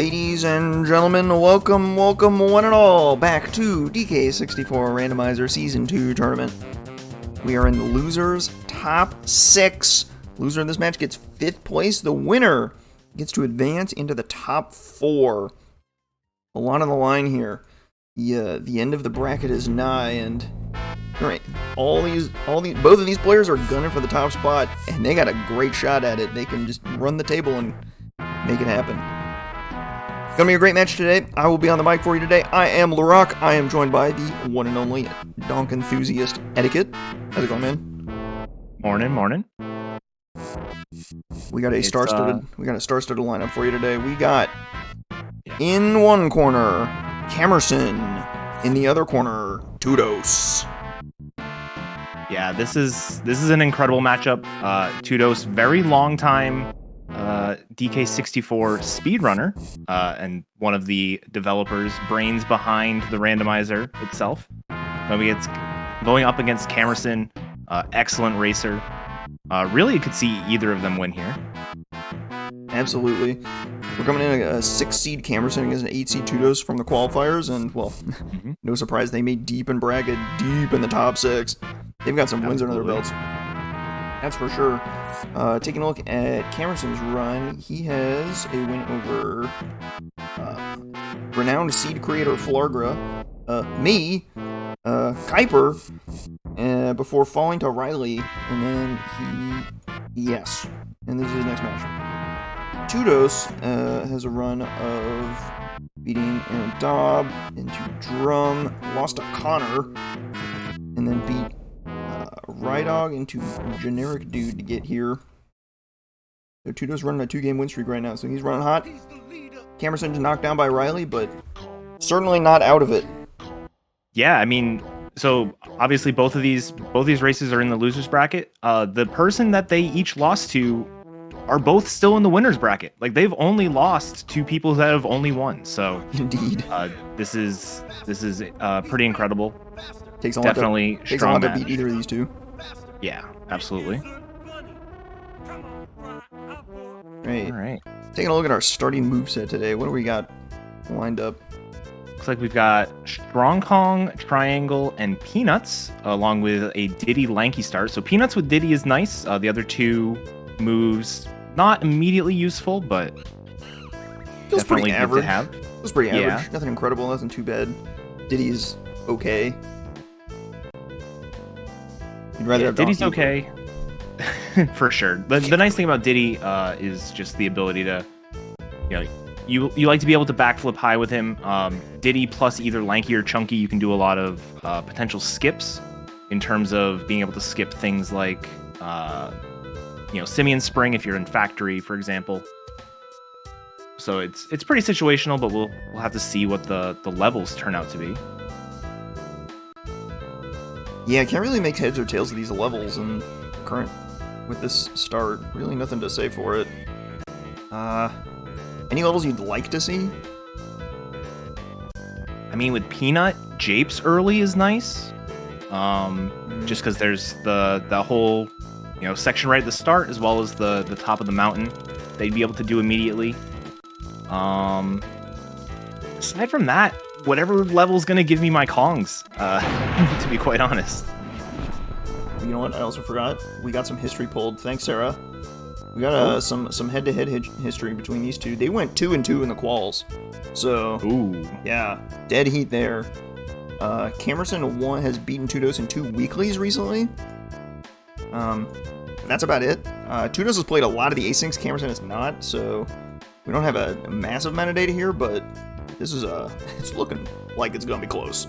Ladies and gentlemen, welcome one and all back to DK64 Randomizer Season 2 Tournament. We are in the losers top 6. Loser in this match gets 5th place. The winner gets to advance into the top 4. A lot on the line here. The end of the bracket is nigh, and both of these players are gunning for the top spot, and they got a great shot at it. They can just run the table and make it happen. Gonna be a great match today. I will be on the mic for you today. I am LaRock. I am joined by the one and only donk enthusiast Etiquette. How's it going, man? Morning. We got a star-studded lineup for you today. We got in one corner Kamerson, in the other corner Tudos. Yeah, this is an incredible matchup. Tudos, very long time DK64 speedrunner, and one of the developers, brains behind the randomizer itself. Going up against Kamerson, excellent racer. Really could see either of them win here. Absolutely. We're coming in a 6-seed Kamerson against an 8-seed Tudos from the qualifiers, and, well, no surprise, they made deep in bracket, deep in the top 6. They've got some wins under their belts. That's for sure. Taking a look at Kamerson's run, he has a win over renowned seed creator Flargra, me, Kuiper, before falling to Riley, and then and this is his next match. Tudos has a run of beating Aaron Dobb into Drum, lost to Connor, and then beat Rydog into Generic Dude to get here. So Tudos running a 2-game win streak right now, so he's running hot. Kamerson's knocked down by Riley, but certainly not out of it. Yeah, I mean, so obviously both of these races are in the losers bracket. The person that they each lost to are both still in the winners bracket. Like, they've only lost to people that have only won. So indeed, this is pretty incredible. Takes a Definitely lot takes a lot to beat either of these two. Yeah, absolutely. All right. Taking a look at our starting moveset today. What do we got lined up? Looks like we've got Strong Kong, Triangle, and Peanuts, along with a Diddy Lanky start. So Peanuts with Diddy is nice. The other two moves, not immediately useful, but feels definitely pretty average. Good to have. Feels pretty average. Yeah. Nothing incredible, nothing too bad. Diddy's okay. You'd rather have Diddy's Donkey, okay. For sure. The nice thing about Diddy is just the ability to, you like to be able to backflip high with him. Diddy plus either Lanky or Chunky, you can do a lot of potential skips in terms of being able to skip things like, Simian Spring if you're in Factory, for example. So it's pretty situational, but we'll have to see what the levels turn out to be. Yeah, I can't really make heads or tails of these levels in current with this start. Really nothing to say for it. Any levels you'd like to see? I mean, with Peanut, Japes early is nice. Just because there's the whole section right at the start, as well as the top of the mountain they'd be able to do immediately. Aside from that, whatever level's gonna give me my Kongs, to be quite honest. You know what? I also forgot. We got some history pulled. Thanks, Sarah. We got some head-to-head history between these two. They went 2-2 in the quals. So, yeah, dead heat there. Kamerson has beaten Tudos in 2 weeklies recently. That's about it. Tudos has played a lot of the asyncs. Kamerson has not, so we don't have a massive amount of data here, but this is it's looking like it's gonna be close.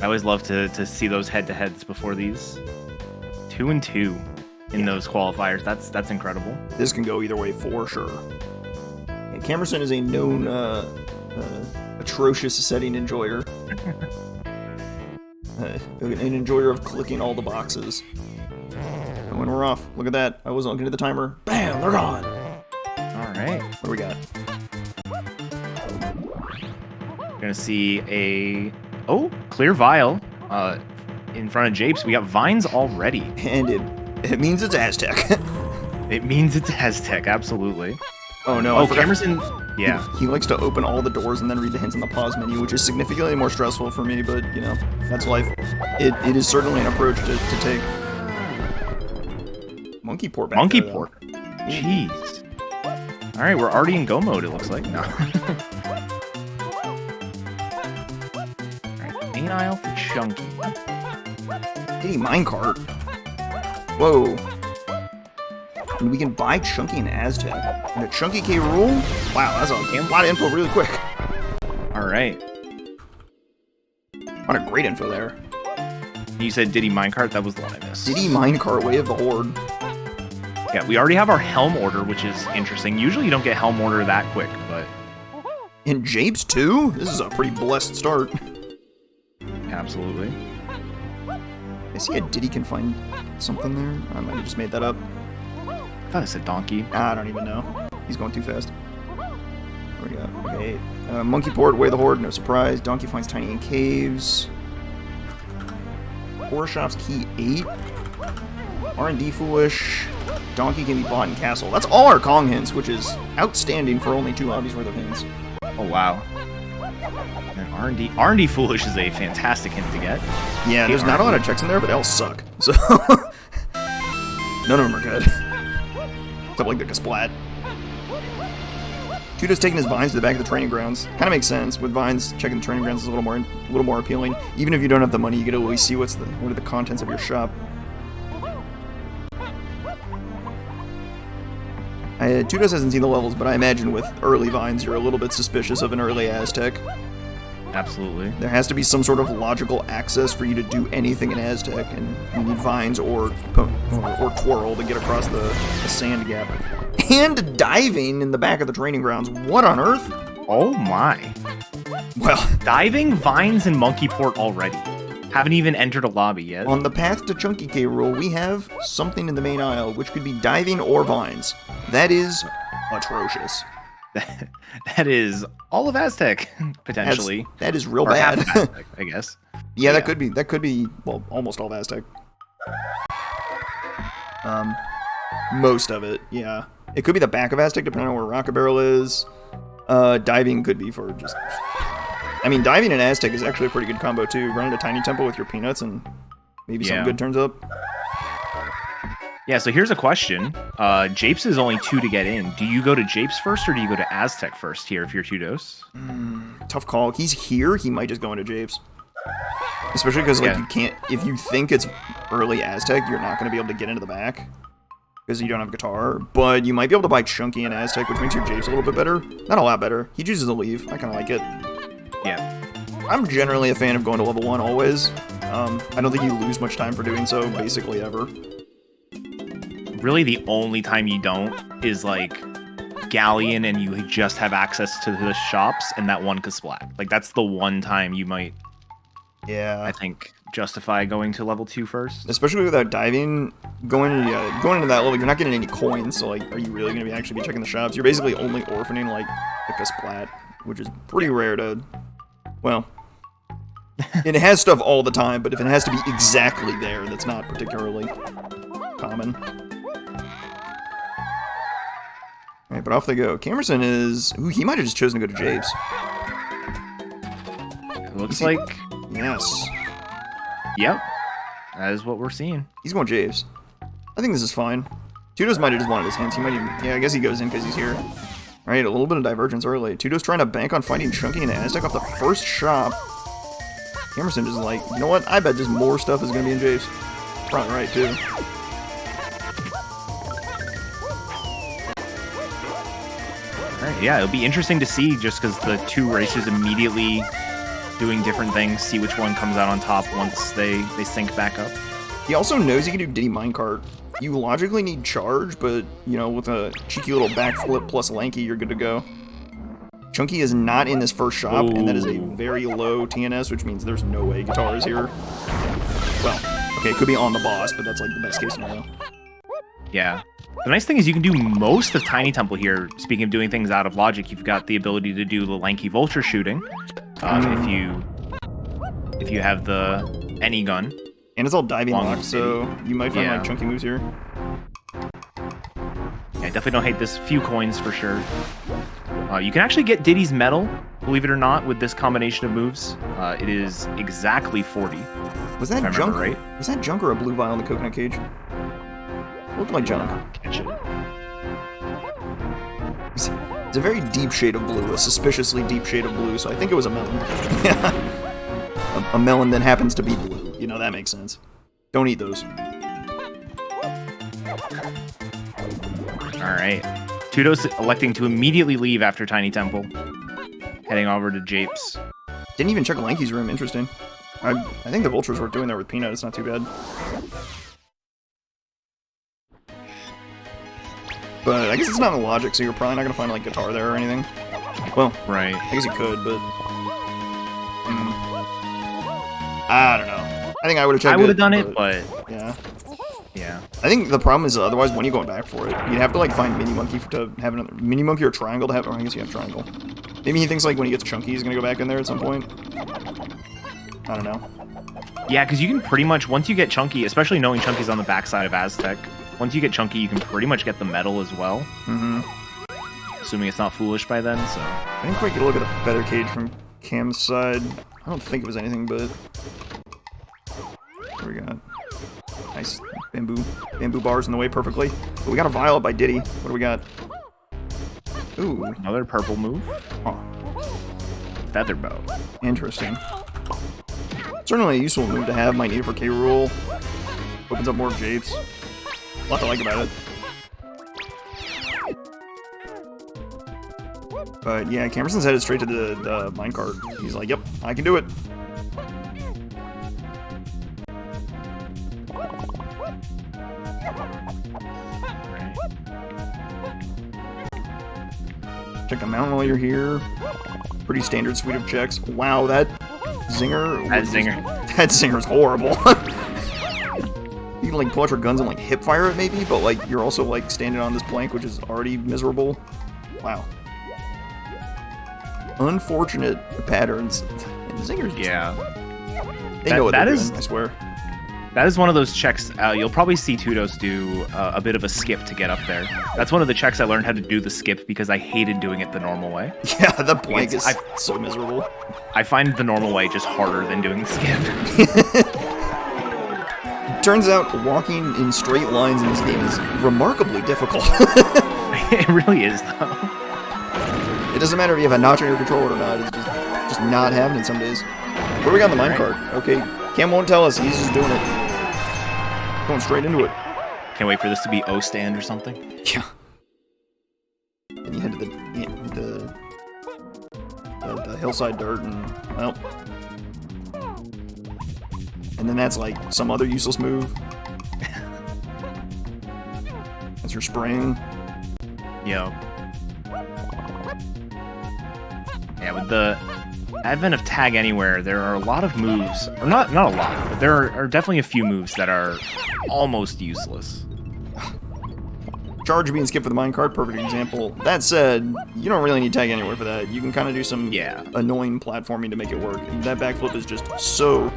I always love to see those head-to-heads before these. 2-2 in those qualifiers. That's incredible. This can go either way for sure. Yeah, Kamerson is a known atrocious setting enjoyer. An enjoyer of clicking all the boxes. And when we're off, look at that. I wasn't looking at the timer. Bam, they're gone. All right. What do we got? We're gonna see a clear vial in front of Japes. We got vines already. And it means it's Aztec. It means it's Aztec, absolutely. Oh no, Oh, I forgot. Kamerson, yeah. He likes to open all the doors and then read the hints in the pause menu, which is significantly more stressful for me, but, you know, that's life. It is certainly an approach to take. Monkey port back Monkey there, port. Jeez. All right, we're already in go mode, it looks like. No. All right, main aisle for Chunky. Hey, minecart. Whoa. And we can buy Chunky and Aztec. And a Chunky K rule? Wow, that's a lot of info really quick. All right. A lot of great info there. You said Diddy minecart? That was the one I missed. Diddy minecart, Way of the Horde. Yeah, we already have our Helm order, which is interesting. Usually you don't get Helm order that quick, but... And Japes too? This is a pretty blessed start. Absolutely. I see a Diddy can find something there. I might have just made that up. I thought it said donkey. I don't even know. He's going too fast. What do we got? Okay. Monkey port, Way of the Horde, no surprise. Donkey finds tiny in caves. Horror shops, key 8. R&D foolish. Donkey can be bought in castle. That's all our Kong hints, which is outstanding for only 2 hobbies worth of hints. Oh, wow. And R&D foolish is a fantastic hint to get. Yeah, there's not a lot of checks in there, but they all suck. So, none of them are good. Except like the Kasplat. Tudo's taking his vines to the back of the training grounds. Kind of makes sense. With vines, checking the training grounds is a little more appealing. Even if you don't have the money, you get to always see what are the contents of your shop. Tudos hasn't seen the levels, but I imagine with early vines, you're a little bit suspicious of an early Aztec. Absolutely. There has to be some sort of logical access for you to do anything in Aztec, and you need vines or twirl to get across the sand gap. And diving in the back of the training grounds. What on earth? Oh my. Well, diving, vines, and monkey port already. Haven't even entered a lobby yet. On the path to Chunky K rule, we have something in the main aisle, which could be diving or vines. That is atrocious. That is all of Aztec, potentially. That is real or bad. Half of Aztec, I guess. Yeah, that could be, well, almost all of Aztec. Most of it, yeah. It could be the back of Aztec, depending on where Rocket Barrel is. Diving could be for just... I mean, diving in Aztec is actually a pretty good combo, too. Run into Tiny Temple with your peanuts and maybe something good turns up. Yeah, so here's a question. Japes is only 2 to get in. Do you go to Japes first, or do you go to Aztec first here if you're Tudos? Tough call. He's here, he might just go into Japes. Especially because, like, you can't... If you think it's early Aztec, you're not going to be able to get into the back. Because you don't have guitar. But you might be able to buy Chunky and Aztec, which makes your Japes a little bit better. Not a lot better. He chooses to leave. I kind of like it. Yeah. I'm generally a fan of going to level 1 always. I don't think you lose much time for doing so, basically ever. Really, the only time you don't is, like, Galleon and you just have access to the shops and that one Kasplat. Like, that's the one time you might, I think, justify going to level 2 first. Especially without diving, going into that level, you're not getting any coins, so, like, are you really going to actually be checking the shops? You're basically only orphaning, like, a Kasplat, which is pretty rare to... Well, it has stuff all the time, but if it has to be exactly there, that's not particularly common. Alright, but off they go. Kamerson is... Ooh, he might have just chosen to go to Japes. It looks like... Yes. Yep. That is what we're seeing. He's going Japes. I think this is fine. Tudos might have just wanted his hints. He might even... Yeah, I guess he goes in because he's here. Alright, a little bit of divergence early. Tudos trying to bank on finding Chunky and Aztec off the first shop. Kamerson just like, you know what? I bet just more stuff is going to be in Japes. Probably right, too. Alright, yeah, it'll be interesting to see just because the 2 racers immediately doing different things, see which one comes out on top once they sync back up. He also knows he can do Diddy Minecart. You logically need charge, but, you know, with a cheeky little backflip plus lanky, you're good to go. Chunky is not in this first shop, and that is a very low TNS, which means there's no way guitar is here. Well, okay, it could be on the boss, but that's like the best case scenario. Yeah. The nice thing is you can do most of Tiny Temple here. Speaking of doing things out of logic, you've got the ability to do the lanky vulture shooting. If you have the any gun. And it's all diving locked, so you might find like chunky moves here. definitely don't hate this. Few coins for sure. You can actually get Diddy's medal, believe it or not, with this combination of moves. It is exactly 40. Was that junk? Right? Was that junk or a blue vial in the coconut cage? Looked like junk. Catch it. It's a very deep shade of blue, a suspiciously deep shade of blue, so I think it was a melon. a melon that happens to be blue. You know, that makes sense. Don't eat those. Alright. Tudos electing to immediately leave after Tiny Temple. Heading over to Japes. Didn't even check Lanky's room, interesting. I think the vultures were doing that with Peanut, it's not too bad. But I guess it's not in the logic, so you're probably not going to find, like, guitar there or anything. Well, right. I guess you could, but... I don't know. I think I would have checked it. I would have done it, but... Yeah. Yeah. I think the problem is, otherwise, when are you going back for it? You'd have to, like, find Mini Monkey to have another... Mini Monkey or Triangle to have... Or I guess you have Triangle. Maybe he thinks, like, when he gets Chunky, he's going to go back in there at some point. I don't know. Yeah, because you can pretty much, once you get Chunky, especially knowing Chunky's on the backside of Aztec, once you get Chunky, you can pretty much get the medal as well. Mm-hmm. Assuming it's not foolish by then, so... I didn't quite get a look at the feather cage from Cam's side. I don't think it was anything, but... What do we got? Nice bamboo bars in the way perfectly. But we got a vial by Diddy. What do we got? Ooh. Another purple move. Oh. Feather bow. Interesting. Certainly a useful move to have. Might need it for K. Rool. Opens up more Japes. A lot to like about it. But yeah, Kamerson's headed straight to the minecart. He's like, yep, I can do it. Check the mountain while you're here. Pretty standard suite of checks. Wow, that zinger. That zinger's horrible. You can like pull out your guns and like hip fire it maybe, but like you're also like standing on this plank, which is already miserable. Wow. Unfortunate patterns. And zingers. Yeah. They know what they're doing, I swear. That is one of those checks, you'll probably see Tudos do a bit of a skip to get up there. That's one of the checks I learned how to do the skip because I hated doing it the normal way. Yeah, the plank is so miserable. I find the normal way just harder than doing the skip. Turns out walking in straight lines in this game is remarkably difficult. It really is, though. It doesn't matter if you have a notch on your controller or not, it's just not happening some days. What do we got on the minecart? Okay, Cam won't tell us, he's just doing it. Going straight into it. Can't wait for this to be O stand or something. Yeah. And you head to the hillside dirt and, well... And then that's like some other useless move. That's your spring. Yeah. Yeah, with the advent of Tag Anywhere, there are a lot of moves, or not a lot, but there are definitely a few moves that are almost useless. Charge being skipped for the minecart, perfect example. That said, you don't really need Tag Anywhere for that. You can kind of do some annoying platforming to make it work. And that backflip is just so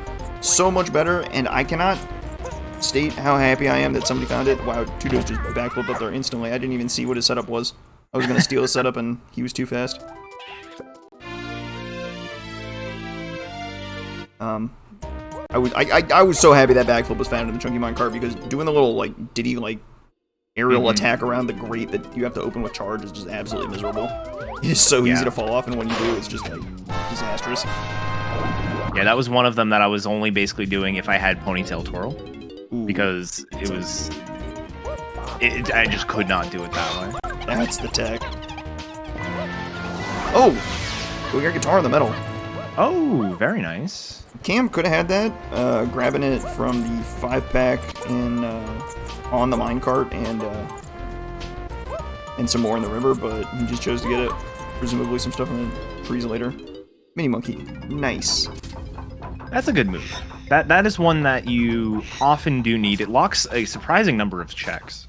much better, and I cannot state how happy I am that somebody found it. Wow, Tudos just backflipped up there instantly. I didn't even see what his setup was. I was going to steal his setup, and he was too fast. I was so happy that backflip was found in the chunky minecart because doing the little like Diddy like aerial attack around the grate that you have to open with charge is just absolutely miserable. It is so easy to fall off, and when you do, it's just like disastrous. Yeah, that was one of them that I was only basically doing if I had Ponytail Twirl, because it was I just could not do it that way. That's the tech. Oh, we got guitar in the metal. Oh, very nice. Cam could have had that, grabbing it from the 5-pack in on the minecart and some more in the river, but he just chose to get it. Presumably some stuff in the trees later. Mini Monkey, nice. That's a good move. That is one that you often do need. It locks a surprising number of checks.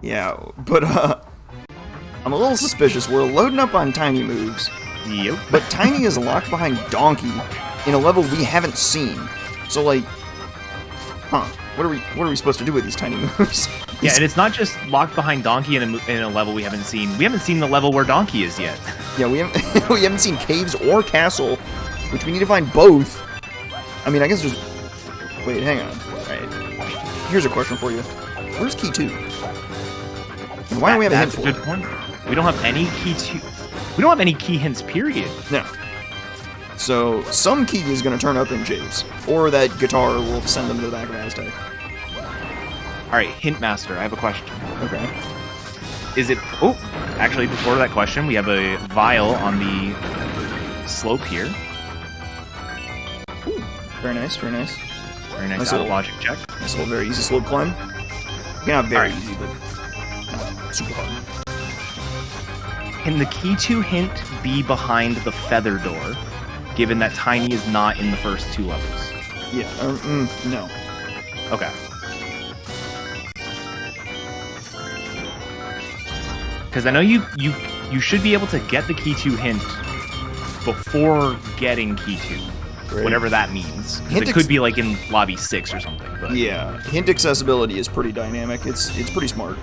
Yeah, but I'm a little suspicious. We're loading up on Tiny moves. Yep. But Tiny is locked behind Donkey in a level we haven't seen. So, like, Huh. What are we supposed to do with these tiny moves? Yeah, and it's not just locked behind Donkey in a level we haven't seen. We haven't seen the level where Donkey is yet. Yeah, we haven't we haven't seen caves or castle, which we need to find both. I mean, I guess just wait, hang on. All right. Here's a question for you. Where's key 2? And why don't we have a hint for it? That's a good point. We don't have any key 2. We don't have any key hints, period. No. So, some key is going to turn up in Japes, or that guitar will send them to the back of Aztec. Alright, Hint Master, I have a question. Okay. Is it... Oh, actually, before that question, we have a vial on the slope here. Ooh, very nice, very nice. Very nice out of logic check. Nice little very easy slope climb. Yeah, not very easy, but not super hard. Can the key 2 hint be behind the feather door, given that Tiny is not in the first 2 levels? Yeah, no. Okay. Because I know you should be able to get the key 2 hint before getting key 2. Right. Whatever that means. It could be like in lobby 6 or something. But. Yeah, hint accessibility is pretty dynamic. It's pretty smart.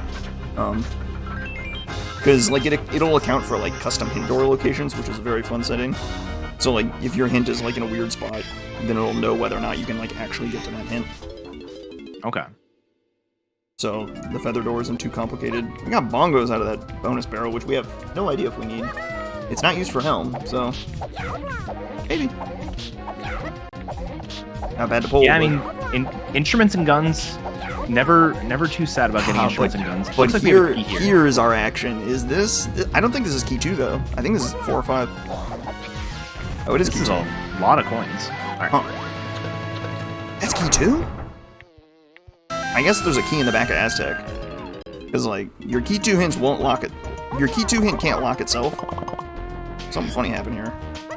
Because like it'll account for like custom hint door locations, which is a very fun setting. So like if your hint is like in a weird spot, then it'll know whether or not you can like actually get to that hint. Okay. So the feather door isn't too complicated. We got bongos out of that bonus barrel, which we have no idea if we need. It's not used for Helm, so maybe. Not bad to pull. Yeah, I mean, instruments and guns. Never too sad about getting instruments and guns. But like here is our action. Is this? I don't think this is key 2 though. I think this is 4 or 5. Oh, it is key 2. This is a lot of coins. All right. Huh. That's key 2? I guess there's a key in the back of Aztec. Because like your key 2 hints won't lock it. Your key 2 hint can't lock itself. Something funny happened here.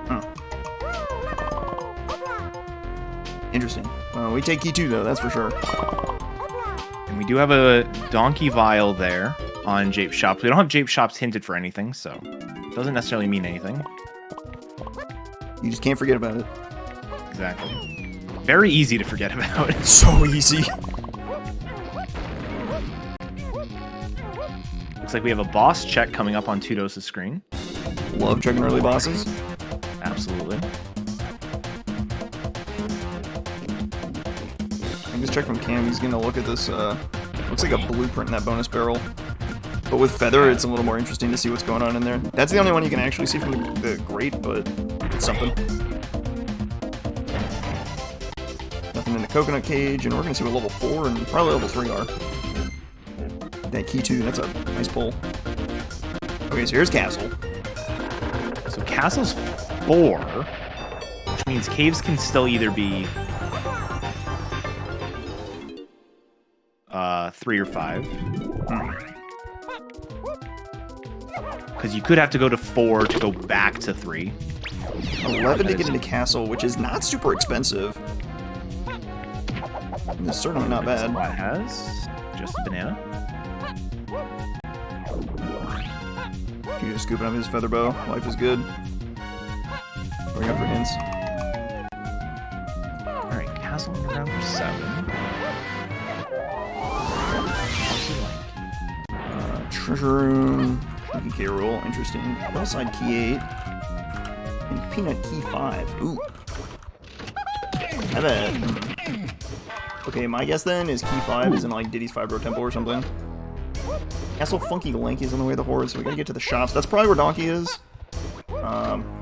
Huh. Interesting. We take key 2 though, that's for sure. And we do have a Donkey Vial there on Jape Shops. We don't have Jape Shops hinted for anything, so it doesn't necessarily mean anything. You just can't forget about it. Exactly. Very easy to forget about. So easy. Looks like we have a boss check coming up on Tudos' screen. Love checking early bosses. Absolutely. I just checked from Cam, he's gonna look at this, looks like a blueprint in that bonus barrel. But with Feather, it's a little more interesting to see what's going on in there. That's the only one you can actually see from the grate, but it's something. Nothing in the coconut cage, and we're gonna see what level 4 and probably level 3 are. That key 2, that's a nice pull. Okay, so here's Castle. So Castle's 4, which means caves can still either be 3 or 5. Because you could have to go to 4 to go back to 3. 11 to get into Castle, which is not super expensive. It's certainly not bad. That has just a banana. You're just scooping up his feather bow. Life is good. What do we got for hints? Alright, Castle around for 7. Treasure room. Chunky K roll. Interesting. Hillside key 8. And Peanut key 5. Ooh. I bet. Okay, my guess then is key 5 is in like Diddy's Fibro Temple or something. Castle Funky Lanky is on the way to the horde, so we gotta get to the shops. That's probably where Donkey is.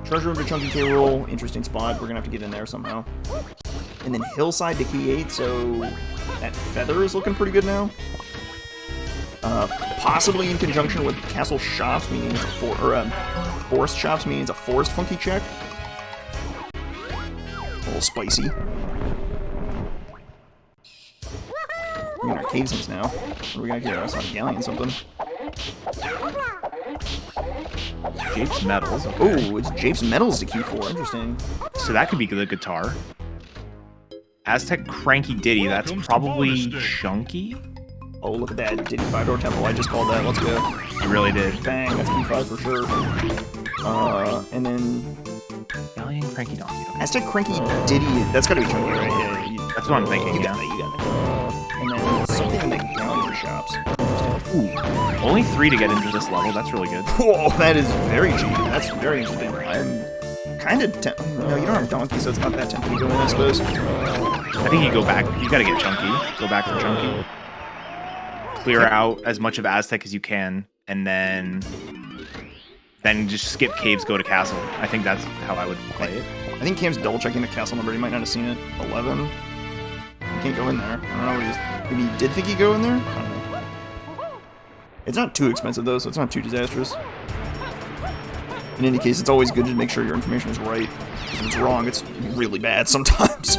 Treasure room to Chunky K roll. Interesting spot. We're gonna have to get in there somehow. And then Hillside to key 8, so that feather is looking pretty good now. Possibly in conjunction with Castle Shops, meaning it's a Forest Shops, meaning it's a Forest Funky check. A little spicy. We're in our caves now. What are we gonna get? Us on Galleon something. Jape's Metals. Okay. Oh, it's Jape's Metals to Q4. Interesting. So that could be the guitar. Aztec Cranky Diddy. That's probably Chunky. Oh, look at that. Diddy 5-door temple. I just called that. Let's go. You really did. Bang. That's Q5 for sure. And then... Galleon Cranky Donkey. Aztec Cranky Diddy. That's gotta be Chunky, right? Yeah. That's what I'm thinking. You Yeah. got that. You got that. And then something in the gallery shops. Ooh, only 3 to get into this level. That's really good. Whoa, that is very cheap. That's very interesting. I'm kind of no, you don't have donkey, so it's not that tempting to go in, I suppose. I think you go back. You gotta get chunky. Go back for chunky. Clear out as much of Aztec as you can, and then just skip caves, go to castle. I think that's how I would play it. I think Cam's double checking the castle number. He might not have seen it. 11. You can't go in there. I don't know what he is. Maybe he did think he'd go in there? I don't know. It's not too expensive though, so it's not too disastrous. In any case, it's always good to make sure your information is right. Because if it's wrong, it's really bad sometimes.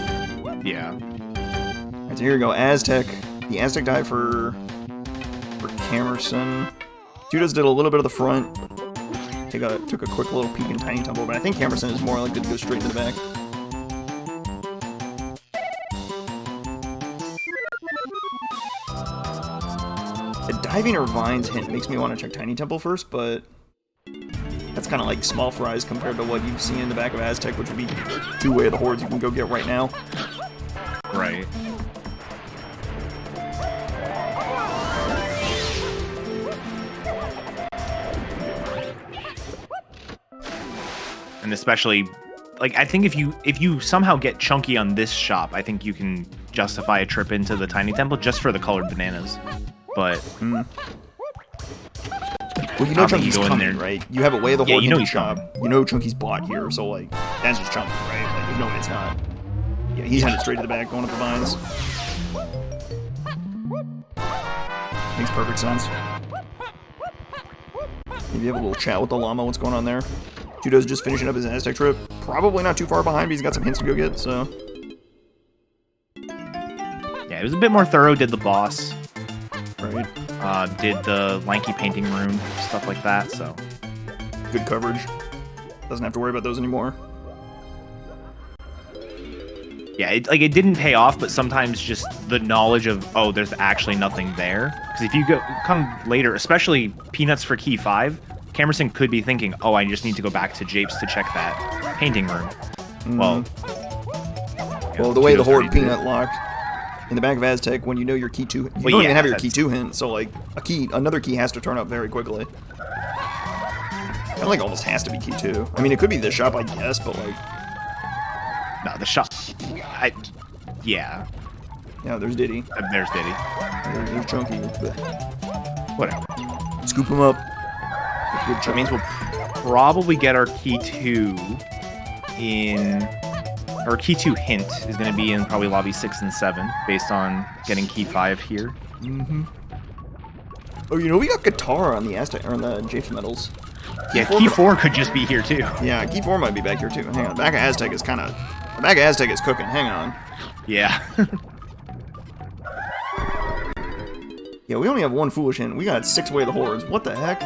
Yeah. Alright, so here we go. Aztec. The Aztec die for Kamerson. Judas did a little bit of the front. Took a quick little peek in Tiny Temple, but I think Kamerson is more likely to go straight to the back. The diving or vines hint makes me want to check Tiny Temple first, but that's kind of like small fries compared to what you've seen in the back of Aztec, which would be 2-way of the hordes you can go get right now. Right. And especially, like, I think if you somehow get chunky on this shop, I think you can justify a trip into the Tiny Temple just for the colored bananas. But well, you know Chunky's go in coming, there. right? You have a way of the horde you know in the he's shop. coming. You know Chunky's bought here, so like that's just Chunky, right? Like there's no way it's not. Yeah, he's headed straight to the back, going up the vines. Makes perfect sense. Maybe have a little chat with the llama. What's going on there? Judo's just finishing up his Aztec trip. Probably not too far behind, but he's got some hints to go get, so. yeah, it was a bit more thorough. Did the boss. Right. Did the lanky painting room, stuff like that, so. Good coverage. Doesn't have to worry about those anymore. Yeah, it didn't pay off, but sometimes just the knowledge of, oh, there's actually nothing there. Because if you come later, especially Peanuts for Key 5, Kamerson could be thinking, oh, I just need to go back to Japes to check that painting room. Well, the way the horde Peanut locked in the back of Aztec, when you know your key 2, you don't even have your key 2 hint, so like another key has to turn up very quickly. That like almost has to be key 2. I mean, it could be this shop, I guess, but like. No, the shop. Yeah. Yeah, there's Diddy. There's Diddy. There's Chunky. Whatever. Scoop him up. That means we'll probably get our key 2 in. Our key 2 hint is going to be in probably lobby 6 and 7, based on getting key 5 here. Oh, you know, we got guitar on the Aztec, or on the Japes medals. Yeah, key 4 could just be here too. Yeah, key 4 might be back here too. Hang on, the back of Aztec is kind of. The back of Aztec is cooking. Hang on. Yeah. Yeah, we only have one foolish hint. We got 6 way of the hordes. What the heck?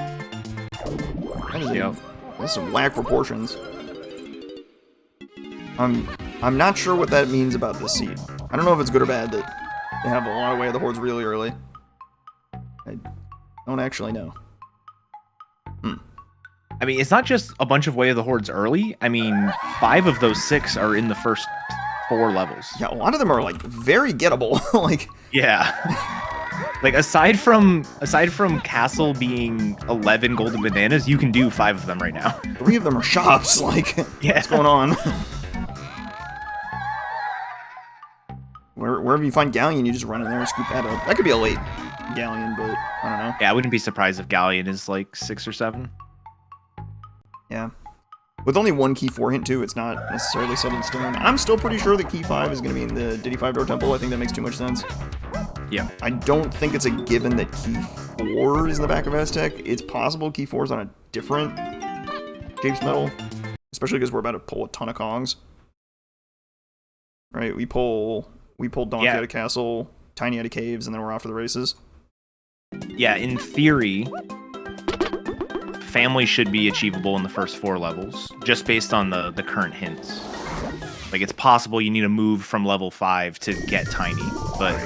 That's some whack proportions. I'm not sure what that means about this seed. I don't know if it's good or bad that they have a lot of way of the hordes really early. I don't actually know. I mean, it's not just a bunch of Way of the Hordes early. I mean, 5 of those 6 are in the first 4 levels. Yeah, a lot of them are like very gettable. Like yeah. Like aside from Castle being 11 golden bananas, you can do 5 of them right now. 3 of them are shops. Like, yeah. What's going on? Wherever you find Galleon, you just run in there and scoop that up. That could be a late Galleon, but I don't know. Yeah, I wouldn't be surprised if Galleon is like 6 or 7. Yeah. With only one key 4 hint too, it's not necessarily set in stone. I'm still pretty sure that key 5 is going to be in the Diddy 5 door temple. I think that makes too much sense. Yeah. I don't think it's a given that key 4 is in the back of Aztec. It's possible key 4 is on a different Japes medal, especially because we're about to pull a ton of Kongs. Right? We pull Donkey out of Castle, Tiny out of Caves, and then we're off to the races. Yeah, in theory, family should be achievable in the first 4 levels, just based on the current hints. Like, it's possible you need to move from level 5 to get Tiny, but...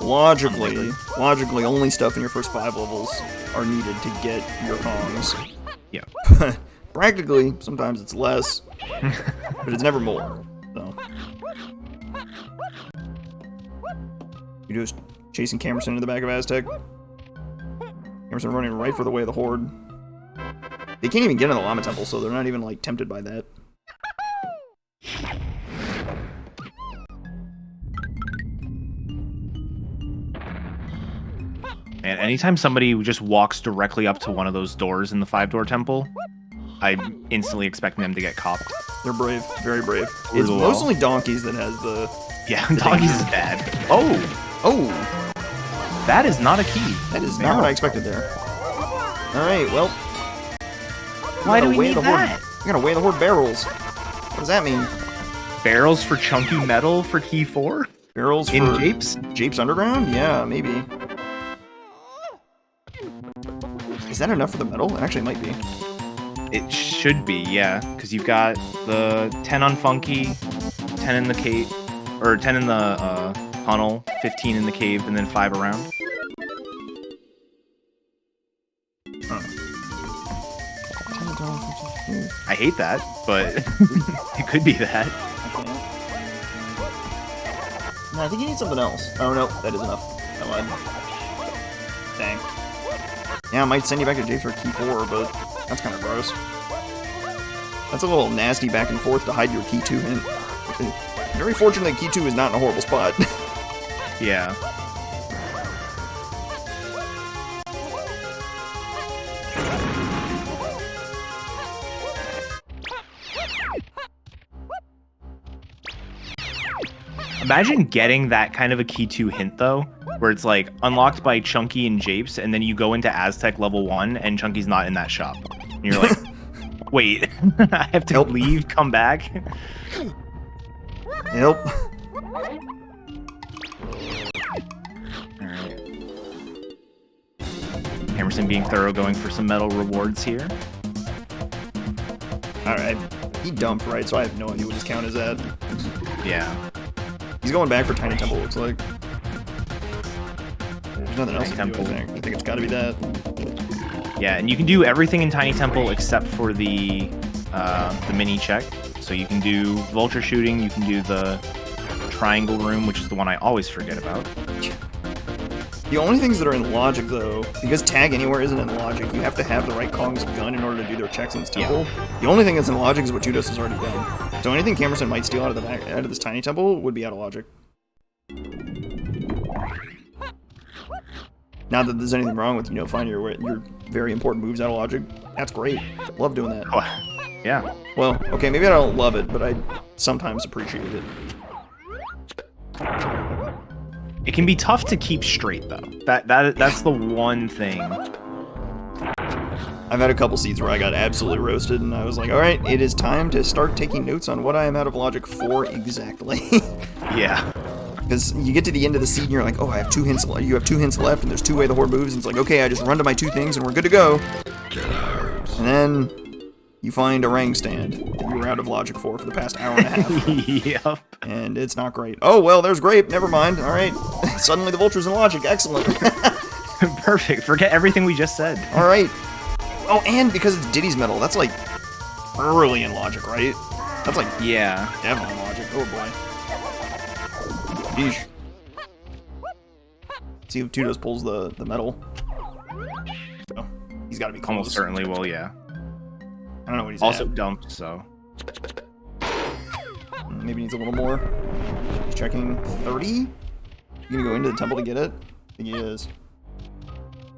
Logically, only stuff in your first 5 levels are needed to get your Kongs. Yeah. Practically, sometimes it's less, but it's never more, so... You're just chasing Kamerson into the back of Aztec. Kamerson running right for the way of the Horde. They can't even get in the Llama Temple, so they're not even, like, tempted by that. And anytime somebody just walks directly up to one of those doors in the 5-door temple, I'm instantly expecting them to get copped. They're brave, very brave. Through It's the wall. mostly Donkeys that has the... Yeah, Donkeys is bad. Oh, Oh! that is not a key. That is not what I expected there. Alright, well... Why do we need that? I gotta weigh the Horde barrels. What does that mean? Barrels for chunky metal for key 4? Barrels In for... Japes? Japes Underground? Yeah, maybe. Is that enough for the metal? It actually might be. It should be, yeah. Because you've got the 10 on Funky, 10 in the cave, or 10 in the tunnel, 15 in the cave, and then 5 around. I hate that, but it could be that. No, I think you need something else. Oh no, that is enough. I lied. Dang. Yeah, I might send you back to Japes for key 4, but that's kind of gross. That's a little nasty back and forth to hide your key 2 hint. Very fortunate that key 2 is not in a horrible spot. Yeah. Imagine getting that kind of a key 2 hint, though, where it's like unlocked by Chunky and Japes, and then you go into Aztec level 1, and Chunky's not in that shop. And you're like, wait, I have to leave, come back? Nope. Alright. Kamerson being thorough, going for some metal rewards here. Alright. He dumped, right? So I have no idea what his count is at. Yeah. He's going back for Tiny Temple, looks like. There's nothing else to Tiny do, I think it's gotta be that. Yeah, and you can do everything in Tiny Temple except for the mini check. So you can do vulture shooting, you can do the triangle room, which is the one I always forget about. The only things that are in logic, though, because tag anywhere isn't in logic, you have to have the right Kong's gun in order to do their checks in this temple. Yeah. The only thing that's in logic is what Judas has already done. So anything Kamerson might steal out of this tiny temple would be out of logic. Not that there's anything wrong with, finding your very important moves out of logic. That's great. Love doing that. Oh, yeah. Well, okay, maybe I don't love it, but I sometimes appreciate it. It can be tough to keep straight, though. That's the one thing. I've had a couple seeds where I got absolutely roasted, and I was like, alright, it is time to start taking notes on what I am out of logic for exactly. Yeah. Because you get to the end of the seed, and you're like, oh, I have 2 hints left. You have 2 hints left, and there's 2 way the Horde moves, and it's like, okay, I just run to my 2 things, and we're good to go. And then you find a Rang stand that you were out of logic for the past hour and a half. Yep. And it's not great. Oh, well, there's grape. Never mind. All right. Suddenly the vulture's in logic. Excellent. Perfect. Forget everything we just said. All right. Oh, and because it's Diddy's metal, that's like early in logic, right? That's like definitely in logic. Oh boy. Yeesh. See if Tudos pulls the metal. Oh, he's got to be close. Almost certainly will, yeah. I don't know what he's also at. dumped, so maybe needs a little more. He's checking 30. You gonna go into the temple to get it? I think he is.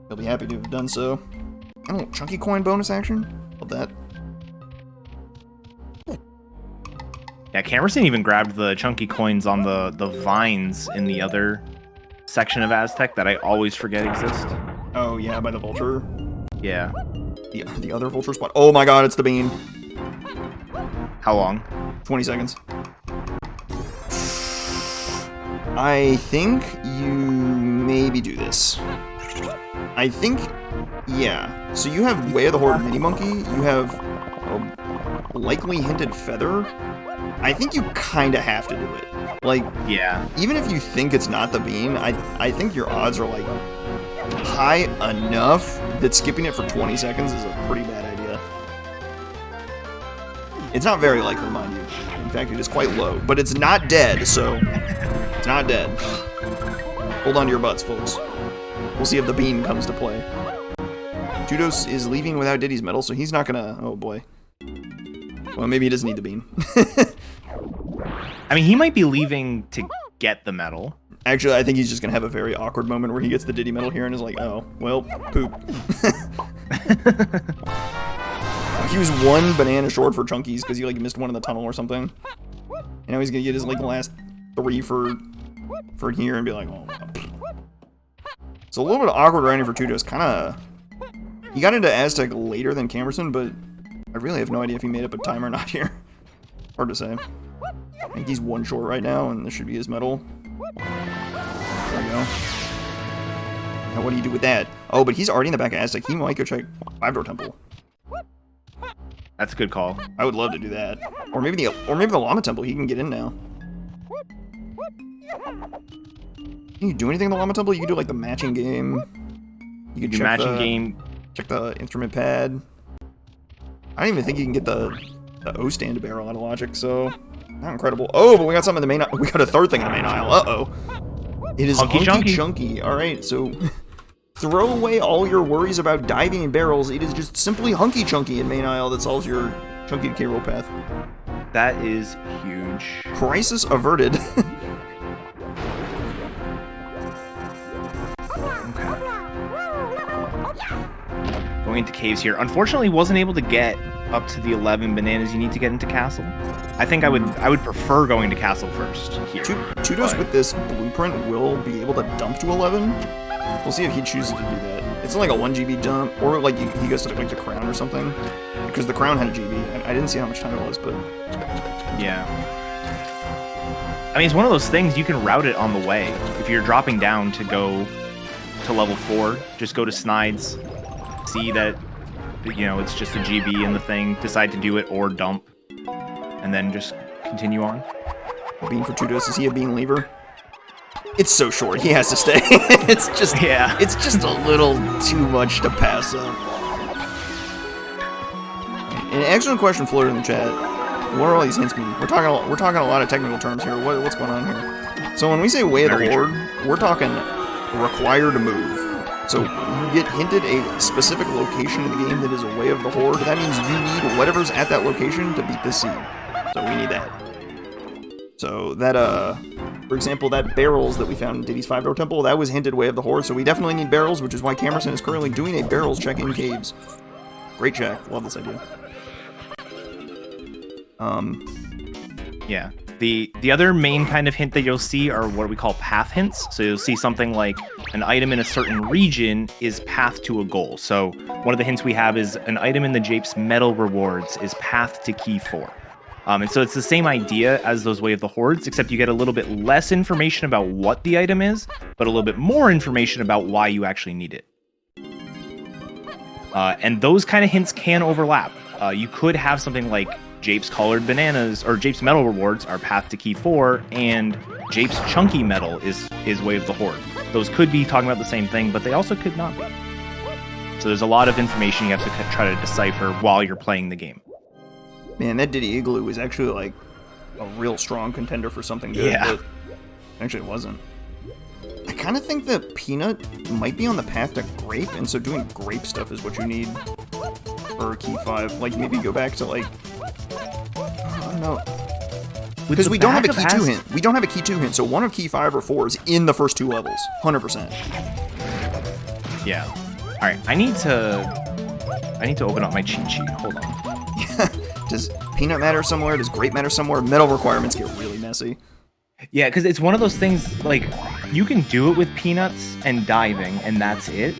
He'll be happy to have done so. Oh, chunky coin bonus action? Love that. yeah, Kamerson even grabbed the chunky coins on the vines in the other section of Aztec that I always forget exist. Oh yeah, by the vulture. Yeah. The other vulture spot. Oh my god, it's the bean. How long? 20 seconds. I think you maybe do this. I think, yeah. So you have Way of the Horde Mini Monkey. You have a likely hinted feather. I think you kind of have to do it. Like, yeah. Even if you think it's not the bean, I think your odds are like high enough that skipping it for 20 seconds is a pretty bad idea. It's not very likely, mind you. In fact, it is quite low, but it's not dead, so it's not dead. Hold on to your butts, folks. We'll see if the beam comes to play. Tudos is leaving without Diddy's medal, so he's not gonna... Oh, boy. Well, maybe he doesn't need the beam. I mean, he might be leaving to get the medal. Actually, I think he's just gonna have a very awkward moment where he gets the Diddy medal here and is like, oh, well, poop. He was one banana short for Chunkies because he like missed one in the tunnel or something. And now he's gonna get his like last 3 for here and be like, oh. So a little bit awkward riding for Tudos. Kind of, he got into Aztec later than Kamerson, but I really have no idea if he made up a time or not here. Hard to say. I think he's 1 short right now, and this should be his medal. There we go. Now what do you do with that? Oh, but he's already in the back of Aztec. He might go check 5-door temple. That's a good call. I would love to do that. Or maybe the Llama Temple. He can get in now. Can you do anything in the Llama Temple? You can do like the matching game. You can do matching game. Check the instrument pad. I don't even think you can get the O stand barrel out of logic. So not incredible. Oh, but we got something in the main. We got a third thing in the main aisle. Uh-oh. It is Hunky Chunky. All right, so throw away all your worries about diving in barrels. It is just simply Hunky Chunky in main aisle that solves your Chunky to K-roll path. That is huge. Crisis averted. Going into caves here. Unfortunately, wasn't able to get up to the 11 bananas you need to get into castle. I think I would prefer going to castle first here. Tudos with this blueprint will be able to dump to 11. We'll see if he chooses to do that. It's like a 1 GB jump, or like he goes to like the crown or something, because the crown had a GB. I didn't see how much time it was, but yeah. I mean, it's one of those things you can route it on the way. If you're dropping down to go to level 4, just go to Snides, see that, you know, it's just a GB in the thing, decide to do it or dump, and then just continue on. Bean for Tudos, is he a bean lever? It's so short, he has to stay. It's just a little too much to pass up. An excellent question floated in the chat. What do all these hints mean? We're talking a lot of technical terms here. What's going on here? So when we say way of the Horde, we're talking required to move. So you get hinted a specific location in the game that is a way of the Horde. That means you need whatever's at that location to beat this seed. So we need that. So that, for example, that barrels that we found in Diddy's 5-door temple, that was hinted way of the Horde. So we definitely need barrels, which is why Kamerson is currently doing a barrels check in caves. Great check. Love this idea. Yeah. The other main kind of hint that you'll see are what we call path hints. So you'll see something like an item in a certain region is path to a goal. So one of the hints we have is an item in the Japes medal rewards is path to key 4. And so it's the same idea as those Way of the Hordes, except you get a little bit less information about what the item is, but a little bit more information about why you actually need it. And those kind of hints can overlap. You could have something like Japes colored bananas or Japes medal rewards are path to key 4, and Japes chunky medal is Way of the Horde. Those could be talking about the same thing, but they also could not be. So there's a lot of information you have to try to decipher while you're playing the game. Man, that Diddy Igloo is actually like a real strong contender for something good, but actually it wasn't. I kind of think that Peanut might be on the path to Grape, and so doing Grape stuff is what you need for key 5. Like, maybe go back to, like, I don't know. Because we don't have a key 2 hint. We don't have a key 2 hint, so one of key 5 or 4 is in the first 2 levels. 100%. Yeah. Alright, I need to open up my cheat sheet. Hold on. Does Peanut matter somewhere? Does Grape matter somewhere? Medal requirements get really messy. Yeah, because it's one of those things, like, you can do it with Peanuts and diving, and that's it.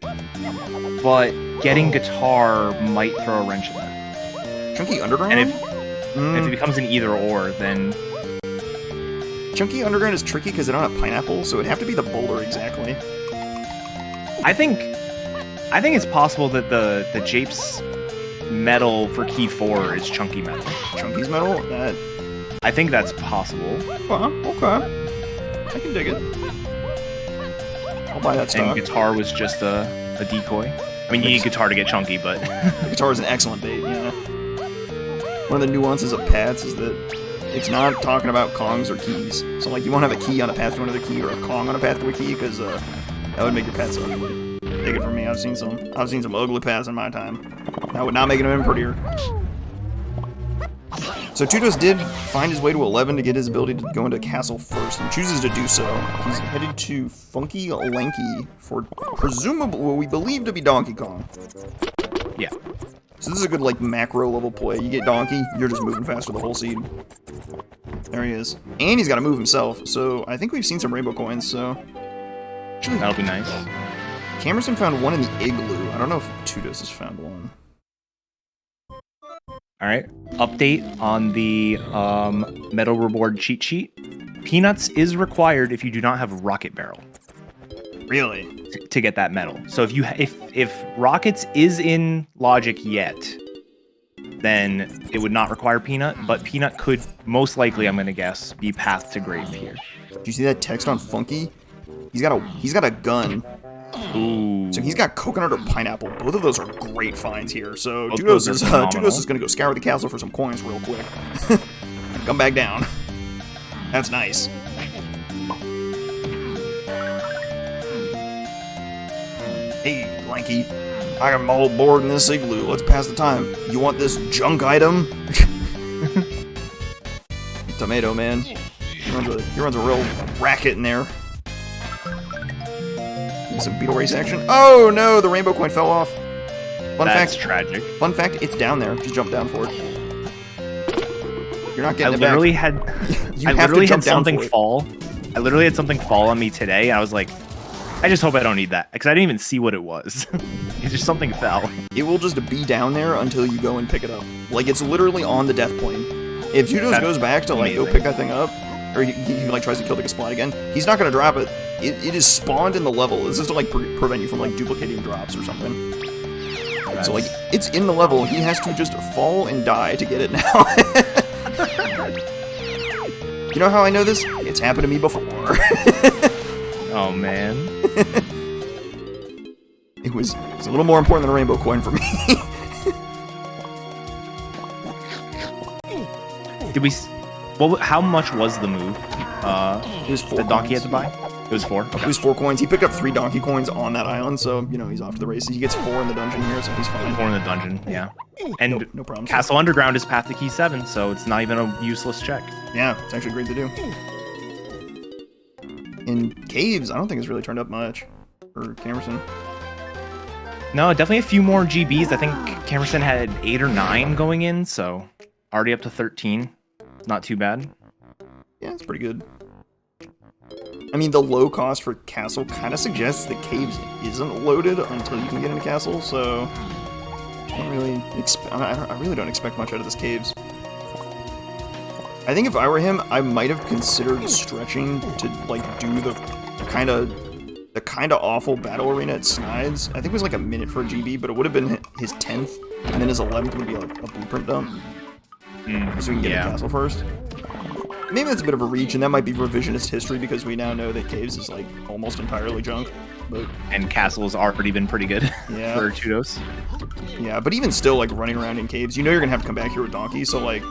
But getting guitar might throw a wrench in that. Chunky Underground? And if it becomes an either-or, then... Chunky Underground is tricky because they don't have pineapple, so it'd have to be the boulder exactly. I think it's possible that the Japes medal for key 4 is Chunky medal. Chunky's medal? I think that's possible. Okay. I can dig it. I'll buy that stock. And guitar was just a decoy. I mean, you need guitar to get Chunky, but... Guitar is an excellent bait, yeah. One of the nuances of pads is that It's not talking about Kongs or keys. So, like, you won't have a key on a path to another key or a Kong on a path to a key, because that would make your pets ugly. Take it from me, I've seen some ugly paths in my time. That would not make them any prettier. So Tudos did find his way to 11 to get his ability to go into castle first, and chooses to do so. He's headed to Funky Lanky for presumably what we believe to be Donkey Kong. Yeah. So this is a good, like, macro level play. You get Donkey, you're just moving faster the whole seed. There he is. And he's got to move himself, so I think we've seen some rainbow coins, so... That'll be nice. Kamerson found one in the igloo. I don't know if Tudos has found one. Alright, update on the medal reward cheat sheet. Peanuts is required if you do not have Rocket Barrel. Really? To get that medal. So if Rockets is in Logic yet, then it would not require Peanut, but Peanut could most likely, I'm gonna guess, be path to grave here. Do you see that text on Funky? He's got a gun. Ooh. So he's got coconut or pineapple. Both of those are great finds here. So Tudos is gonna go scour the castle for some coins real quick. Come back down. That's nice. Hey, Lanky. I am all bored in this igloo. Let's pass the time. You want this junk item? Tomato Man. He runs a real racket in there. Some beetle race action. Oh no, the rainbow coin fell off. That's tragic. Fun fact, it's down there. Just jump down for it. You're not getting it back. I literally had something fall. I literally had something fall on me today, and I was like, I just hope I don't need that, because I didn't even see what it was. It's just something fell. It will just be down there until you go and pick it up. Like, it's literally on the death plane. If Tudos goes back to, like, go pick that thing up, or he like, tries to kill the Splat again, he's not going to drop it. It is spawned in the level. This is to, like, prevent you from, like, duplicating drops or something. So, like, it's in the level. He has to just fall and die to get it now. You know how I know this? It's happened to me before. Oh, man. It was a little more important than a rainbow coin for me. How much was the move? It was 4 the donkey coins. had to buy? It was 4? Okay. It was 4 coins. He picked up 3 donkey coins on that island, so, you know, he's off to the races. He gets 4 in the dungeon here, so he's fine. 4 in the dungeon, yeah. And no problem. Castle Underground is path to key 7, so it's not even a useless check. Yeah, it's actually great to do. In caves, I don't think it's really turned up much for Kamerson. No, definitely a few more GBs. I think Kamerson had 8 or 9 going in, so already up to 13. Not too bad. Yeah, it's pretty good. I mean, the low cost for castle kind of suggests that caves isn't loaded until you can get into castle, so I really don't expect much out of this caves. I think if I were him, I might have considered stretching to, like, do the kind of awful battle arena at Snides. I think it was like a minute for a GB, but it would have been his 10th, and then his 11th would be like a blueprint dump. So we can get into castle first. Maybe that's a bit of a reach, and that might be revisionist history because we now know that caves is, like, almost entirely junk. But and castle's already been pretty good for Tudos. Yeah, but even still, like, running around in caves, you know you're gonna have to come back here with Donkey, so, like,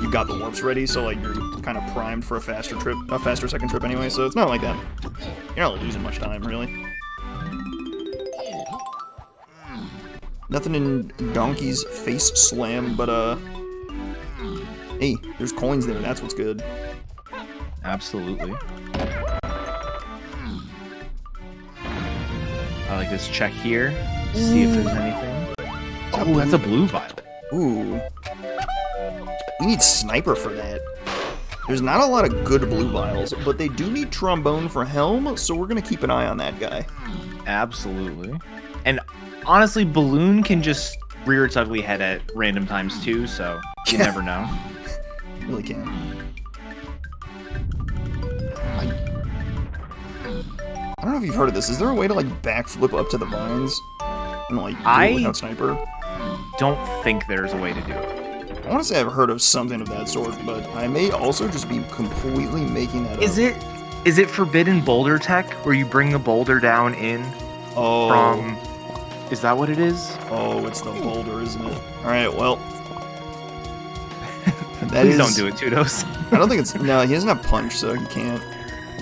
you've got the warps ready, so, like, you're kind of primed for a faster second trip anyway, so it's not like that. You're not losing much time, really. Nothing in Donkey's face slam, but, hey, there's coins there, that's what's good. Absolutely. I like this check here. See if there's anything. Oh, that's a blue vial. Ooh. We need Sniper for that. There's not a lot of good blue vials, but they do need Trombone for Helm, so we're going to keep an eye on that guy. Absolutely. And honestly, Balloon can just rear its ugly head at random times too, so you never know. Really can. I don't know if you've heard of this. Is there a way to, like, backflip up to the vines and, like, do it without Sniper? Don't think there's a way to do it. I want to say I've heard of something of that sort, but I may also just be completely making that up. Is it Forbidden Boulder Tech, where you bring the boulder down in from... Is that what it is? Oh, it's the boulder, isn't it? Alright, well... Please don't do it, Tudos. I don't think it's... No, he doesn't have punch, so he can't.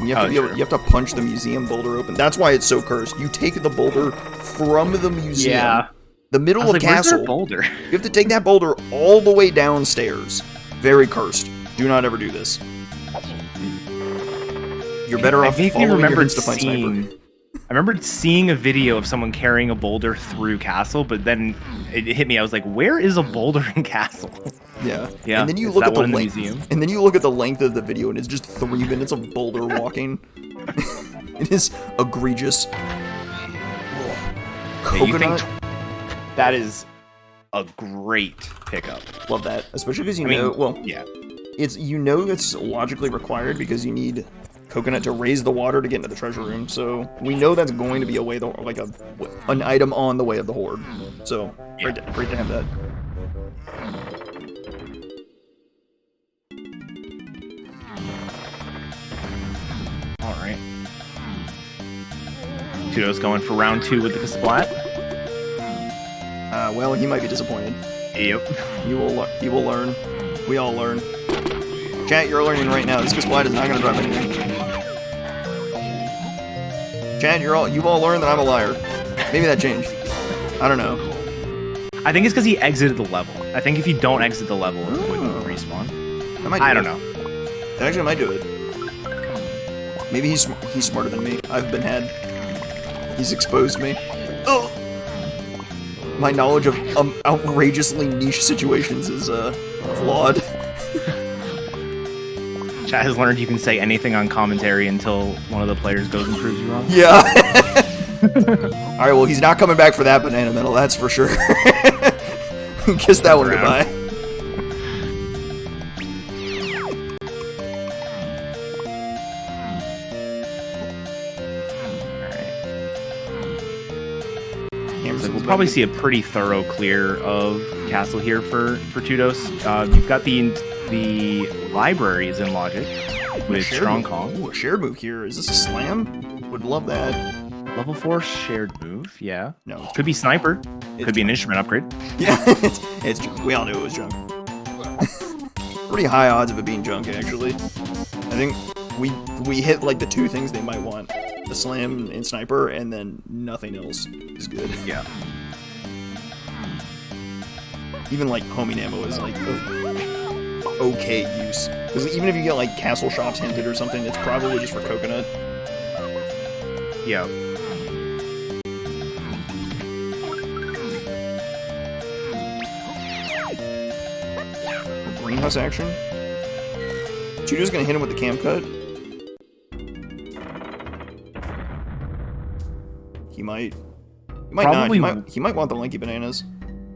You have, you have to punch the museum boulder open. That's why it's so cursed. You take the boulder from the museum. Yeah. The middle of like, castle. Where's boulder? You have to take that boulder all the way downstairs. Very cursed. Do not ever do this. You're better off following your hints to find sniper. I remember seeing a video of someone carrying a boulder through castle, but then it hit me. I was like, "Where is a boulder in castle?" Yeah. Yeah. And then you look at the length. And then you look at the length of the video, and it's just 3 minutes of boulder walking. It is egregious. Coconut. That is a great pickup. Love that, especially because yeah, it's it's logically required because you need coconut to raise the water to get into the treasure room. So we know that's going to be a way, like an item on the way of the horde. So great to have that. All right. Kudos going for round 2 with the splat. Well, he might be disappointed. Yep. You will learn. We all learn. Chat, you're learning right now. This splat is not going to drop anything. Chat, you've all learned that I'm a liar. Maybe that changed. I don't know. I think it's because he exited the level. I think if you don't exit the level, it wouldn't respawn. I don't know. That actually might do it. Maybe he's smarter than me. I've been had. He's exposed me. Oh! My knowledge of outrageously niche situations is flawed. Chat has learned you can say anything on commentary until one of the players goes and proves you wrong. Yeah. Alright, well, he's not coming back for that banana medal, that's for sure. Kiss that one goodbye. We'll probably see a pretty thorough clear of castle here for Tudos. You've got the library is in logic with strong call. Ooh, a shared move here. Is this a slam? Would love that. Level 4 shared move, yeah. No. Could be sniper. Could be an instrument upgrade. Yeah, it's we all knew it was junk. Pretty high odds of it being junk, actually. I think we hit like the 2 things they might want. The slam and sniper, and then nothing else is good. Yeah. Even like homing ammo is like okay use. Because even if you get like castle shots hinted or something, it's probably just for coconut. Yeah. Greenhouse action. Chudo's gonna hit him with the cam cut. He might not. He might want the lanky bananas.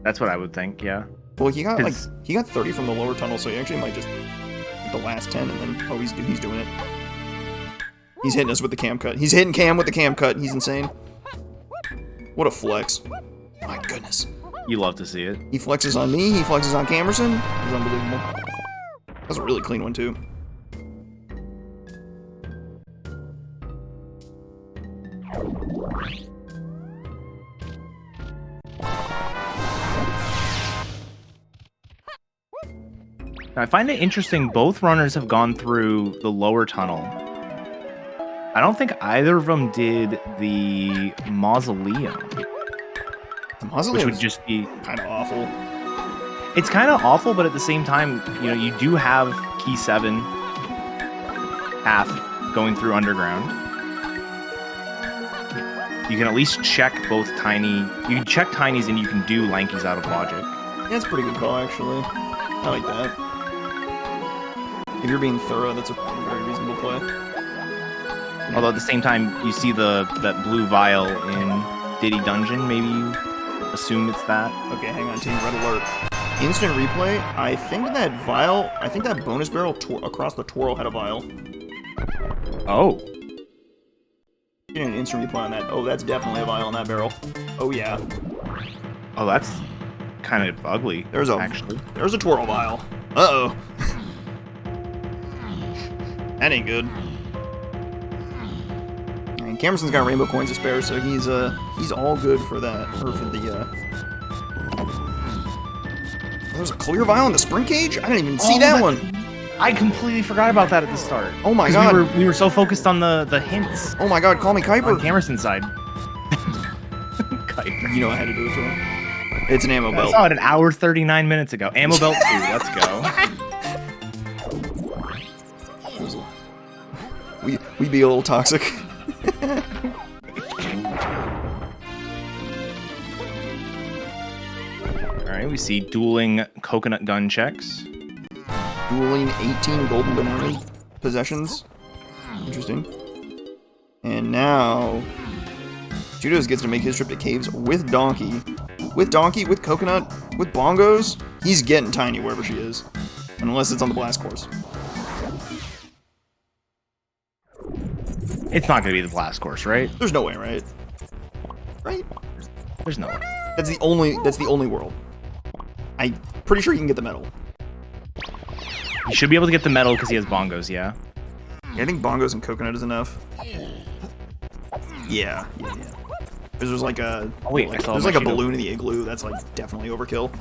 That's what I would think, yeah. Well, he got 30 from the lower tunnel, so he actually might just get the last 10 and then he's doing it. He's hitting us with the cam cut. He's hitting Cam with the cam cut. He's insane. What a flex. My goodness. You love to see it. He flexes on me, he flexes on Kamerson. It's unbelievable. That's a really clean one too. Now, I find it interesting, both runners have gone through the lower tunnel. I don't think either of them did the mausoleum. The mausoleum, which would just be kind of awful. It's kind of awful, but at the same time, you know, you do have key 7 path going through underground. You can at least check both tiny. You can check tinies and you can do lankies out of logic. Yeah, that's a pretty good call, actually. I like that. If you're being thorough, that's a very reasonable play. Although at the same time, you see that blue vial in Diddy Dungeon. Maybe you assume it's that. Okay, hang on, team. Red alert. Instant replay. I think that vial. I think that bonus barrel across the twirl had a vial. Oh. Getting an instant replay on that. Oh, that's definitely a vial in that barrel. Oh yeah. Oh, that's kind of ugly. There's a twirl vial. Uh-oh. That ain't good. And Kamerson's got rainbow coins to spare, so he's all good for that. Or for the There's a clear vial in the sprint cage? I didn't even see that one. I completely forgot about that at the start. Oh my god. We were so focused on the hints. Oh my god, call me Kuiper. On Kamerson's side. Kuiper. You know I had to do it to him. It's an ammo belt. I saw it an hour 39 minutes ago. Ammo belt 2. Let's go. We be a little toxic. Alright, we see dueling coconut gun checks. Dueling 18 golden banana possessions. Interesting. And now Judos gets to make his trip to caves with Donkey. With Donkey, with Coconut, with Bongos. He's getting Tiny wherever she is. Unless it's on the blast course. It's not going to be the blast course, right? There's no way, right? Right? There's no way. That's the only world. I'm pretty sure you can get the medal. You should be able to get the medal because he has Bongos, yeah? Yeah, I think Bongos and Coconut is enough. Yeah. Because there's like a there's like a balloon in the igloo that's like definitely overkill.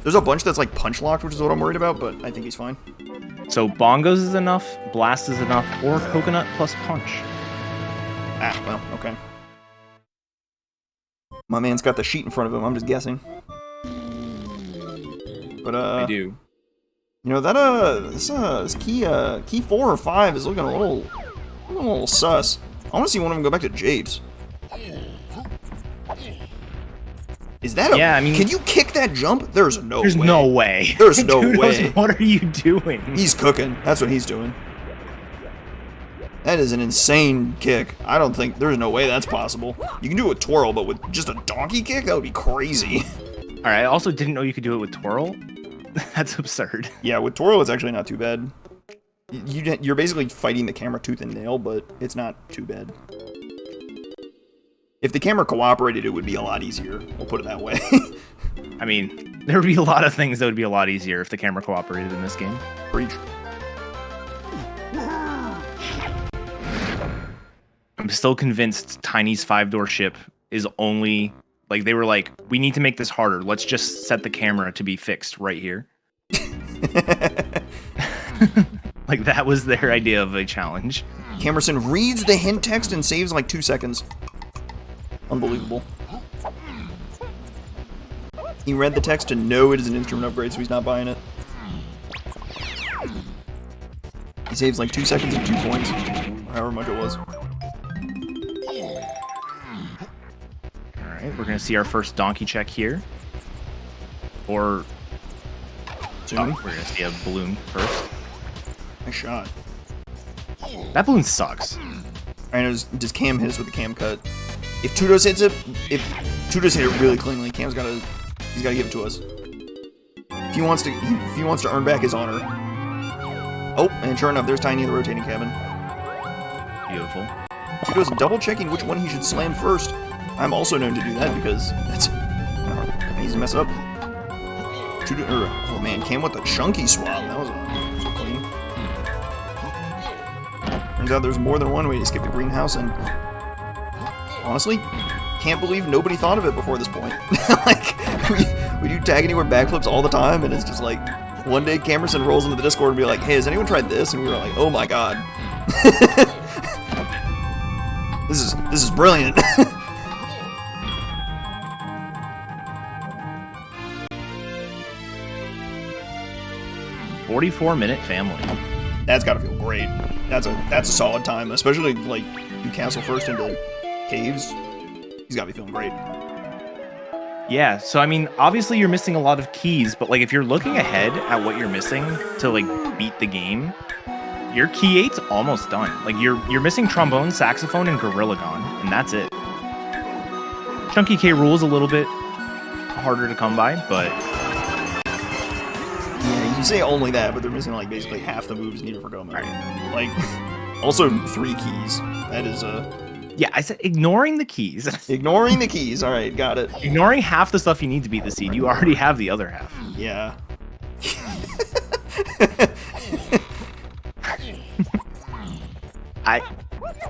There's a bunch that's like punch locked, which is what I'm worried about, but I think he's fine. So Bongos is enough, Blast is enough, or Coconut plus Punch. Ah, well, okay. My man's got the sheet in front of him. I'm just guessing. But I do. You know that this key 4 or 5 is looking a little sus. I want to see one of them go back to Japes. Is that yeah, I mean, can you kick that jump? There's no way. There's no way. There's no Dude, way. What are you doing? He's cooking. That's what he's doing. That is an insane kick. I don't think there's no way that's possible. You can do it with twirl, but with just a donkey kick, that would be crazy. All right, I also didn't know you could do it with twirl. That's absurd. Yeah, with twirl, it's actually not too bad. You're basically fighting the camera tooth and nail, but it's not too bad. If the camera cooperated, it would be a lot easier. We'll put it that way. I mean, there would be a lot of things that would be a lot easier if the camera cooperated in this game. Preach. I'm still convinced Tiny's 5-door ship is only... Like, they were like, we need to make this harder. Let's just set the camera to be fixed right here. Like, that was their idea of a challenge. Kamerson reads the hint text and saves like 2 seconds. Unbelievable. He read the text to know it is an instrument upgrade, so he's not buying it. He saves like 2 seconds and 2 points. Or however much it was. Alright, we're gonna see our first donkey check here. Or... Soon. we're gonna see a balloon first. Nice shot. That balloon sucks. Alright, does Cam hit us with the cam cut? If Tudos hits it, if Tudos hit it really cleanly, Cam's he's gotta give it to us. If he wants to earn back his honor. Oh, and sure enough, there's Tiny in the rotating cabin. Beautiful. Tudos double checking which one he should slam first. I'm also known to do that because that's easy to mess up. Oh man, Cam with the chunky swab. That was clean. Turns out there's more than one way to skip the greenhouse, and honestly, can't believe nobody thought of it before this point. Like, we do tag anywhere backflips all the time, and it's just like, one day Kamerson rolls into the Discord and be like, hey, has anyone tried this? And we were like, oh my god. This is brilliant. 44-minute family. That's gotta feel great. That's a solid time, especially like you castle first into caves. He's gotta be feeling great. Yeah, so I mean, obviously you're missing a lot of keys, but like if you're looking ahead at what you're missing to like beat the game, your key 8's almost done. Like you're missing trombone, saxophone, and gorilla gone, and that's it. Chunky K Rool is a little bit harder to come by, but yeah, you say only that, but they're missing like basically half the moves needed for Gomez. Right. Like, also 3 keys. That is yeah, I said ignoring the keys. Ignoring the keys. All right, got it. Ignoring half the stuff you need to beat the seed. You already have the other half. Yeah.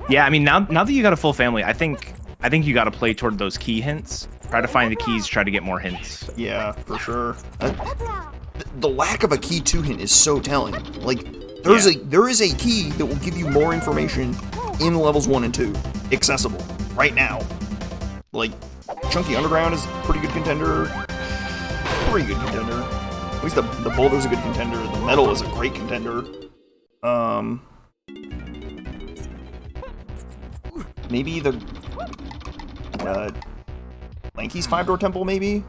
Yeah, I mean now that you got a full family, I think you got to play toward those key hints. Try to find the keys. Try to get more hints. Yeah, for sure. The lack of a key 2 hint is so telling. Like, There is a key that will give you more information in levels 1 and 2, accessible right now. Like, Chunky Underground is a pretty good contender. Pretty good contender. At least the Boulder's a good contender. The Metal is a great contender. Maybe the Lanky's 5-door temple, maybe?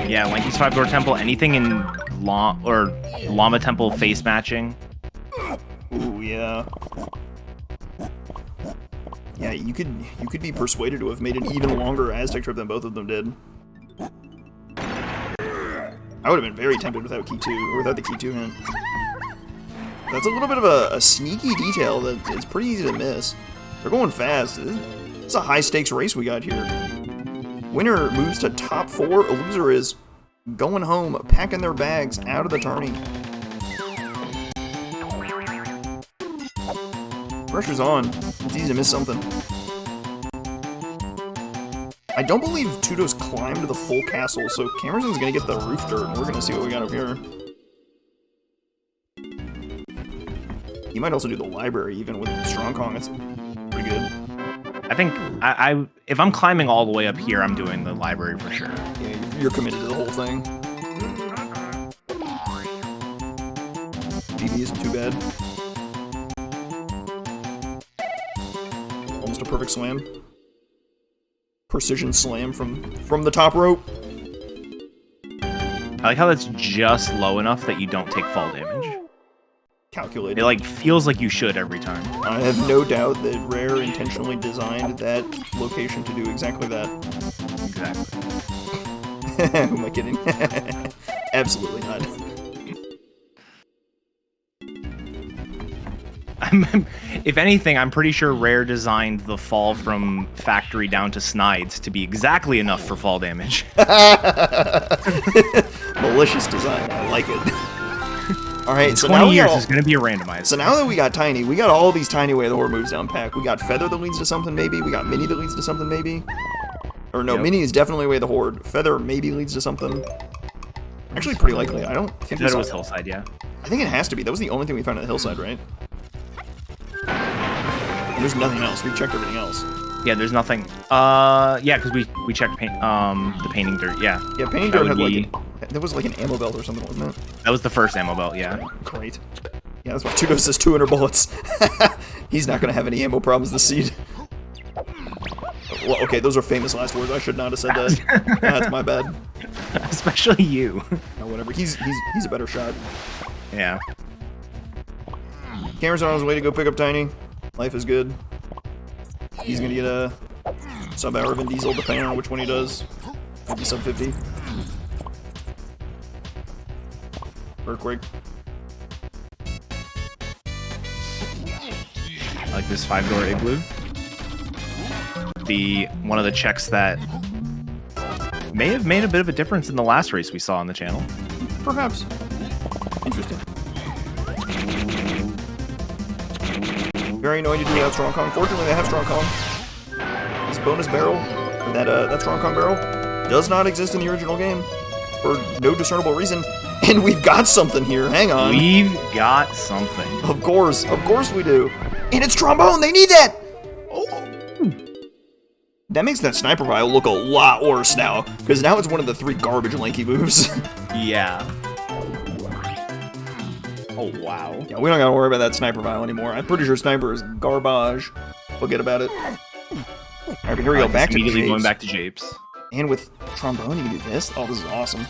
Yeah, Lanky's 5-door temple. Anything in Llama temple face matching. Ooh, yeah. Yeah, you could be persuaded to have made an even longer Aztec trip than both of them did. I would have been very tempted without Key 2, or without the Key 2 hint. That's a little bit of a sneaky detail that it's pretty easy to miss. They're going fast. It's a high-stakes race we got here. Winner moves to top 4. A loser is going home, packing their bags out of the tourney. Pressure's on. It's easy to miss something. I don't believe Tudo's climbed the full castle, so Kamerson's gonna get the roof dirt, and we're gonna see what we got up here. He might also do the library, even with Strong Kong. It's pretty good. I think if I'm climbing all the way up here, I'm doing the library for sure. Yeah, you're committed to the whole thing. BB isn't too bad. Almost a perfect slam. Precision slam from the top rope. I like how that's just low enough that you don't take fall damage. Calculated. It like feels like you should every time. I have no doubt that Rare intentionally designed that location to do exactly that. Exactly. Who am I kidding? Absolutely not. If anything, I'm pretty sure Rare designed the fall from factory down to Snides to be exactly enough for fall damage. Malicious design. I like it. Alright, so 20 now years is going to be a randomizer. So now that we got Tiny, we got all these Tiny Way of the Horde moves down pack. We got Feather that leads to something, maybe. We got Mini that leads to something, maybe. Or no, Mini is definitely Way of the Horde. Feather maybe leads to something. Actually, pretty likely. I don't think it was Hillside, yeah. I think it has to be. That was the only thing we found at the Hillside, right? And there's nothing else. We checked everything else. Yeah, there's nothing. Yeah, because we checked the painting dirt. Yeah. Yeah, painting dirt had like that was like an ammo belt or something, wasn't it? That was the first ammo belt. Yeah. Great. Yeah, that's why Tudo says 200 bullets. He's not gonna have any ammo problems this seed. Well, okay, those are famous last words. I should not have said that. That's my bad. Especially you. No, whatever. He's a better shot. Yeah. Kamerson on his way to go pick up Tiny. Life is good. He's gonna get a sub-hour Vin Diesel, depending on which one he does. Maybe sub 50. Earthquake. I like this 5-door igloo. One of the checks that may have made a bit of a difference in the last race we saw on the channel. Perhaps. Interesting. Very annoying to do without Strong Kong. Fortunately, they have Strong Kong. This bonus barrel, that Strong Kong barrel, does not exist in the original game for no discernible reason. And we've got something here. Hang on. We've got something. Of course we do. And it's trombone. They need that. Oh. That makes that sniper vial look a lot worse now, because now it's one of the 3 garbage lanky moves. Yeah. Oh, wow. Yeah, we don't gotta worry about that sniper vial anymore. I'm pretty sure sniper is garbage. Forget about it. Alright, but here we go. Back to immediately going back to Japes. And with trombone, you can do this? Oh, this is awesome.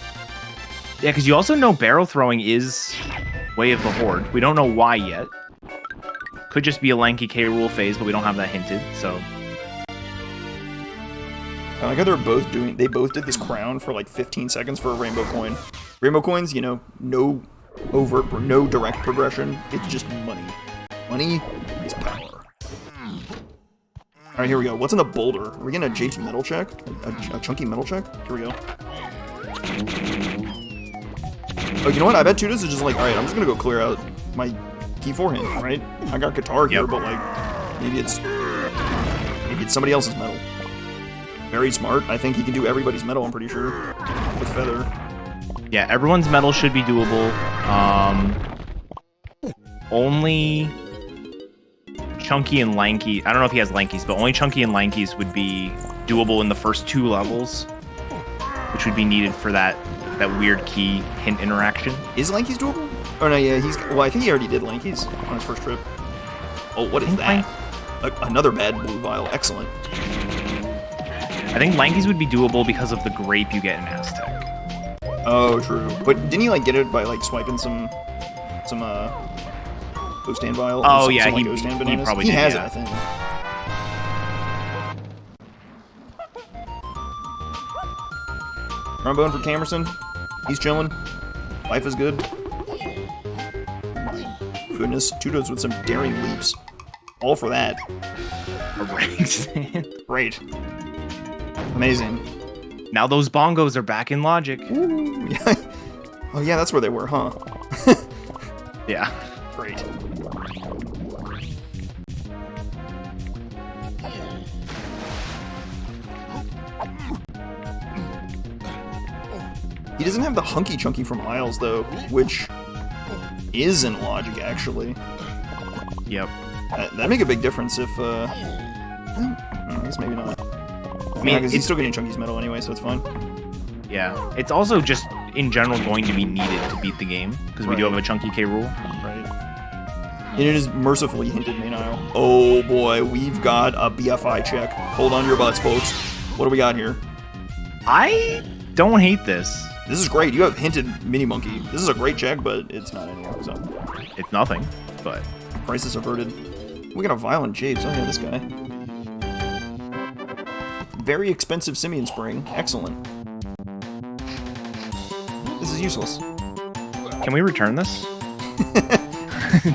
Yeah, because you also know barrel throwing is Way of the Horde. We don't know why yet. Could just be a lanky K rule phase, but we don't have that hinted, so. I like how they both did this crown for like 15 seconds for a rainbow coin. Rainbow coins, you know, no direct progression. It's just money. Money is power. Alright, here we go. What's in the boulder? Are we getting a Jape's metal check? A chunky metal check? Here we go. Oh, you know what? I bet Tudas is just like, alright, I'm just gonna go clear out my key for him, right? I got guitar here, but like, maybe it's somebody else's metal. Very smart. I think he can do everybody's metal, I'm pretty sure. With Feather. Yeah, everyone's medal should be doable. Only Chunky and Lanky. I don't know if he has Lankies, but only Chunky and Lankies would be doable in the first 2 levels, which would be needed for that weird key hint interaction. Is Lanky's doable? Oh no, yeah, well, I think he already did Lanky's on his first trip. Oh, what is that? Another bad blue vial. Excellent. I think Lanky's would be doable because of the grape you get in Aztec. Oh, true. But didn't he like get it by like swiping some O-stand vial? Oh yeah, he probably he did, has yeah. it, I think. Trombone for Kamerson. He's chilling. Life is good. Goodness, Tudos with some daring leaps. All for that. A rank stand. Great. Amazing. Now those bongos are back in logic. Ooh, yeah. Oh yeah, that's where they were, huh? Yeah. Great. He doesn't have the hunky chunky from Isles though, which is in logic actually. Yep. That'd make a big difference if I guess maybe not. I mean, he's still getting Chunky's medal anyway, so it's fine. Yeah, it's also just in general going to be needed to beat the game because we do have a Chunky K rule. Right. And it is mercifully hinted main aisle. Oh boy, we've got a BFI check. Hold on to your butts, folks. What do we got here? I don't hate this. This is great. You have hinted Mini Monkey. This is a great check, but it's not anything. So. It's nothing, but Crisis averted. We got a Violent Japes. Oh yeah, this guy. Very expensive Simian Spring. Excellent. This is useless. Can we return this?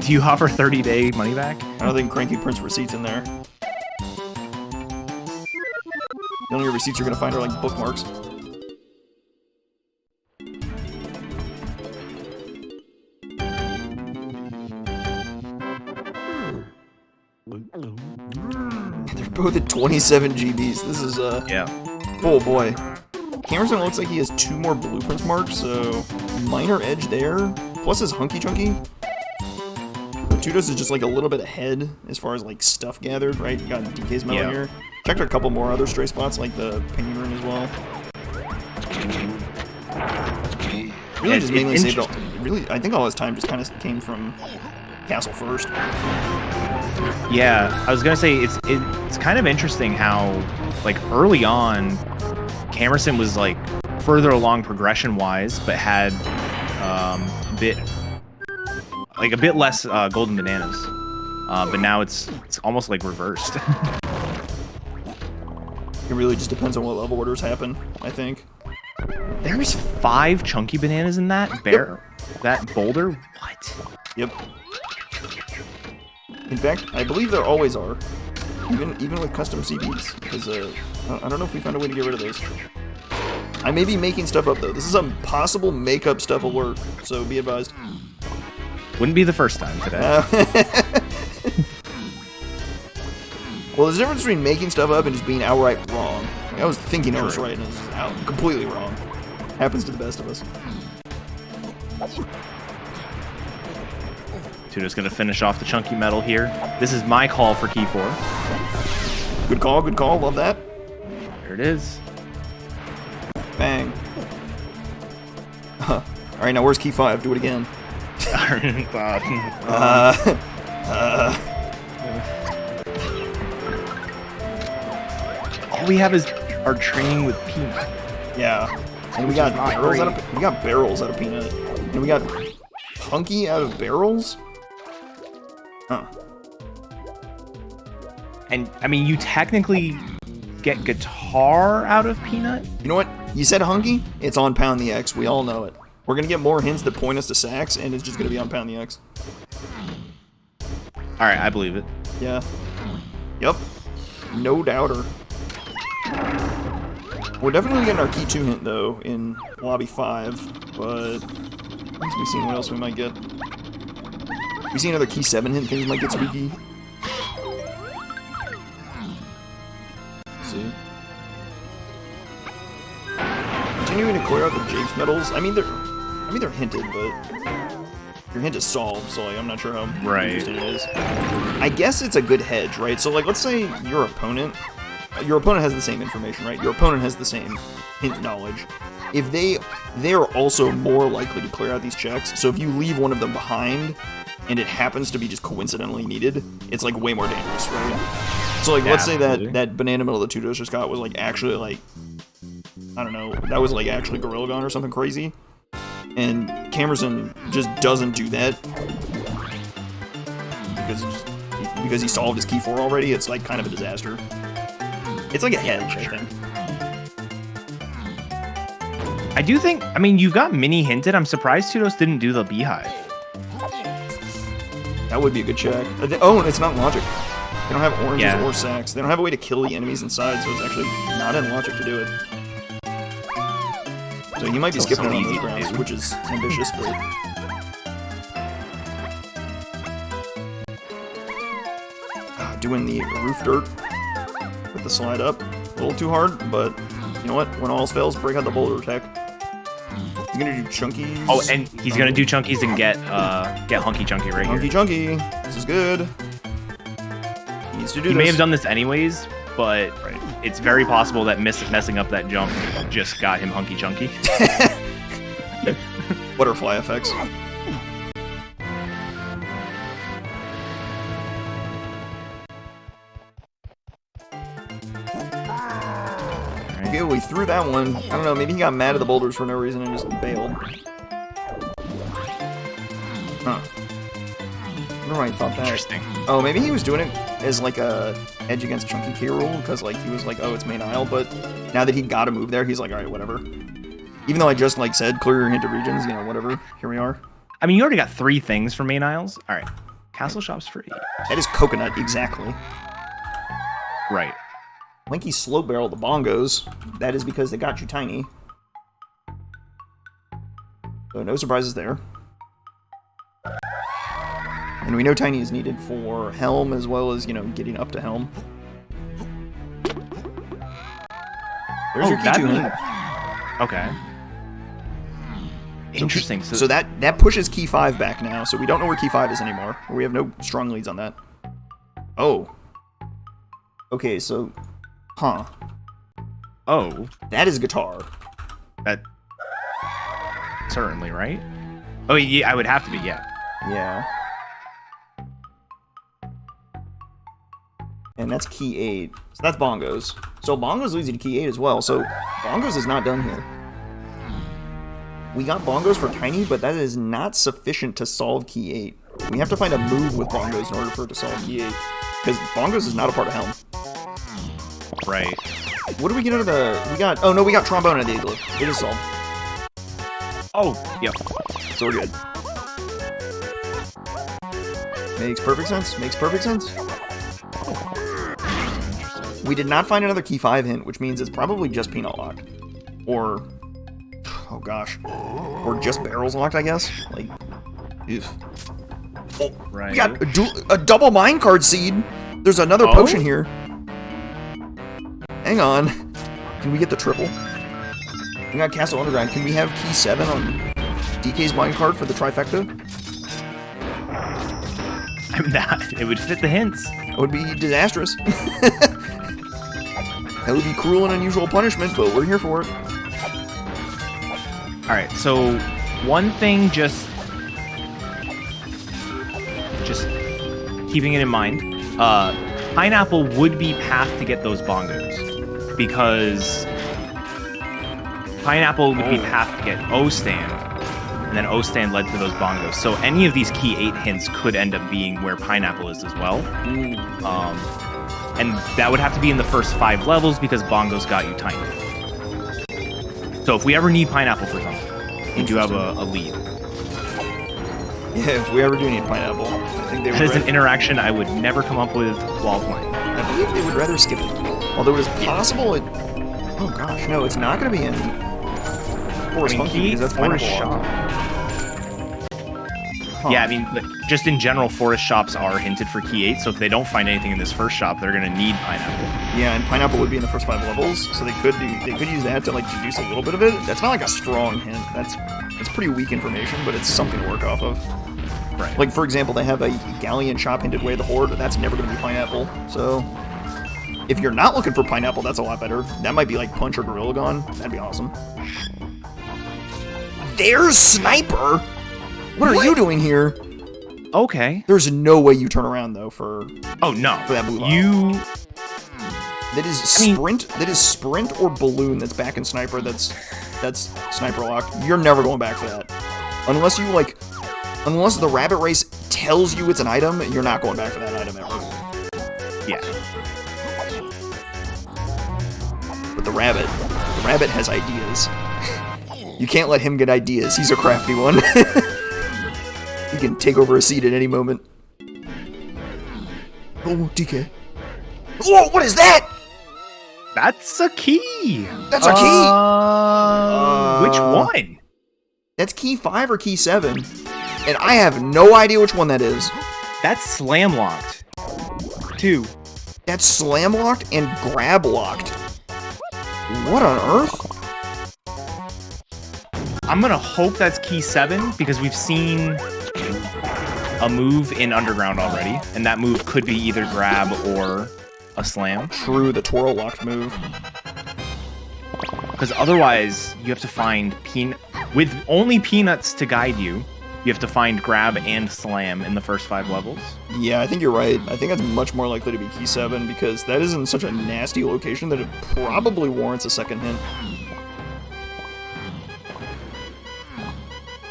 Do you offer 30-day money back? I don't think Cranky Prince receipts in there. The only receipts you're gonna find are like bookmarks. They're both at 27 GBs. This is yeah. Oh boy. Kamerson looks like he has 2 more blueprints marked, so minor edge there. Plus his hunky chunky. Tudos is just like a little bit ahead as far as like stuff gathered, right? You got DK's medal here. Checked a couple more other stray spots like the painting room as well. Really just mainly saved all. Really, I think all his time just kind of came from Castle first. Yeah, I was gonna say it's kind of interesting how like early on, Kamerson was like further along progression wise, but had a bit less golden bananas. But now it's almost like reversed. It really just depends on what level orders happen, I think. There's 5 chunky bananas in that that boulder. What? Yep. In fact, I believe there always are, even with custom CBs, because I don't know if we found a way to get rid of those. I may be making stuff up though. This is a possible make-up stuff alert, so be advised. Wouldn't be the first time today. Well, there's a difference between making stuff up and just being outright wrong. Like, I was thinking I was right, and I was just out completely wrong. Happens to the best of us. Tudo's gonna finish off the chunky metal here. This is my call for key 4. Good call, good call. Love that. There it is. Bang. All right, now where's key 5? Do it again. All we have is our training with Peanut. Yeah, and we got barrels out of Peanut, and we got Punky out of barrels. Huh. And I mean, you technically get guitar out of Peanut. You know what? You said Hunky. It's on Pound the X. We all know it. We're gonna get more hints that point us to sax, and it's just gonna be on Pound the X. All right, I believe it. Yeah. Yep. No doubter. We're definitely getting our key 2 hint though in lobby 5, but once we've seen what else we might get. We see another key 7 hint, things might get spooky. Let's see. continuing to clear out the Japes medals. I mean they're hinted, but your hint is solved, so like, I'm not sure how interesting it is. I guess it's a good hedge, right? So like, let's say your opponent has the same information, right? Your opponent has the same hint knowledge. If they are also more likely to clear out these checks. So if you leave one of them behind, and it happens to be just coincidentally needed, it's like way more dangerous, right? So like, let's say that banana medal that Tudos just got was like actually like, I don't know, that was like actually Gorilla Gun or something crazy. And Kamerson just doesn't do that because he solved his key 4 already. It's like kind of a disaster. It's like a hedge, I think. I do think, I mean, you've got mini hinted. I'm surprised Tudos didn't do the beehive. That would be a good check. Oh, and it's not logic. They don't have oranges or sacks. They don't have a way to kill the enemies inside, so it's actually not in logic to do it. So you might be skipping it on those grounds, which is ambitious, but... doing the roof dirt with the slide up. A little too hard, but you know what? When all else fails, break out the boulder attack. He's gonna do chunkies. Oh, and he's gonna do chunkies and get Hunky Chunky right here. Hunky Chunky. This is good. He needs to do this. He may have done this anyways, but it's very possible that messing up that jump just got him Hunky Chunky. Butterfly effects. Okay, we threw that one. I don't know, maybe he got mad at the boulders for no reason and just bailed. Huh. I wonder why he thought that. Interesting. Oh, maybe he was doing it as like a edge against Chunky K rule, because like he was like, oh, it's main aisle, but now that he got a move there, he's like, alright, whatever. Even though I just like said, clear your hinted regions, you know, whatever. Here we are. I mean, you already got 3 things from main aisles. Alright. Castle Shop's free. That is coconut, exactly. Right. Lanky slow barrel the bongos. That is because they got you tiny. So no surprises there. And we know tiny is needed for Helm as well as, you know, getting up to Helm. There's your key 2 hint. Okay. Interesting. So that pushes key 5 back now, so we don't know where key 5 is anymore. We have no strong leads on that. Oh. Okay, so... Huh. Oh. That is guitar. That... Certainly, right? Oh, yeah, I would have to be, yeah. Yeah. And that's key 8. So that's bongos. So bongos leads you to key 8 as well, so bongos is not done here. We got bongos for tiny, but that is not sufficient to solve key 8. We have to find a move with bongos in order for it to solve key 8. Because bongos is not a part of Helm. Right. What do we get out of the... We got... Oh, no, we got trombone at the igloo. It is solved. Oh, yep. So we're good. Makes perfect sense. Makes perfect sense. We did not find another key 5 hint, which means it's probably just peanut locked. Or... Oh, gosh. Or just barrels locked, I guess? Like... Oof. Oh, right. We got a double minecart seed! There's another potion here. Hang on. Can we get the triple? We got Castle Underground. Can we have key 7 on DK's minecart for the trifecta? I mean, it would fit the hints. That would be disastrous. That would be cruel and unusual punishment, but we're here for it. Alright, so one thing just keeping it in mind, Pineapple would be path to get those bongos. Because Pineapple would be path to get O-Stand, and then O-Stand led to those bongos. So any of these key 8 hints could end up being where Pineapple is as well. And that would have to be in the first 5 levels because bongos got you tiny. So if we ever need Pineapple for something, we do have a lead. Yeah, if we ever do need Pineapple, I think they would... That is an interaction I would never come up with while playing. I believe they would rather skip it. Although it is possible it... Oh gosh, no, it's not going to be in Forest Funky because that's Pineapple. Huh. Yeah, I mean, just in general, forest shops are hinted for key 8, so if they don't find anything in this first shop, they're gonna need pineapple. Yeah, and pineapple would be in the first 5 levels, so they could use that to like deduce a little bit of it. That's not like a strong hint. That's pretty weak information, but it's something to work off of. Right. Like for example, they have a galleon shop hinted way of the horde, but that's never gonna be pineapple. So if you're not looking for pineapple, that's a lot better. That might be like punch or gorilla gun. That'd be awesome. There's Sniper. What are you doing here? Okay. There's no way you turn around though for. Oh no. For that blue line. You. That is sprint. That is sprint or balloon. That's back in sniper. That's sniper lock. You're never going back for that, unless you like. Unless the rabbit race tells you it's an item, you're not going back for that item ever. Yeah. But the rabbit has ideas. You can't let him get ideas. He's a crafty one. He can take over a seat at any moment. Oh, DK. Oh, what is that? That's a key. That's a key. Which one? That's key 5 or key 7. And I have no idea which one that is. That's slam locked. 2. That's slam locked and grab locked. What on earth? I'm gonna hope that's key 7 because we've seen a move in Underground already, and that move could be either grab or a slam. True, the twirl locked move. Because otherwise, you have to find with only peanuts to guide you. You have to find grab and slam in the first 5 levels. Yeah, I think you're right. I think that's much more likely to be key 7 because that is in such a nasty location that it probably warrants a second hint.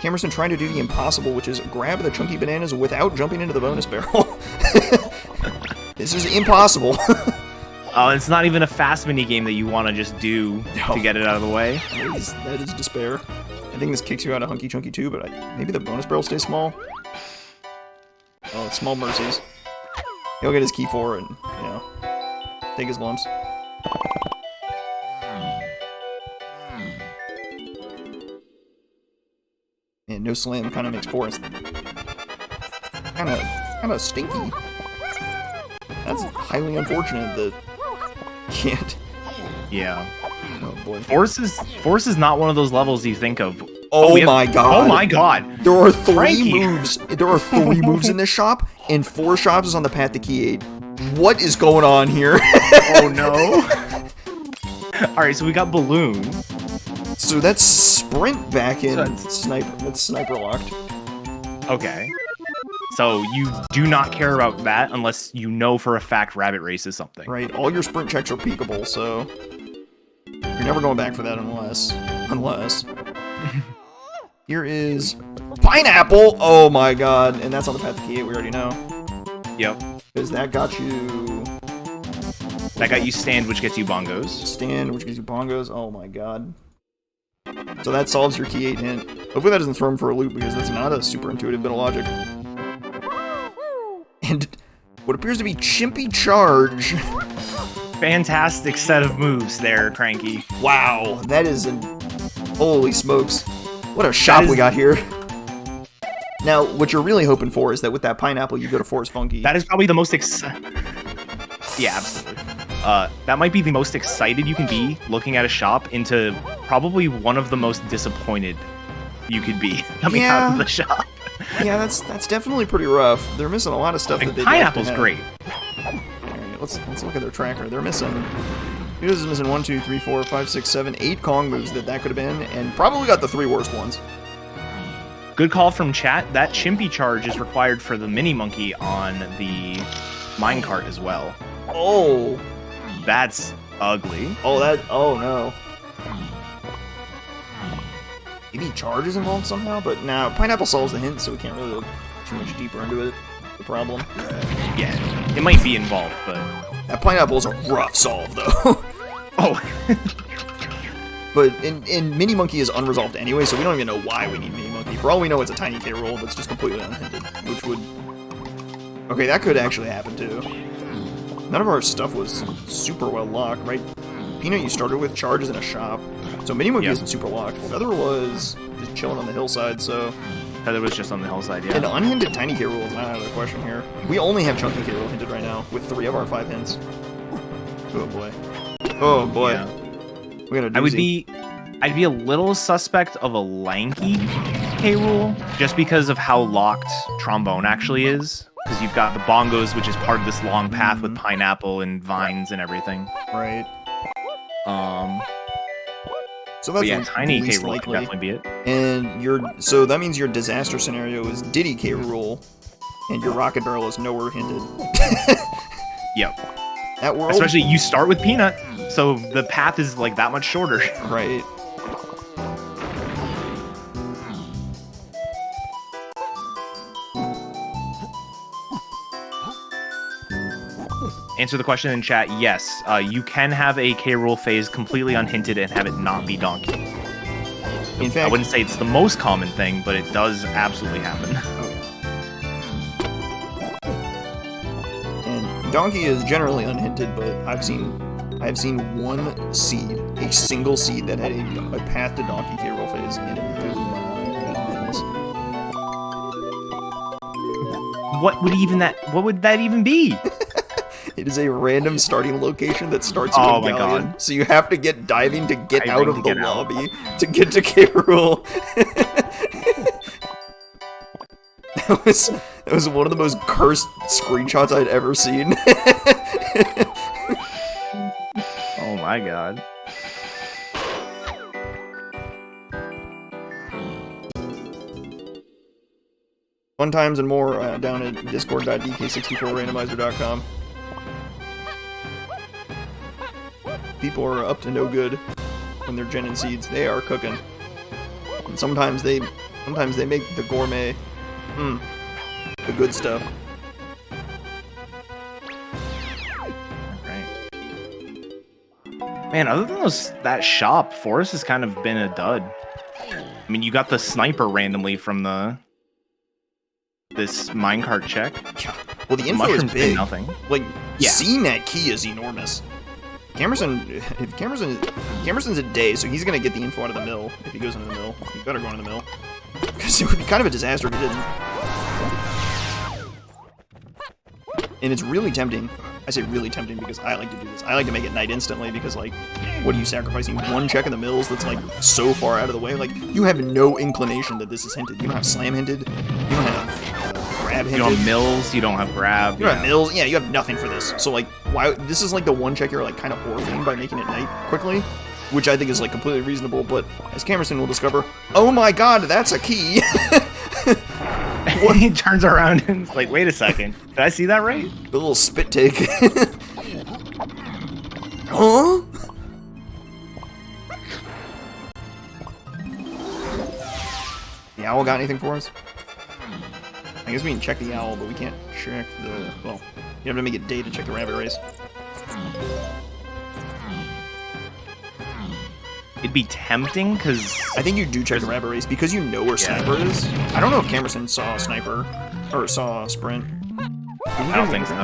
Kamerson trying to do the impossible, which is grab the chunky bananas without jumping into the bonus barrel. This is impossible. It's not even a fast mini game that you want to just do to get it out of the way. That is despair. I think this kicks you out of Hunky Chunky too, but maybe the bonus barrel stays small. Oh, it's small mercies. He'll get his key 4 and, you know, take his lumps. And no slam kind of makes forest kind of stinky. That's highly unfortunate that can't. Yeah. Oh boy. Force is not one of those levels you think of. Oh my god. Oh my god. There are 3 Frankie. moves. There are 3 moves in this shop, and 4 shops is on the path to key 8. What is going on here? Oh no. Alright, so we got balloon. So that's sprint back in sniper. That's sniper locked. Okay. So you do not care about that unless you know for a fact rabbit race is something. Right. All your sprint checks are peekable, so you're never going back for that unless. Here is pineapple. Oh my god, and that's on the path to key 8. We already know. Yep. Because that got you. That got you stand, which gets you bongos. Stand, which gives you bongos. Oh my god. So that solves your key 8 hint. Hopefully that doesn't throw him for a loop because that's not a super intuitive bit of logic. And what appears to be Chimpy Charge. Fantastic set of moves there, Cranky. Wow, that is an... Holy smokes. What a shop we got here. Now, what you're really hoping for is that with that pineapple, you go to Forest Funky. That is probably the most Yeah, absolutely. That might be the most excited you can be looking at a shop into probably one of the most disappointed you could be coming out of the shop. Yeah, that's definitely pretty rough. They're missing a lot of stuff that they Pineapple's great. Alright, let's look at their tracker. They're missing... Udos is missing 1, 2, 3, 4, 5, 6, 7, 8 Kong moves that could have been, and probably got the 3 worst ones. Good call from chat. That Chimpy Charge is required for the Mini Monkey on the minecart as well. Oh. That's ugly. Oh no. Maybe Charge is involved somehow, but now Pineapple solves the hint, so we can't really look too much deeper into it. The problem. Yeah, it might be involved, but... That Pineapple's a rough solve, though. Oh. But in Mini Monkey is unresolved anyway, so we don't even know why we need Mini Monkey. For all we know, it's a tiny K roll that's just completely unhinted, which would... Okay, that could actually happen, too. None of our stuff was super well locked, right? Peanut you started with, Charge is in a shop. So Mini Monkey isn't super locked. Feather was just chilling on the hillside, so... Tether was just on the hillside, An yeah. unhinted tiny K rule is not out of the question here. We only have chunky K rule hinted right now with 3 of our 5 hints. Oh boy. Oh boy. Yeah. We got a doozy. I'd be a little suspect of a lanky K rule just because of how locked trombone actually is. Because you've got the bongos, which is part of this long path with pineapple and vines and everything. Right. So But that's yeah, tiny K least rule could likely. definitely be it. And so that means your disaster scenario is Diddy K rule, and your rocket barrel is nowhere hinted. Yep. That world, Especially you start with Peanut, so the path is like that much shorter. right? Answer the question in chat. Yes, you can have a K rule phase completely unhinted and have it not be Donkey. In I fact, wouldn't say it's the most common thing, but it does absolutely happen. and Donkey is generally unhinted, but I've seen one seed, a single seed that had a path to Donkey K roll phase, and it blew my mind. That's madness. What would that even be? It is a random starting location that starts you Oh in my Galleon, God. so you have to get diving to get Diving out of to the get out. lobby to get to K Rule. That was one of the most cursed screenshots I'd ever seen. Oh my God. Fun times and more down at discord.dk64randomizer.com. People are up to no good when they're genning seeds. They are cooking. And sometimes they make the gourmet, the good stuff. Right. Man, other than that shop, Forest has kind of been a dud. I mean, you got the sniper randomly from this minecart check. Well, the info is Mushrooms did big. nothing. Like, Yeah. seeing that key is enormous. Kamerson's a day, so he's gonna get the info out of the mill if he goes into the mill. He better go into the mill. Because it would be kind of a disaster if he didn't. And it's really tempting. I say really tempting because I like to do this. I like to make it night instantly because, like, what are you sacrificing? One check in the mills that's, like, so far out of the way? Like, you have no inclination that this is hinted. You don't have slam hinted. You don't have grab hinted. You don't have mills, you don't have grab. You don't have mills. Yeah, you have nothing for this. So, like, why? This is, like, the one check you're, like, kind of orphaning by making it night quickly. Which I think is, like, completely reasonable. But, as Kamerson will discover, oh my god, that's a key! He turns around and is like, wait a second. Did I see that right? The little spit take. Huh? The owl got anything for us? I guess we can check the owl, but we can't check the... Well, you have to make it day to check the rabbit race. It'd be tempting, because... I think you do check the rabbit race because you know where Sniper is. I don't know if Kamerson saw Sniper, or saw Sprint. I don't think so.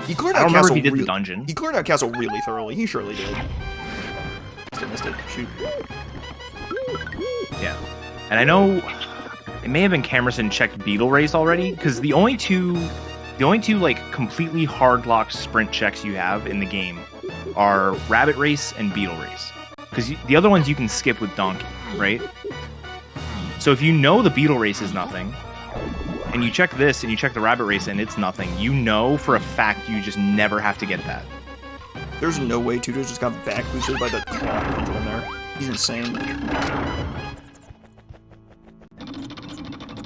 He cleared I out don't remember Castle if he did the dungeon. He cleared out Castle really thoroughly. He surely did. Still missed it. Shoot. Yeah. And I know it may have been Kamerson checked Beetle Race already, because the only two like completely hard locked sprint checks you have in the game are Rabbit Race and Beetle Race. Because the other ones you can skip with Donkey, right? So if you know the Beetle Race is nothing, and you check this and you check the Rabbit Race and it's nothing, you know for a fact you just never have to get that. There's no way Tuto's just got back boosted by the claw pendulum there. He's insane.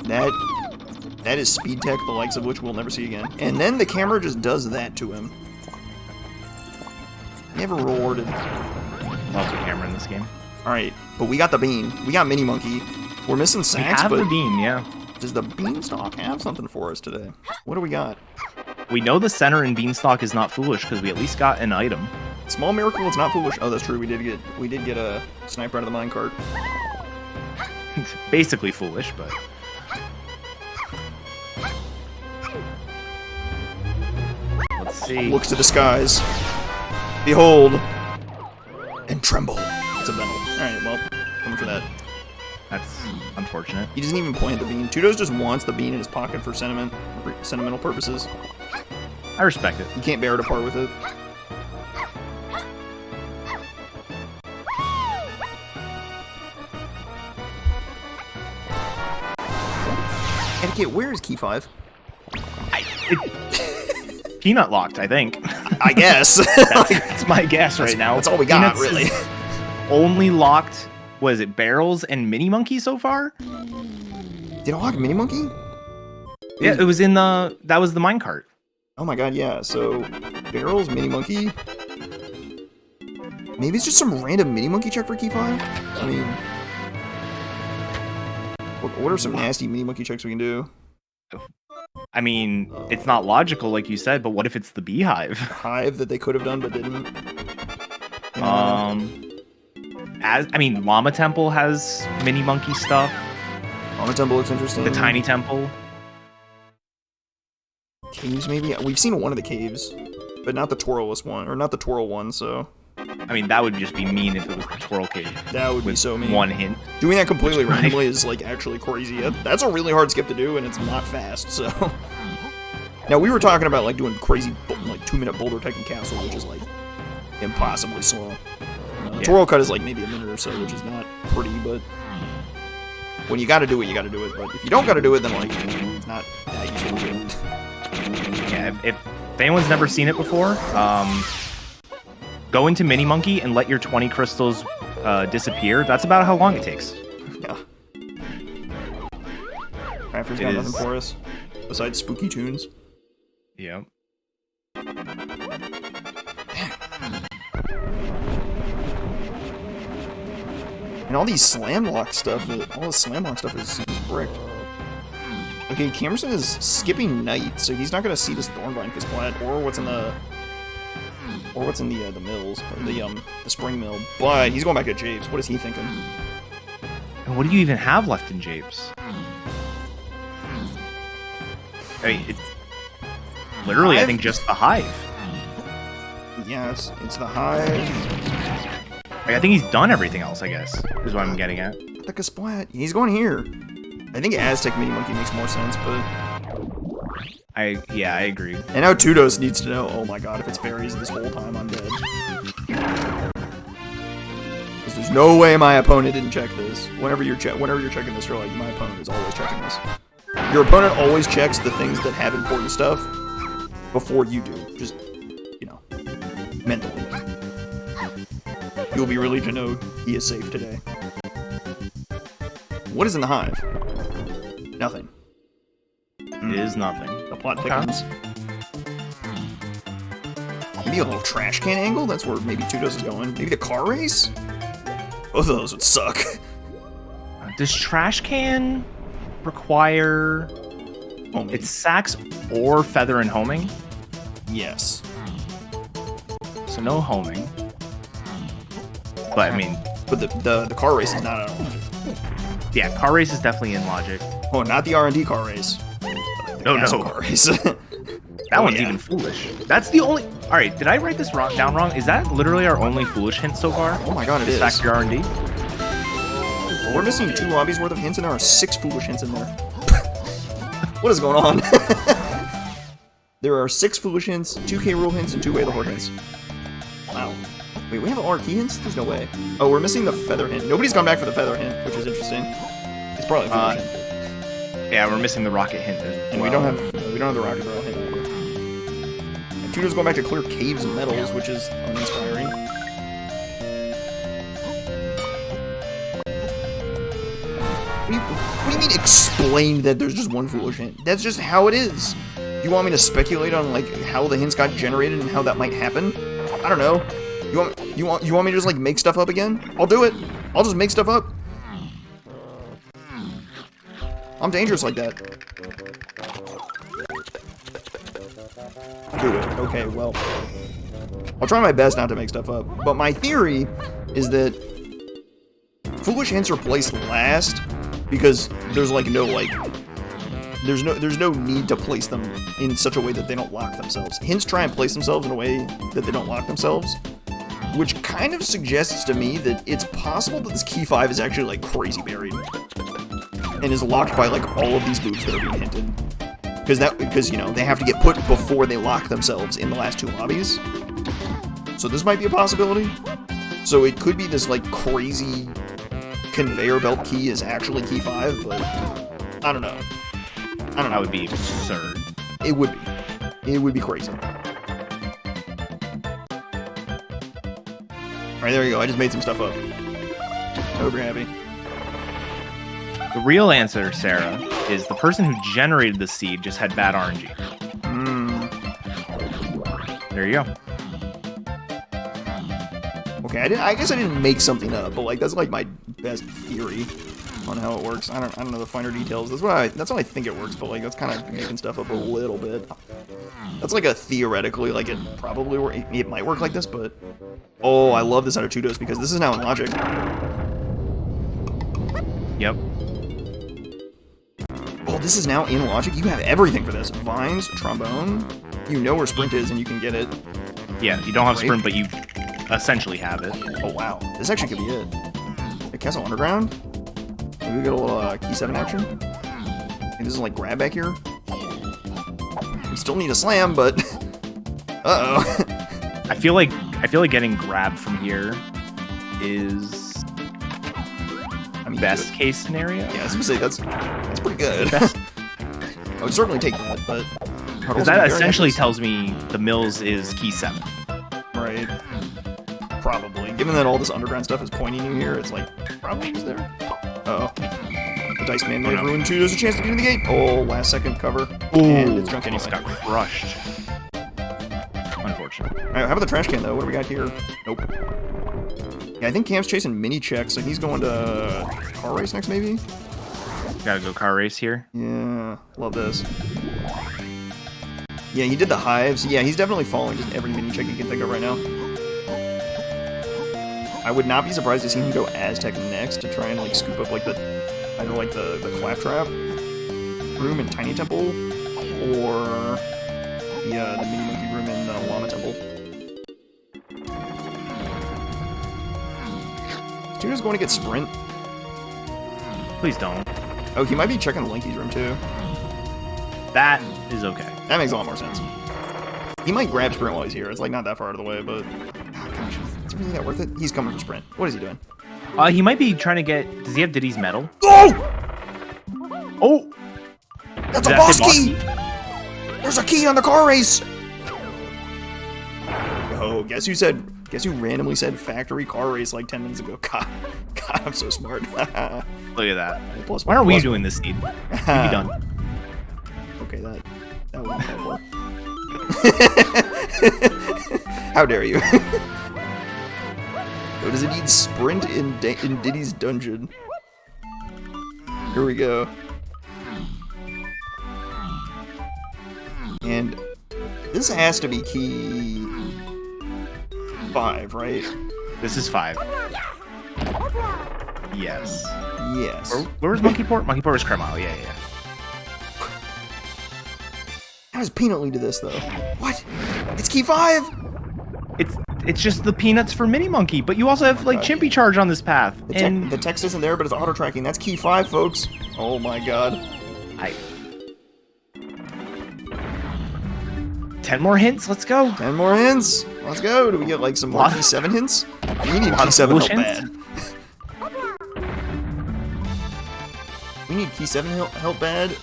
That is speed tech, the likes of which we'll never see again. And then the camera just does that to him. Never rewarded. Love the camera in this game. Alright, but we got the bean. We got Mini Monkey. We're missing We Sax, have but the bean, yeah. does the Beanstalk have something for us today? What do we got? We know the center in Beanstalk is not foolish because we at least got an item. Small miracle, it's not foolish. Oh, that's true. We did get a sniper out of the minecart. It's basically foolish, but... Let's see. Looks to the skies. Behold. And tremble. It's a Venom. Alright, well, coming for that. That's unfortunate. He doesn't even plant the bean. Tudos just wants the bean in his pocket for sentimental purposes. I respect it. You can't bear to part with it. Etiquette, where is key 5? Peanut locked, I think. I guess. That's my guess right now. That's all we got, Peanuts really. Only locked, was it barrels and mini monkey so far? Did it lock mini monkey? Yeah, it was in the, that was the minecart. Oh my god, yeah. So, barrels, mini monkey. Maybe it's just some random mini monkey check for key 5? I mean, what are some nasty mini monkey checks we can do? I mean, it's not logical like you said, but what if it's the beehive? Hive that they could have done but didn't. I mean, Llama Temple has mini monkey stuff. Llama Temple looks interesting. The Tiny Temple. Caves, maybe? We've seen one of the caves, but not the twirlless one, or not the twirl one, so... I mean, that would just be mean if it was the twirl cave. That would be so mean. One hint. Doing that completely randomly is, like, actually crazy. That's a really hard skip to do, and it's not fast, so... Now, we were talking about, like, doing crazy, like, 2-minute boulder Tekken Castle, which is, like, impossibly slow. The twirl cut is, like, maybe a minute or so, which is not pretty, but... When you gotta do it, you gotta do it. But if you don't gotta do it, then, like, it's not that useful to do. Yeah, if anyone's never seen it before, go into Mini Monkey and let your 20 crystals disappear. That's about how long it takes. Yeah. Rafter's got nothing for us, besides spooky tunes. Yep. And all these slam lock stuff, all the slam lock stuff is bricked. Okay, Kamerson is skipping night, so he's not gonna see this Thornvine Kasplat or what's in the mills, or the spring mill. But he's going back to Japes. What is he thinking? And what do you even have left in Japes? I mean, it's literally, I think, just the hive. Yeah, it's the hive. Like, I think he's done everything else, I guess, is what I'm getting at. The Kasplat. He's going here. I think Aztec Mini Monkey makes more sense, but... I agree. And now Tudos needs to know, oh my god, if it's fairies this whole time, I'm dead. Because there's no way my opponent didn't check this. Whenever you're checking this, you're like, my opponent is always checking this. Your opponent always checks the things that have important stuff before you do. Just, you know, mentally. You'll be relieved to know he is safe today. What is in the hive? Nothing. It is nothing. The plot thickens. Maybe a little trash can angle? That's where maybe Tudos is going. Maybe the car race? Both of those would suck. Does trash can require... Homing. It's sacks or feather and homing? Yes. So no homing. But I mean... But the car race is not on logic. Yeah, car race is definitely in logic. Oh, not the R&D car race. No. Car race. That one's even foolish. That's the only... Alright, did I write this down wrong? Is that literally our only foolish hint so far? Oh my god, it is. Factory R&D? Well, we're missing 2 lobbies worth of hints, and there are 6 foolish hints in there. What is going on? There are 6 foolish hints, 2 K rule hints, and 2 Way of the Horde hints. Wow. Wait, we have R key hints? There's no way. Oh, we're missing the feather hint. Nobody's gone back for the feather hint, which is interesting. It's probably a foolish hint. Yeah, we're missing the rocket hint as well. And we don't have the rocket barrel hint either. And Tudo's going back to clear caves and metals, which is uninspiring. What do you mean explain that there's just one foolish hint? That's just how it is. You want me to speculate on like how the hints got generated and how that might happen? I don't know. You want me to just like make stuff up again? I'll do it. I'll just make stuff up. I'm dangerous like that. Do it. Okay, well. I'll try my best not to make stuff up. But my theory is that foolish hints are placed last because there's like no there's no need to place them in such a way that they don't lock themselves. Hints try and place themselves in a way that they don't lock themselves. which kind of suggests to me that it's possible that this key 5 is actually like crazy buried and is locked by like all of these moves that are being hinted. Because you know, they have to get put before they lock themselves in the last 2 lobbies. So this might be a possibility. So it could be this like crazy conveyor belt key is actually key 5, but I don't know. That would be absurd. It would be. It would be crazy. Alright, there you go. I just made some stuff up. I hope you're happy. The real answer, Sarah, is the person who generated the seed just had bad RNG. There you go. Okay, I guess I didn't make something up, but like that's like my best theory on how it works. I don't know the finer details. That's how I think it works, but like that's kind of making stuff up a little bit. That's like a theoretically, like it probably it might work like this, but oh, I love this under 2-dose because this is now in logic. Yep. Oh, this is now in logic? You have everything for this. Vines, trombone. You know where sprint is and you can get it. Yeah, you don't have sprint, but you essentially have it. Oh, wow. This actually could be it. A Castle Underground? Maybe we get a little key 7 action? And this is like grab back here? We still need a slam, but... Uh-oh. I feel like getting grabbed from here is... best case scenario? Yeah, I was gonna say that's pretty good. I would certainly take that, but that essentially tells me the Mills is key 7. Right. Probably. Given that all this underground stuff is pointing you here, it's like probably is there. Uh-oh. The Dice Man may have ruined 2. There's a chance to get in the gate. Oh, last second cover. Ooh, and it's drunk anyway. Got crushed. Unfortunate. Alright, how about the trash can though? What do we got here? Nope. Yeah, I think Cam's chasing mini checks, so he's going to car race next, maybe? Gotta go car race here. Yeah, love this. Yeah, he did the hives. Yeah, he's definitely following just every mini check you can think of right now. I would not be surprised to see him go Aztec next to try and like scoop up like either like the Claptrap room in Tiny Temple or the mini monkey room in Llama Temple. Tuna's going to get sprint. Please don't. Oh, he might be checking Linky's room too. That is okay. That makes a lot more sense. He might grab sprint while he's here. It's like not that far out of the way, but gosh, is it really that worth it? He's coming for sprint. What is he doing? He might be trying to get. Does he have Diddy's medal? Oh! Oh! That's a boss key! There's a key on the car race! Oh, guess who randomly said factory car race like 10 minutes ago? God, I'm so smart. Look at that. Plus, why aren't we doing this, Steve? We'd be done. Okay, that was helpful. How dare you? Oh, does it need sprint in Diddy's dungeon? Here we go. And this has to be key 5, right? This is 5. Yes. Yes. Where was Monkey Port? Monkey Port was Cremile. Yeah. How does Peanut lead to this, though? What? It's key 5! It's just the peanuts for Mini Monkey, but you also have, like, Chimpy Charge on this path. The text isn't there, but it's auto-tracking. That's key 5, folks. Oh my god. 10 more hints, let's go. 10 more hints. Let's go. Do we get, like, some more key 7 hints? We need key 7 help bad. We need key 7 help bad.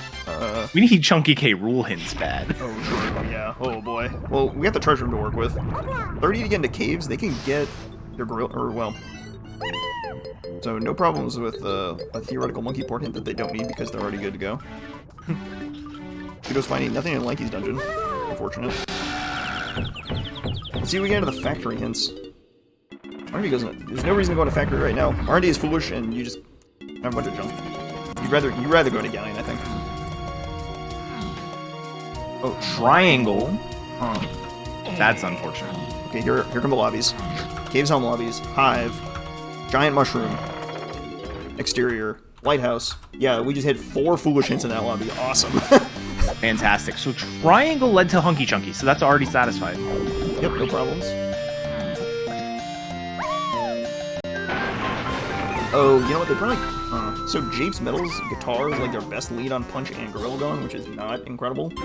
We need Chunky K rule hints bad. Oh, sure. Yeah. Oh, boy. Well, we got the treasure room to work with. 30 to get into caves. They can get their grill, or, well... So, no problems with a theoretical monkey port hint that they don't need because they're already good to go. Kudos finding nothing in Lanky's dungeon. Unfortunate. Let's see if we get into the factory hints. R&D goes. There's no reason to go into factory right now. R&D is foolish, and you just have a bunch of junk. You'd rather go to Galleon, I think. Oh, triangle. Huh. That's unfortunate. Okay, here come the lobbies. Caves Helm lobbies. Hive. Giant mushroom. Exterior. Lighthouse. Yeah, we just hit 4 foolish hints in that lobby. Awesome. Fantastic. So triangle led to Hunky Chunky, so that's already satisfied. Yep, no problems. Oh, you know what? They probably... so Japes Metal's guitar is like their best lead on Punch and Gorilla Gong, which is not incredible. Do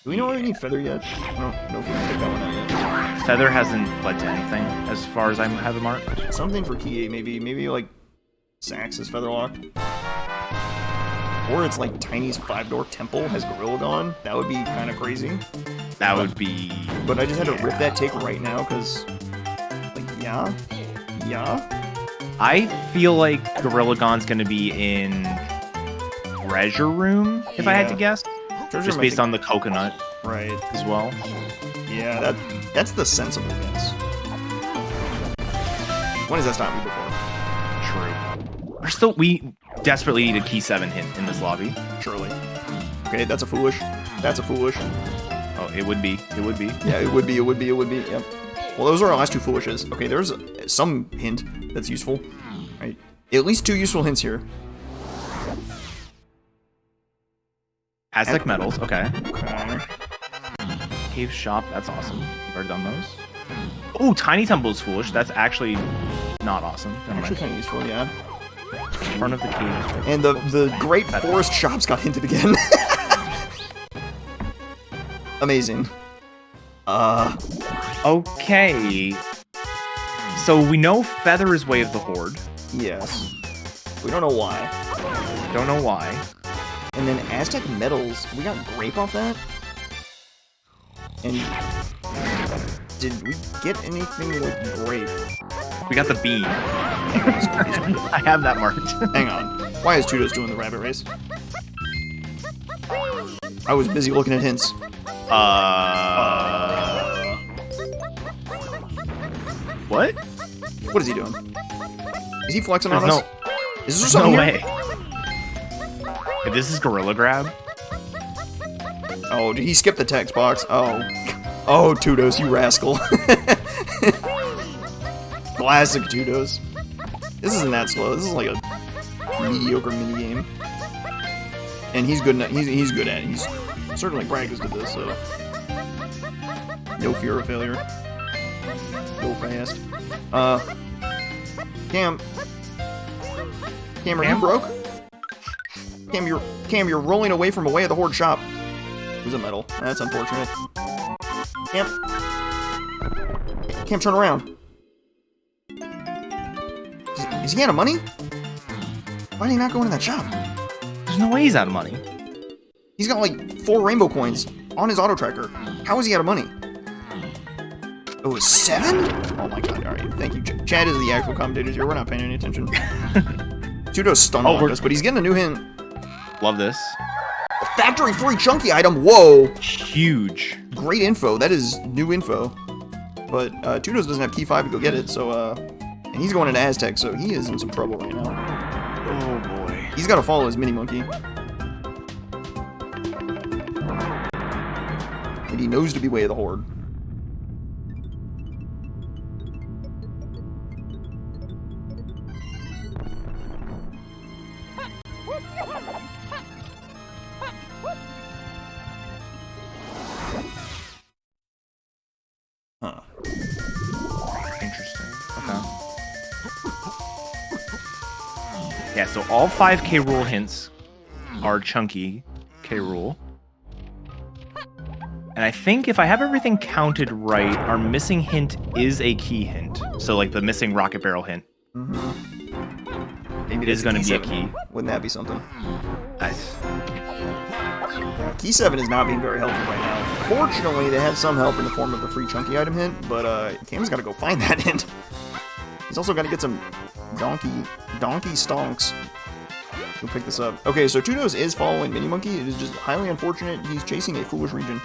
we know if we need Feather yet? I don't know if we can pick that one out yet. Feather hasn't led to anything, as far as I have it marked. Something for Key 8, maybe. Maybe like Sax is Featherlocked. Or it's like Tiny's 5-door temple has Gorilla Gone. That would be kind of crazy. That would be... But I just had to rip that take right now, because... Like, yeah? I feel like Gorilla Gone's gonna be in Treasure Room, if I had to guess. Just based on the coconut. Right. As well. Yeah, that's the sensible guess. When does that stop me before? We desperately need a key 7 hint in this lobby. Surely. Okay, that's a foolish. Oh, it would be. Yeah, it would be, yep. Well, those are our last 2 foolishes. Okay, there's some hint that's useful. Right. At least 2 useful hints here. Aztec Metals, okay. Okay. Cave Shop, that's awesome. We've already done those. Oh, Tiny Temple is foolish. That's actually not awesome. Never mind. Actually kind of useful, yeah. Front of the cave. And the Great Forest Shops got hinted again. Amazing. Okay. So we know Feather is Way of the Horde. Yes. We don't know why. Don't know why. And then Aztec Metals, we got Grape off that? And did we get anything with Grape? We got the bean. I have that marked. Hang on. Why is Tudos doing the rabbit race? I was busy looking at hints. What? What is he doing? Is he flexing on There's us? Is there something no here? way. If this is Gorilla Grab. Oh, did he skip the text box? Oh. Oh, Tudos, you rascal. Classic Tudos. This isn't that slow. This is like a mediocre minigame. And he's good at he's good at it. He's certainly practiced at this, so no fear of failure. Go fast. Cam, are you broke? Cam, you're rolling away from Way of the Horde shop. Who's a metal? That's unfortunate. Cam, turn around. Is he out of money? Why did he not go into that shop? There's no way he's out of money. He's got like 4 rainbow coins on his auto tracker. How is he out of money? It was 7? Oh my god, alright, thank you. Chad is the actual commentators here, we're not paying any attention. Tudos stunned on us, but he's getting a new hint. Love this. A factory free chunky item, whoa! Huge. Great info, that is new info. But Tudos doesn't have key 5 to go get it, so and he's going into Aztec, so he is in some trouble right now. Oh boy. He's gotta follow his mini monkey. And he knows to be Way of the Horde. Huh. Interesting. Okay. Yeah, so all 5 K Rool hints are chunky K Rool. And I think if I have everything counted right, our missing hint is a key hint. So like the missing rocket barrel hint. Mm-hmm. Maybe it is going to be a key. Wouldn't that be something? Nice. Key 7 is not being very helpful right now. Fortunately, they have some help in the form of the free chunky item hint, but Cam's got to go find that hint. He's also got to get some donkey stonks. Go pick this up. Okay, so Tudos is following Mini Monkey. It is just highly unfortunate he's chasing a foolish region,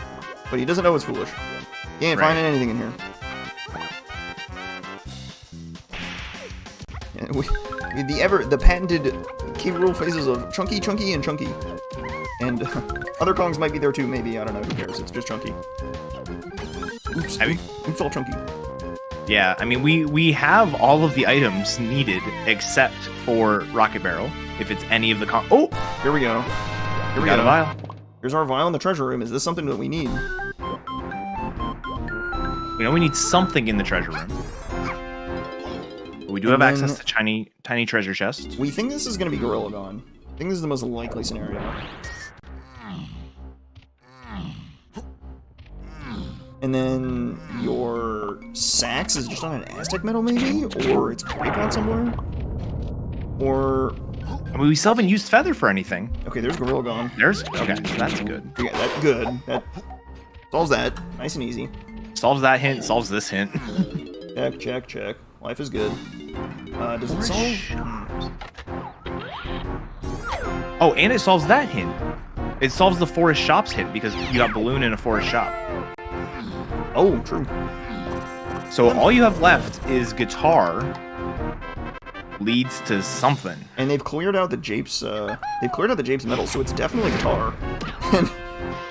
but he doesn't know it's foolish. He ain't finding anything in here. The patented K Rool phases of chunky, chunky, and chunky. And other Kongs might be there too, maybe. I don't know. Who cares? It's just chunky. Oops. Oops, all chunky. Yeah, I mean, we have all of the items needed except for Rocket Barrel. If it's any of the Oh! Here we go. Here we got go. a vial. Here's our vial in the treasure room. Is this something that we need? We know we need something in the treasure room. But we do have access to tiny treasure chests. We think this is going to be Gorilla Gone. I think this is the most likely scenario. And then your Sax is just on an Aztec medal, maybe? Or it's Grape on somewhere? Or... I mean, we still haven't used Feather for anything. Okay, there's Gorilla Gone. Okay, so that's good. Yeah, that's good. That solves that. Nice and easy. Solves that hint, solves this hint. Check, check, check. Life is good. Does it solve? Oh, and it solves that hint. It solves the Forest Shops hint because you got Balloon in a Forest Shop. Oh, true. So all you have left is Guitar leads to something. And they've cleared out the Japes. They've cleared out the Japes medal, so it's definitely Guitar. And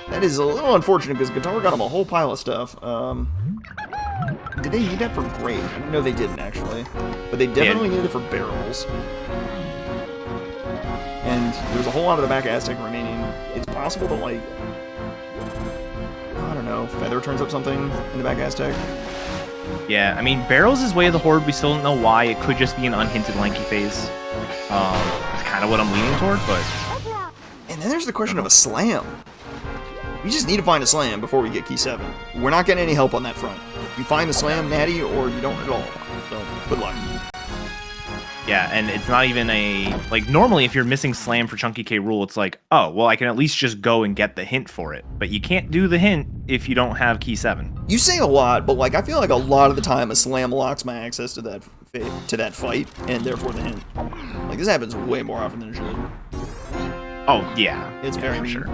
that is a little unfortunate because Guitar got him a whole pile of stuff. Did they need that for Grape? No, they didn't actually. But they definitely needed it for barrels. And there's a whole lot of the back Aztec remaining. It's possible to, like, I don't know, Feather turns up something in the back Aztec. Yeah, I mean, Barrels is Way of the Horde. We still don't know why. It could just be an unhinted Lanky phase. That's kind of what I'm leaning toward, but... And then there's the question of a Slam. We just need to find a Slam before we get Key 7. We're not getting any help on that front. You find the Slam, Natty, or you don't at all. So, good luck. Yeah, and it's not even a... Like, normally if you're missing Slam for Chunky K Rool, it's like, oh, well, I can at least just go and get the hint for it. But you can't do the hint if you don't have Key 7. You say a lot, but, like, I feel like a lot of the time a Slam locks my access to that fight, and therefore the hint. Like, this happens way more often than it should. Oh, yeah. It's very mean. Sure.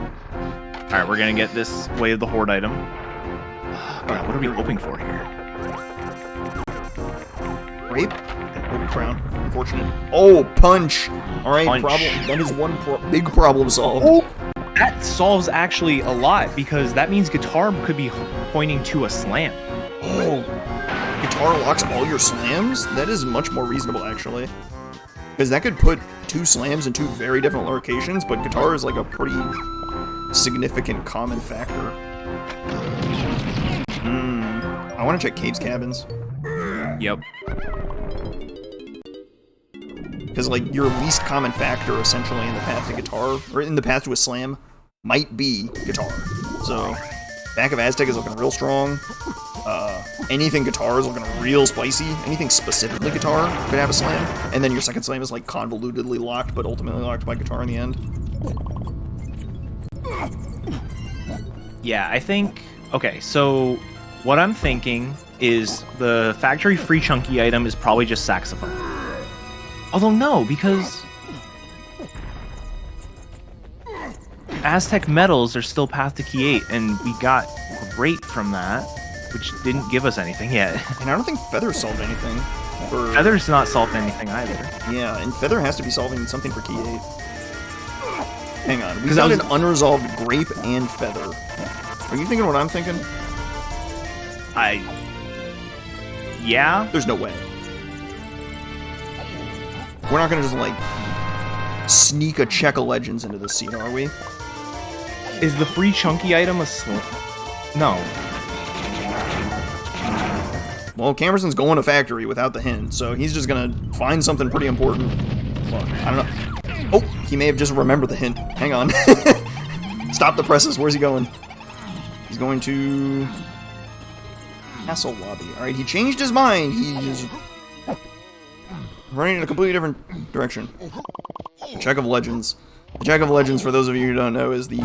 Alright, we're gonna get this Way of the Horde item. God, what are we hoping for here? Grape? Grape Crown. Unfortunate. Oh, Punch! Alright, Punch. That is one big problem solved. Oh! That solves actually a lot, because that means Guitar could be pointing to a Slam. Oh. Guitar locks all your Slams? That is much more reasonable, actually. Because that could put 2 Slams in 2 very different locations, but Guitar is like a pretty significant common factor. I want to check Cave's Cabins. Yep. Because, like, your least common factor, essentially, in the path to Guitar, or in the path to a Slam, might be Guitar. So, back of Aztec is looking real strong. Anything Guitar is looking real spicy. Anything specifically Guitar could have a Slam. And then your second Slam is, like, convolutedly locked, but ultimately locked by Guitar in the end. Yeah, I think... Okay, so what I'm thinking is the factory free chunky item is probably just Saxophone. Although no, because Aztec medals are still path to Key 8, and we got Great from that, which didn't give us anything yet. And I don't think Feather solved anything. Feather's not solved anything either. Yeah, and Feather has to be solving something for Key 8. Hang on, we got an unresolved Grape and Feather. Are you thinking what I'm thinking? Yeah? There's no way. We're not gonna just, like, sneak a check of Legends into this scene, are we? Is the free chunky item a Slam? No. Well, Kamerson's going to Factory without the hint, so he's just gonna find something pretty important. Well, I don't know. Oh, he may have just remembered the hint. Hang on. Stop the presses. Where's he going? He's going to Castle Lobby. Alright, he changed his mind. He's running in a completely different direction. The Check of Legends. The Check of Legends, for those of you who don't know, is the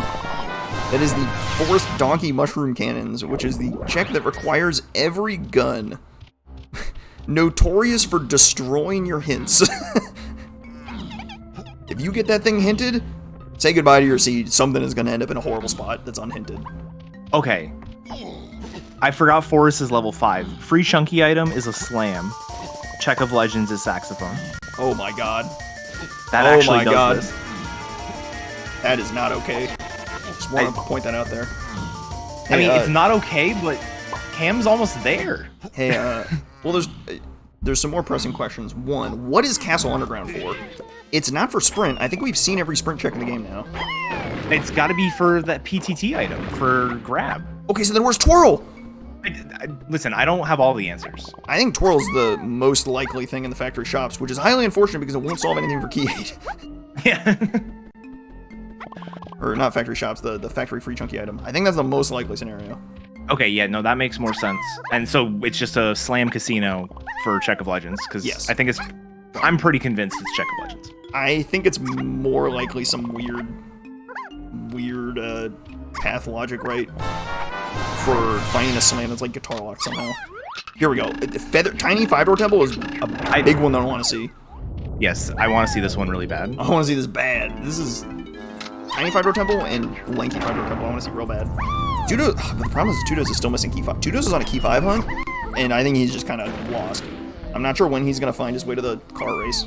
Forest Donkey Mushroom Cannons, which is the check that requires every gun. Notorious for destroying your hints. If you get that thing hinted, say goodbye to your seed. Something is going to end up in a horrible spot that's unhinted. Okay. I forgot Forest is level 5. Free chunky item is a Slam. Check of Legends is Saxophone. Oh my god. That actually does this. That is not okay. Just want to point that out there. I mean, it's not okay, but Cam's almost there. Hey, well, there's some more pressing questions. One, what is Castle Underground for? It's not for sprint. I think we've seen every sprint check in the game now. It's got to be for that PTT item, for grab. Okay, so then where's Twirl? Listen, I don't have all the answers. I think twirl's the most likely thing in the factory shops, which is highly unfortunate because it won't solve anything for key 8. Yeah. Or not factory shops, the factory free chunky item. I think that's the most likely scenario. Okay, yeah, no, that makes more sense. And so it's just a slam casino for Check of Legends, because Yes. I think I'm pretty convinced it's Check of Legends. I think it's more likely some weird path logic, right? For finding a slam that's like guitar locked somehow. Here we go. Tiny 5-door temple is a big one that I want to see. Yes, I want to see this one really bad. I want to see this bad. This is tiny 5-door temple and lanky 5-door temple. I want to see real bad. Judo, but the problem is Tudos is still missing key 5. Tudos is on a key 5 hunt, and I think he's just kind of lost. I'm not sure when he's going to find his way to the car race.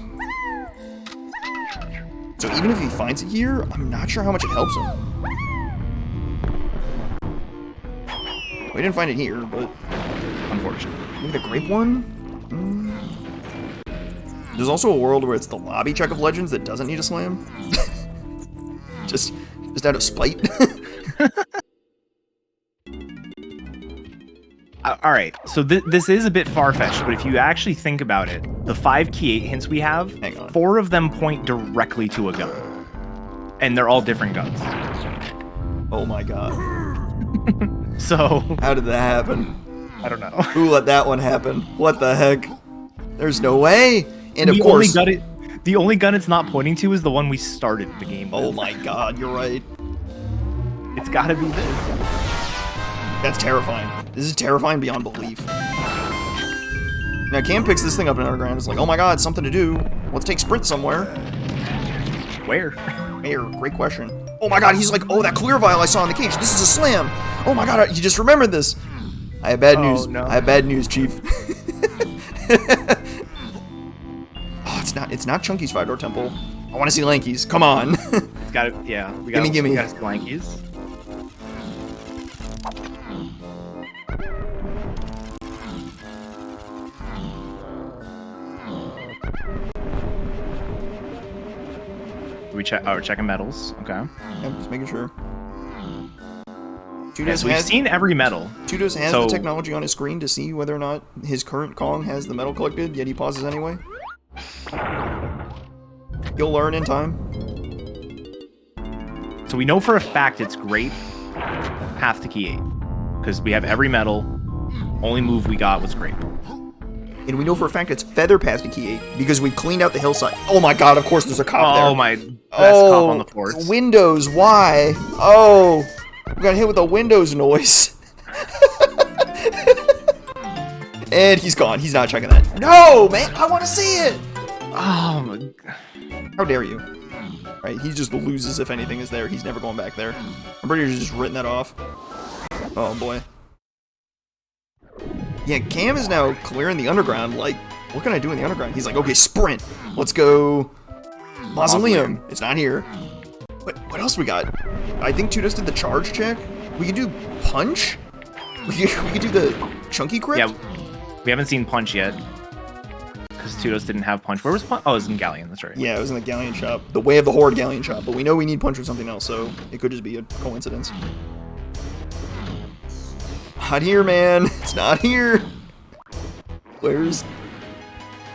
So even if he finds it here, I'm not sure how much it helps him. We didn't find it here, but... Unfortunately. Maybe the grape one? There's also a world where it's the lobby Check of Legends that doesn't need a slam. just out of spite. All right, so this is a bit far-fetched, but if you actually think about it, the 5 key 8 hints we have, 4 of them point directly to a gun. And they're all different guns. Oh my god. So... How did that happen? I don't know. Who let that one happen? What the heck? There's no way! And of course... The only gun it's not pointing to is the one we started the game with. Oh my god, you're right. It's gotta be this. That's terrifying. This is terrifying beyond belief. Now Cam picks this thing up in underground. It's like, oh my god, something to do. Let's take sprint somewhere. Where? Where? Great question. Oh my god, he's like, oh, that clear vial I saw in the cage. This is a slam. Oh my god, you just remembered this. I have bad news. No. I have bad news, Chief. Oh, it's not Chunky's 5-door temple. I want to see Lanky's. Come on. It's gotta, yeah. Gimme. We gotta see Lanky's. We check. Oh, we're checking medals. Okay. I'm just making sure. Okay, so we've seen every medal. Tudos has the technology on his screen to see whether or not his current Kong has the medal collected, yet he pauses anyway. You'll learn in time. So we know for a fact it's grape, path to key 8. Because we have every medal. Only move we got was grape. And we know for a fact it's feather path to key 8 because we've cleaned out the hillside. Oh my god, of course there's a cop there. Oh my, best cop on the force. Windows, why? Oh, we got hit with a Windows noise. And he's gone. He's not checking that. No, man, I want to see it. Oh my god. How dare you? Right, he just loses if anything is there. He's never going back there. I'm pretty sure he's just written that off. Oh boy. Yeah, Cam is now clearing the underground. Like, what can I do in the underground? He's like, okay, sprint. Let's go. Mausoleum. It's not here. But what else we got? I think Tudos did the charge check. We can do punch. We can do the chunky crypt. Yeah, we haven't seen punch yet. Because Tudos didn't have punch. Where was punch? Oh, it was in Galleon. That's right. Yeah, it was in the Galleon shop. The Way of the Horde Galleon shop. But we know we need punch or something else, so it could just be a coincidence. Not here, man. It's not here. Where's...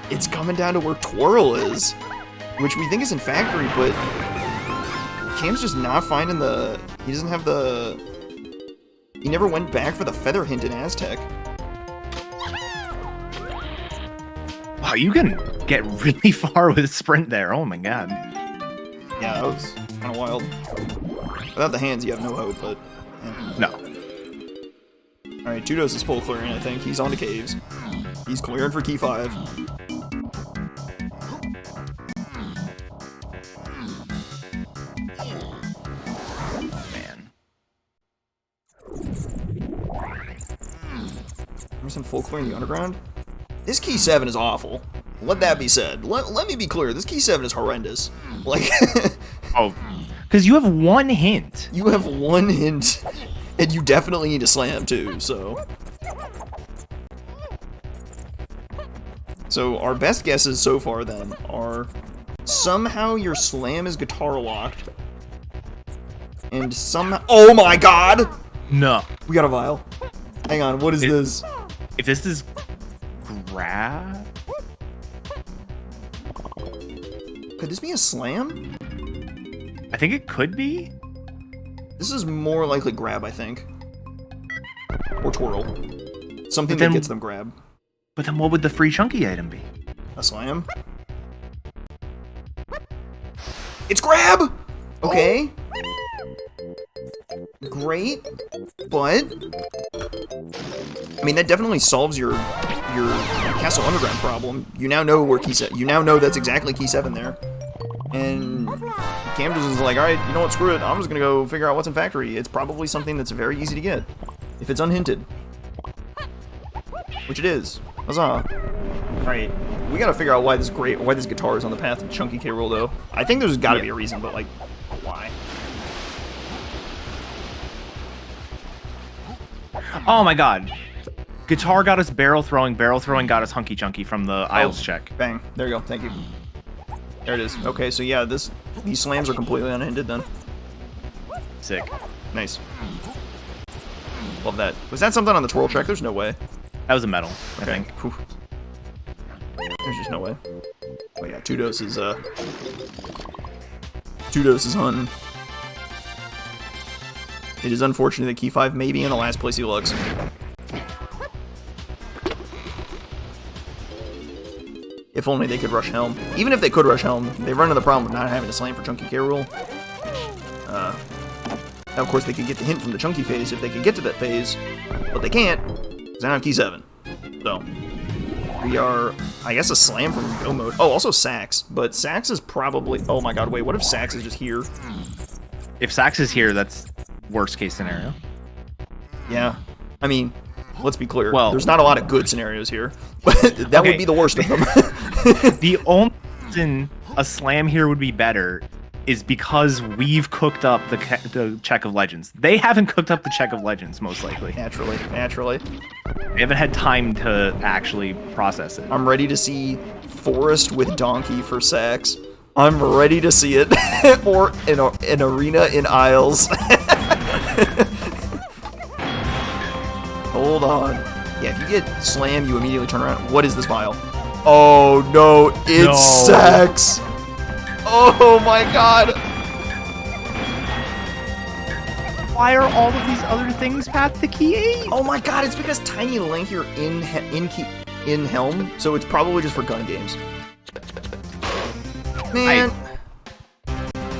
It's coming down to where Twirl is. Which we think is in Factory, but... Cam's just not finding the... He doesn't have the... He never went back for the feather hint in Aztec. Wow, you can get really far with sprint there. Oh my god. Yeah, that was kind of wild. Without the hands, you have no hope, but... Yeah. No. Alright, Tudos is full clearing, I think. He's on to caves. He's clearing for key 5. Man. Kamerson full clearing the underground? This key 7 is awful. Let that be said. Let me be clear. This key 7 is horrendous. Like... Oh, because you have one hint. You have one hint. And you definitely need a slam, too, so... So, our best guesses so far, then, are... Somehow your slam is guitar locked. And somehow... Oh my god! No. We got a vial. Hang on, what is this? If this is grab, Could this be a slam? I think it could be. This is more likely grab, I think. Or twirl. Something then, that gets them grab. But then what would the free chunky item be? A slam? It's grab! Okay. Great. But I mean, that definitely solves your Castle Underground problem. You now know where key 7. You now know that's exactly key 7 there. And Kamerson is like, alright, you know what, screw it. I'm just gonna go figure out what's in factory. It's probably something that's very easy to get. If it's unhinted. Which it is. Huzzah. Alright. We gotta figure out why this guitar is on the path of Chunky K. Rool, though. I think there's gotta be a reason, but, like, why? Oh my god. Guitar got us barrel throwing got us hunky chunky from the Isles check. Bang. There you go. Thank you. There it is. Okay, so yeah, these slams are completely unhindered then. Sick. Nice. Love that. Was that something on the twirl check? There's no way. That was a medal, I Okay. think. Whew. There's just no way. Oh yeah, 2 doses, 2 doses hunting. It is unfortunate that key 5 may be in the last place he looks. If only they could rush Helm. Even if they could rush Helm, they run into the problem of not having a slam for Chunky K. Rool. Now, of course, they could get the hint from the Chunky phase if they could get to that phase, but they can't, because they don't have key 7. So, we are, I guess, a slam from go mode. Oh, also Sax, but Sax is probably, oh my god, wait, what if Sax is just here? If Sax is here, that's worst case scenario. Yeah, I mean, let's be clear, well, there's not a lot of good scenarios here, but that would be the worst of them. The only reason a slam here would be better is because we've cooked up the Check of Legends. They haven't cooked up the Check of Legends, most likely. Naturally. They haven't had time to actually process it. I'm ready to see Forest with Donkey for Sax. I'm ready to see it. Or an arena in Isles. Hold on. Yeah, if you get Slam, you immediately turn around. What is this vial? Oh no, it's Sax! Oh my god! Why are all of these other things path to key 8? Oh my god, it's because Tiny Link you're in Helm, so it's probably just for gun games. Man,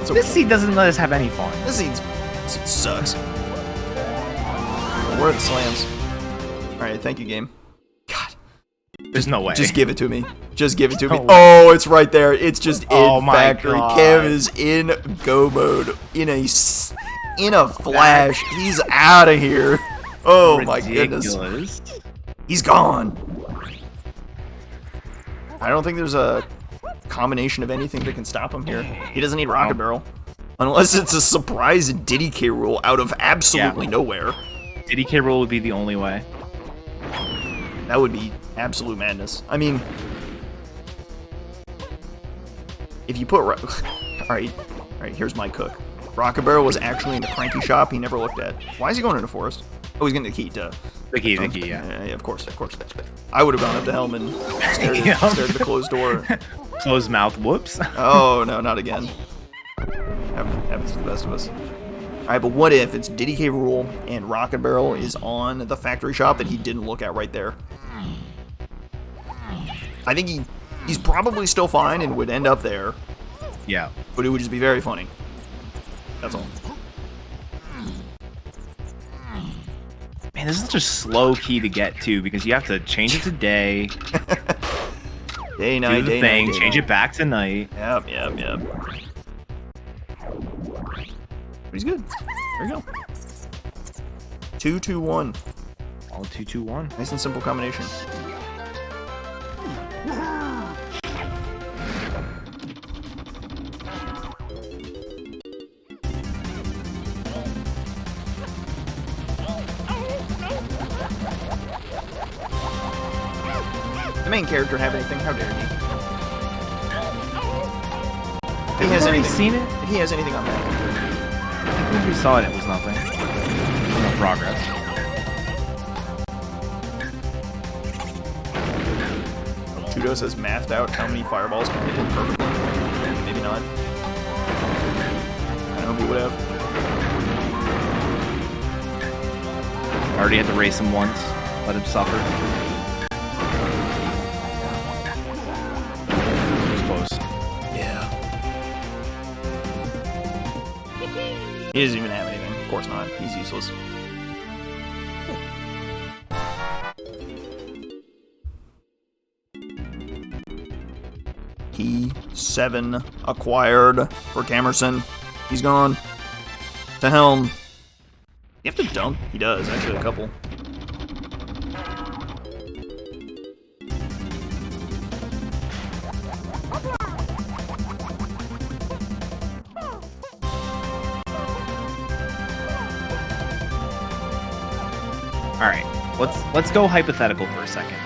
this seed doesn't let us have any fun. This seed sucks. Where are the slams? Alright, thank you, game. God. There's no way. Just give it to me. Just give it to me. No Oh, it's right there. It's just in my factory. God. Cam is in go mode. In a flash. He's out of here. Oh my goodness. He's gone. I don't think there's a combination of anything that can stop him here. He doesn't need Rocket Barrel. Unless it's a surprise Diddy K. Rool out of absolutely nowhere. Diddy K. Rool would be the only way. That would be absolute madness. I mean, if you put... Alright, here's my cook. Rocket Barrel was actually in the cranky shop he never looked at. Why is he going into Forest? Oh, he's getting the key to... The key, yeah. Yeah, of course. I would have gone up to Helm and stared at the closed door. Closed mouth, whoops. Oh, no, not again. Happens to the best of us. Alright, but what if it's Diddy K. Rool and Rocket Barrel is on the factory shop that he didn't look at right there? I think he's probably still fine and would end up there. Yeah. But it would just be very funny. That's all. Man, this is such a slow key to get to because you have to change it to day. Day, night, do the day, thing, night, day, change night. it back to night. Yep. But he's good. There you go. 2-2-1. All 2-2-1. Nice and simple combination. The main character have anything? How dare he? If he has already anything, seen it? If he has anything on that. I think we saw it, it was nothing. No progress. Tudos has mathed out how many fireballs can hit it perfectly. Maybe not. I hope he would have. Already had to race him once. Let him suffer. It was close. Yeah. He doesn't even have anything. Of course not. He's useless. Key 7 acquired for Kamerson. He's gone. To Helm. You have to dump? He does, actually, a couple. Alright, let's go hypothetical for a second.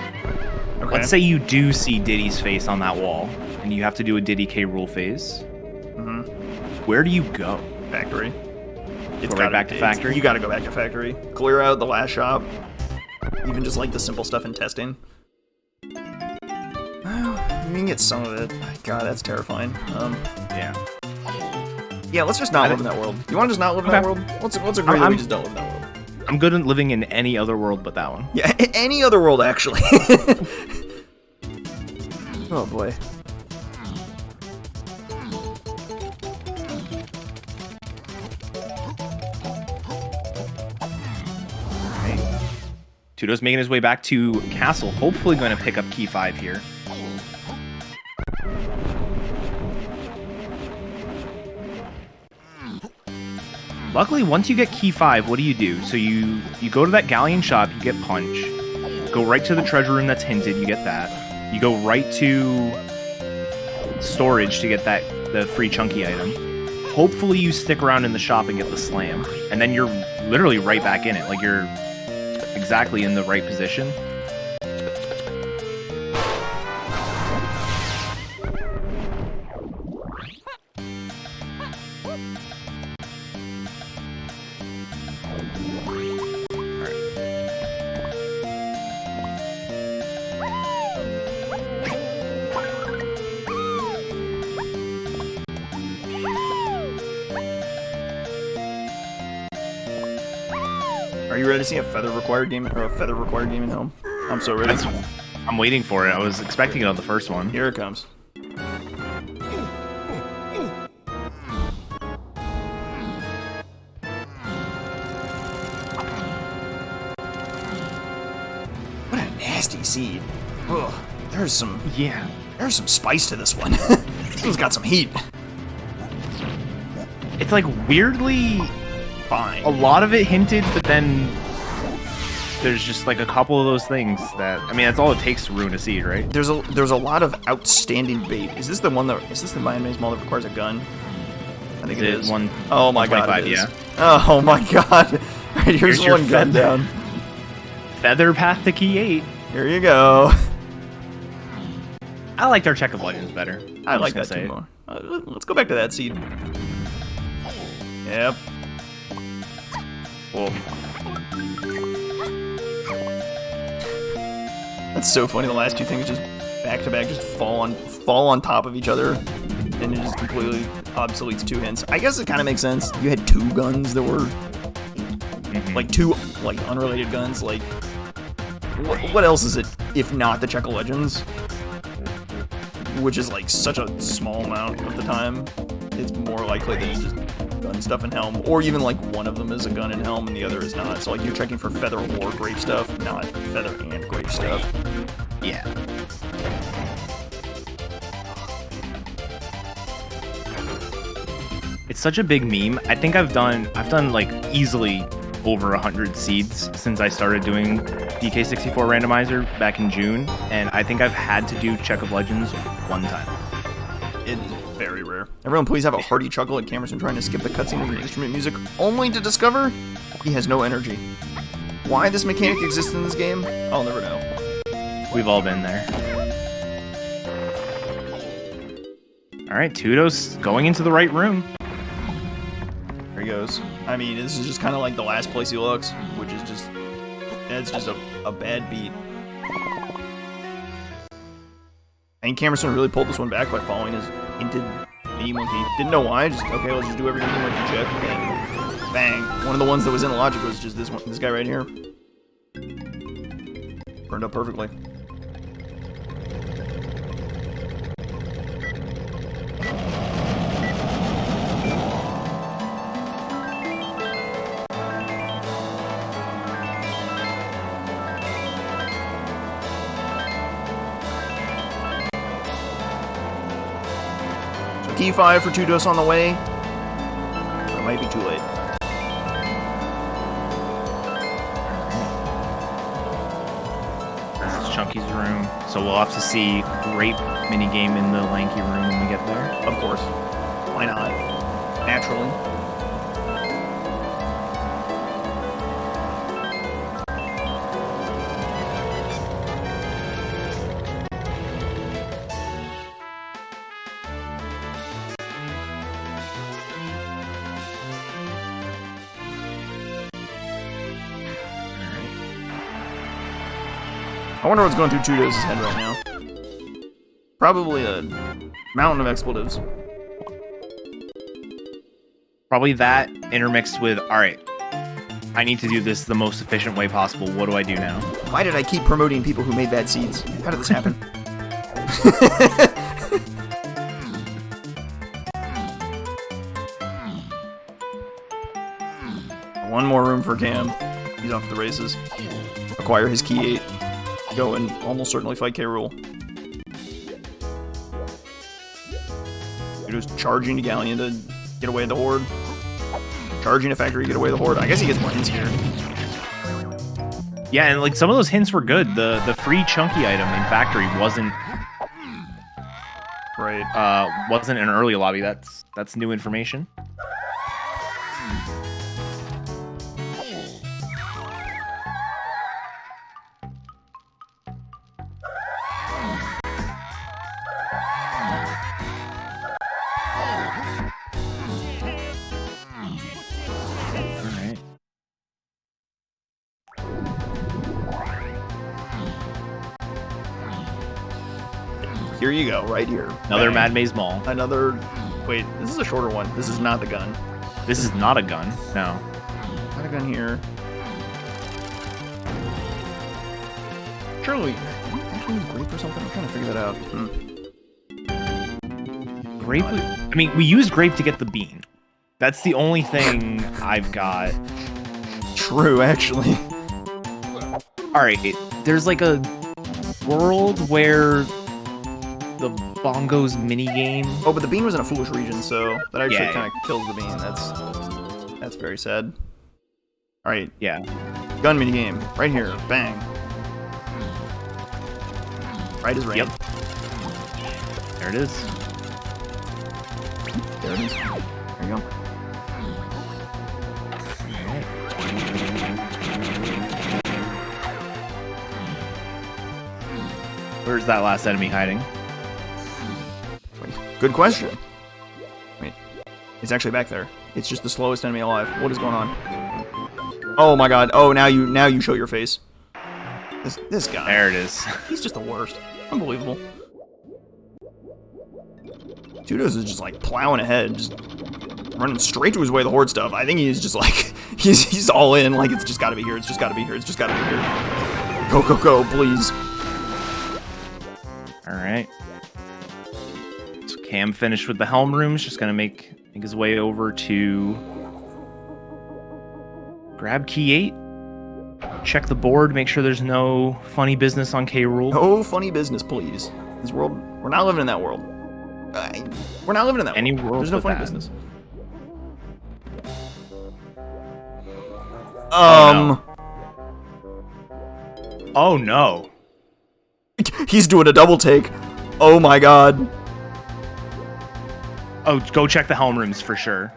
Okay. Let's say you do see Diddy's face on that wall, and you have to do a Diddy K rule phase. Mm-hmm. Where do you go? Factory. Go right back to factory? You gotta go back to factory. Clear out the last shop. Even just like the simple stuff in testing. Well, you can get some of it. God, that's terrifying. Yeah. Yeah, let's just not live in that world. You want to just not live in that world? Let's agree that we just don't live in that world. I'm good at living in any other world but that one. Yeah, any other world, actually. Oh, boy. Tudo's making his way back to Castle, hopefully going to pick up Key 5 here. Luckily, once you get Key 5, what do? So you go to that galleon shop, you get Punch. Go right to the treasure room that's hinted, you get that. You go right to storage to get the free chunky item. Hopefully you stick around in the shop and get the slam. And then you're literally right back in it. Like, you're exactly in the right position. Are you ready to see a feather required game or a feather required game in Helm? I'm so ready. I'm waiting for it. I was expecting it on the first one. Here it comes. What a nasty seed. Ugh, there's some spice to this one. This one's got some heat. It's like weirdly Fine. a lot of it hinted, but then there's just like a couple of those things that, I mean, that's all it takes to ruin a seed, right? There's a lot of outstanding bait. Is this the Mind Maze Mall that requires a gun? I think it is. Oh my god, it is. Yeah. Oh my god. Alright, here's one gun down. Feather path to Key 8. Here you go. I liked our Check of Legends better. I like that too more. Let's go back to that seed. Yep. Whoa. That's so funny. The last two things just back to back just fall on top of each other, and it just completely obsoletes 2 hints. I guess it kind of makes sense. You had 2 guns that were like 2 like unrelated guns. Like what else is it if not the Check of Legends, which is like such a small amount of the time. It's more likely that it's just gun stuff in Helm, or even like one of them is a gun in Helm and the other is not. So like you're checking for feather or grape stuff, not feather and grape stuff. Yeah. It's such a big meme. I think I've done like easily over 100 seeds since I started doing DK64 Randomizer back in June, and I think I've had to do Check of Legends 1 time. It is very rare. Everyone please have a hearty chuckle at Kamerson trying to skip the cutscene of the instrument music, only to discover he has no energy. Why this mechanic exists in this game, I'll never know. We've all been there. Alright, Tudos going into the right room. There he goes. I mean, this is just kind of like the last place he looks, which is just, it's just a bad beat. I think Kamerson really pulled this one back by following his hinted mini monkey. Didn't know why. Just okay, let's just do every mini monkey check and bang. One of the ones that was in the logic was just this one, this guy right here. Burned up perfectly. T5 for 2-2 on the way. It might be too late. This is Chunky's room, so we'll have to see Grape minigame in the Lanky room when we get there. Of course. Why not? Naturally. I wonder what's going through 2-2's head right now. Probably a mountain of expletives. Probably that intermixed with, alright, I need to do this the most efficient way possible. What do I do now? Why did I keep promoting people who made bad seeds? How did this happen? One more room for Cam. He's off to the races. Acquire his key 8. Go and almost certainly fight K. Rool. Just charging to Galleon to get away the Horde. Charging to Factory to get away the Horde. I guess he gets more hints here. Yeah, and like some of those hints were good. The free Chunky item in Factory wasn't wasn't an early lobby. That's new information. Here you go, right here. Another Bang. Mad Maze Mall. Another... Wait, this is a shorter one. This is not the gun. This is not a gun. No. Not a gun here. Surely... Do we actually use grape or something? I'm trying to figure that out. Grape? I mean, we used grape to get the bean. That's the only thing I've got. True, actually. Alright, there's like a world where the bongos minigame. Oh, but the bean was in a foolish region, so that actually Yeah. kind of kills the bean. That's very sad. All right, Yeah. gun minigame right here. Bang. Right as rain. Yep. There it is. There it is. There you go. Where's that last enemy hiding? Wait, good question. Wait, it's actually back there. It's just the slowest enemy alive. What is going on? Oh my god. Oh, now you show your face. This guy. There it is. He's just the worst. Unbelievable. 2-2 is just like plowing ahead, just running straight to his way the Horde stuff. I think he's just like he's all in. Like it's just got to be here. It's just got to be here. It's just got to be here. Go go go, please. All right. So Cam finished with the Helm rooms. Just gonna make his way over to grab key 8. Check the board. Make sure there's no funny business on K. Rool. No funny business, please. This world, we're not living in that world. We're not living in that Any world. world There's no but funny that. business. Oh no. He's doing a double take. Oh my god. Oh, go check the Helm rooms for sure.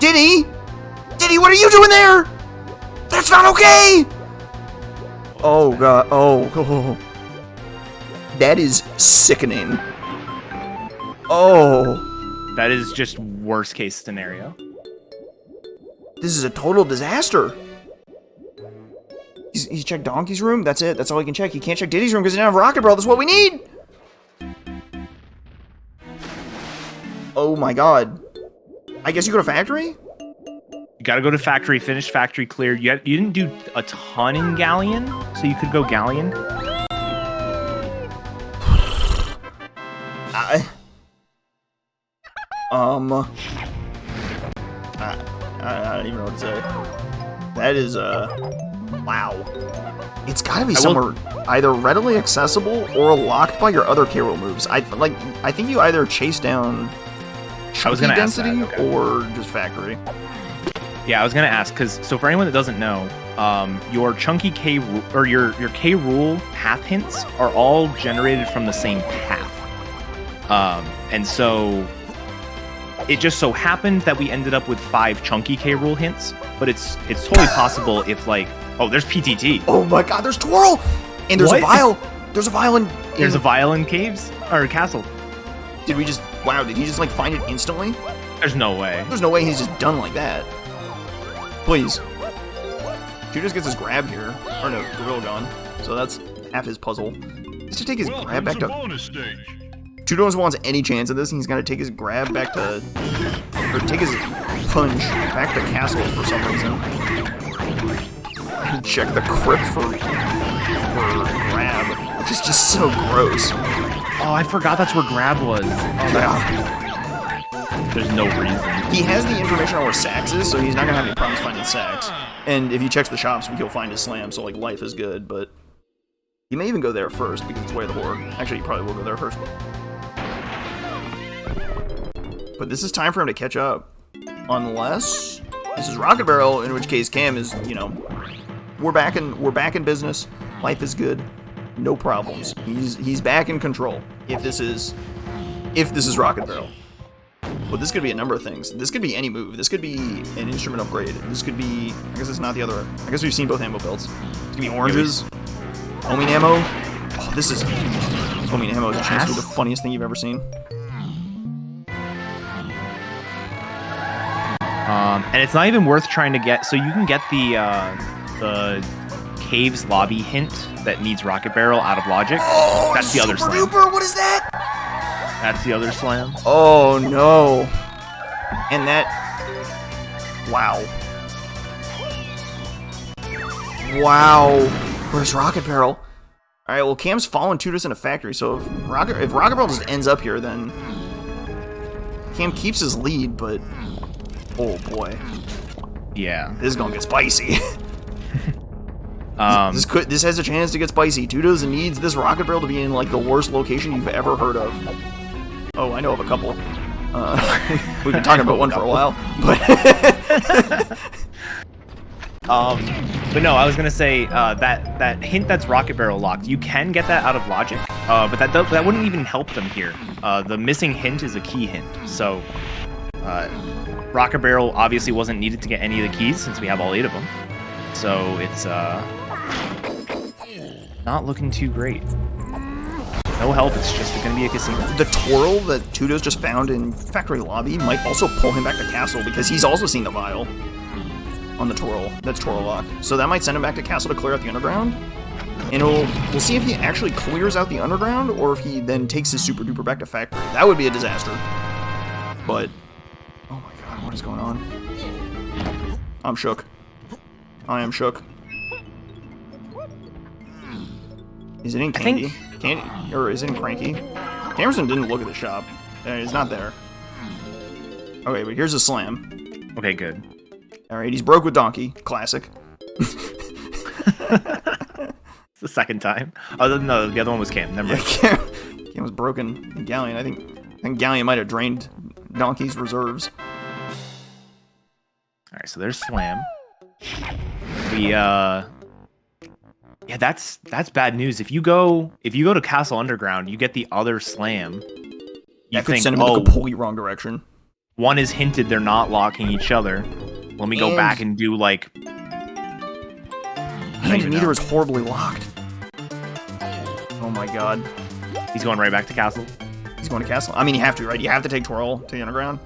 Diddy? Diddy, what are you doing there? That's not okay! Oh god. Oh. That is sickening. Oh. That is just worst case scenario. This is a total disaster. He's checked Donkey's room. That's it. That's all he can check. He can't check Diddy's room because he doesn't have Rocket Barrel. That's what we need. Oh my god. I guess you go to factory? You gotta go to factory, finish factory clear. You didn't do a ton in Galleon, so you could go Galleon. I don't even know what to say. That is, wow. It's gotta be somewhere either readily accessible or locked by your other K-roll moves. I think you either chase down chunky density or just factory. Yeah, I was gonna ask, so for anyone that doesn't know, your chunky K or your K rule path hints are all generated from the same path. And so it just so happened that we ended up with 5 chunky K rule hints, but it's totally possible if like, oh, there's PTT. Oh my god, there's Twirl! And there's a vial. There's a vial in... There's a vial in caves or castle. Did we just... Wow, did he just like find it instantly? There's no way. There's no way he's just done like that. Please. Judas gets his grab here. Or no, Gorilla Gun. So that's half his puzzle. He's to take his grab back to... Tudos wants any chance of this, and he's got to take his grab back to... Or take his punch back to castle for some reason. Check the crypt for grab, which is just so gross. Oh, I forgot that's where grab was. Oh, yeah. There's no reason. He has the information on where Sax is, so he's not gonna have any problems finding Sax. And if he checks the shops, he'll find his slam, so like life is good, but he may even go there first because it's way of the horde. Actually, he probably will go there first. But this is time for him to catch up. Unless this is Rocket Barrel, in which case Cam is, you know, we're back in business. Life is good. No problems. He's back in control. If this is Rocket Barrel. But this could be a number of things. This could be any move. This could be an instrument upgrade. This could be... I guess it's not the other... I guess we've seen both ammo builds. This could be oranges. Homing ammo. Oh, this is... Homing ammo is a chance to do the funniest thing you've ever seen. And it's not even worth trying to get... So you can get the Caves lobby hint that needs Rocket Barrel out of logic. Oh, that's the other slam. Duper, what is that? That's the other slam. Oh no. And that... Wow. Wow. Where's Rocket Barrel? Alright, well Cam's following Tudus in a factory, so if Rocket Barrel just ends up here, then Cam keeps his lead, but oh boy. Yeah. This is gonna get spicy. This has a chance to get spicy. Tudus needs this Rocket Barrel to be in like the worst location you've ever heard of. Oh, I know of a couple. We've been talking about one for a while, but but no, I was gonna say that hint that's Rocket Barrel locked. You can get that out of logic, but that wouldn't even help them here. The missing hint is a key hint, so Rocket Barrel obviously wasn't needed to get any of the keys since we have all 8 of them. So it's not looking too great. No help, it's just going to be a casino. The twirl that Tudos just found in Factory Lobby might also pull him back to Castle, because he's also seen the vial on the twirl. That's twirl locked. So that might send him back to Castle to clear out the underground. And we'll see if he actually clears out the underground, or if he then takes his super duper back to Factory. That would be a disaster. But, oh my god, what is going on? I'm shook. I am shook. Is it in Candy? Candy, or is it in Cranky? Kamerson didn't look at the shop. He's not there. Okay, but here's a slam. Okay, good. Alright, he's broke with Donkey. Classic. It's the second time. Oh, no, the other one was Cam. Never mind. Yeah, Cam was broken in Galleon. I think Galleon might have drained Donkey's reserves. Alright, so there's slam. Yeah, that's bad news. If you go to Castle Underground, you get the other slam. That could send him in the completely wrong direction. One is hinted they're not locking each other. Let me go back and do like... And neither is horribly locked. Oh my god. He's going right back to Castle? He's going to Castle. I mean, you have to, right? You have to take Twirl to the Underground.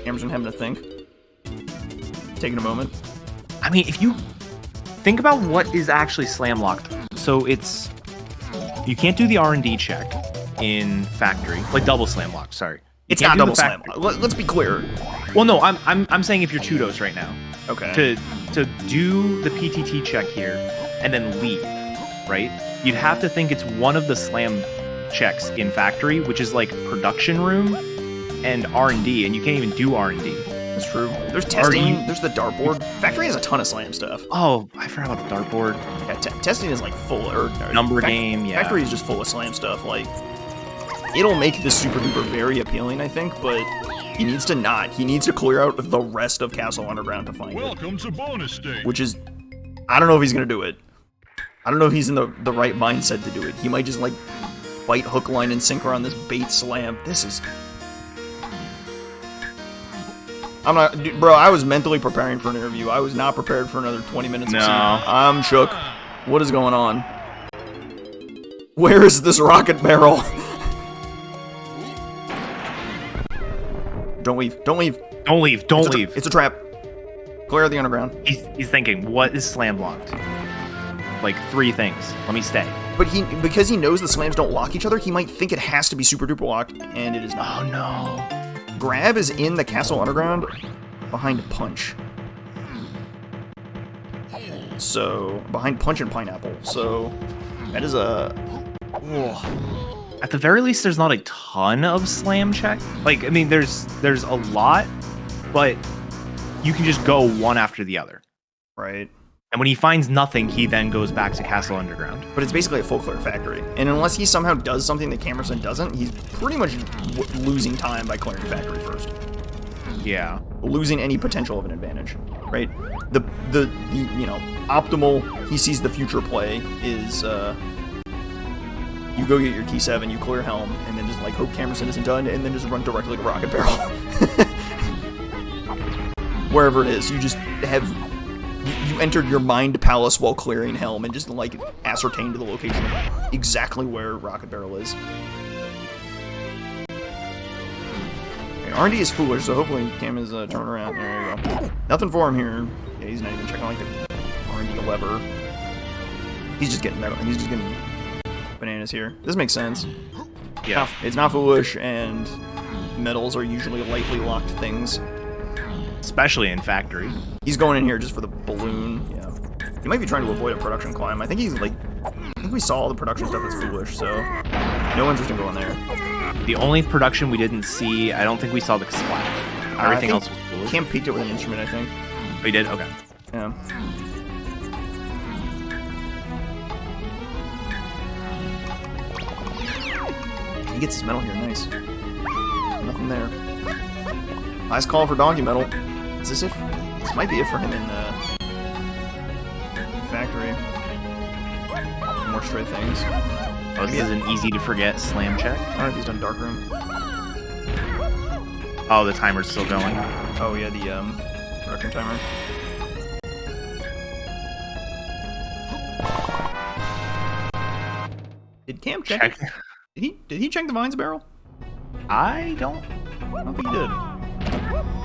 Kamerson having to think. Taking a moment. I mean, if you think about what is actually slam locked. So it's you can't do the R&D check in factory, like double slam lock. Sorry, It's not double slam. Let's be clear. Well, no, I'm saying if you're 2-dos right now, Okay. to do the PTT check here and then leave, right? You'd have to think it's one of the slam checks in factory, which is like production room and R&D, and you can't even do R&D. That's true. There's testing. There's the dartboard. Factory has a ton of slam stuff. Oh, I forgot about the dartboard. Yeah, testing is like full or number game. Yeah. Factory is just full of slam stuff. Like, it'll make this super duper very appealing, I think, but he needs to not. He needs to clear out the rest of Castle Underground to find Welcome to bonus stage. Which is, I don't know if he's gonna do it. I don't know if he's in the right mindset to do it. He might just like bite hook, line, and sinker on this bait slam. This is. I'm not, bro. I was mentally preparing for an interview. I was not prepared for another 20 minutes. No, I'm shook. What is going on? Where is this rocket barrel? Don't leave. Don't leave. Don't leave. Don't leave. It's a trap. Clear the underground. He's thinking, what is slam locked? Like 3 things. Let me stay. But because he knows the slams don't lock each other, he might think it has to be super duper locked, and it is not. Oh no. Grab is in the Castle Underground behind Punch. So, behind Punch and Pineapple. So, that is a... Ugh. At the very least, there's not a ton of slam check. Like, I mean, there's a lot, but you can just go one after the other. Right. And when he finds nothing, he then goes back to Castle Underground. But it's basically a full clear factory. And unless he somehow does something that Kamerson doesn't, he's pretty much losing time by clearing factory first. Yeah. Losing any potential of an advantage, right? The you know, optimal, he sees the future play is, you go get your key 7, you clear Helm, and then just like hope Kamerson isn't done, and then just run directly to Rocket Barrel. Wherever it is, you just have... You entered your mind palace while clearing Helm and just like ascertained the location of exactly where Rocket Barrel is. Okay, R&D is foolish, so hopefully Cam is turned around. There you go. Nothing for him here. Yeah, he's not even checking like the R&D lever. He's just getting metal. He's just getting bananas here. This makes sense. Yeah. It's not foolish, and metals are usually lightly locked things. Especially in factory. He's going in here just for the balloon. Yeah. He might be trying to avoid a production climb. I think he's like... I think we saw all the production stuff that's foolish, so... No interest in going there. The only production we didn't see, I don't think we saw the splash. Everything else was foolish. Cam peeked it with an instrument, I think. Oh, he did? Okay. Yeah. He gets his metal here, nice. Nothing there. Nice call for Donkey Metal. Is this it? This might be it for him in factory. More straight things. Oh, this is an easy to forget slam check. I don't know if he's done Dark Room. Oh, the timer's still going. Oh yeah, the production timer. Did Cam check? Did he check the Vines barrel? I don't think he did.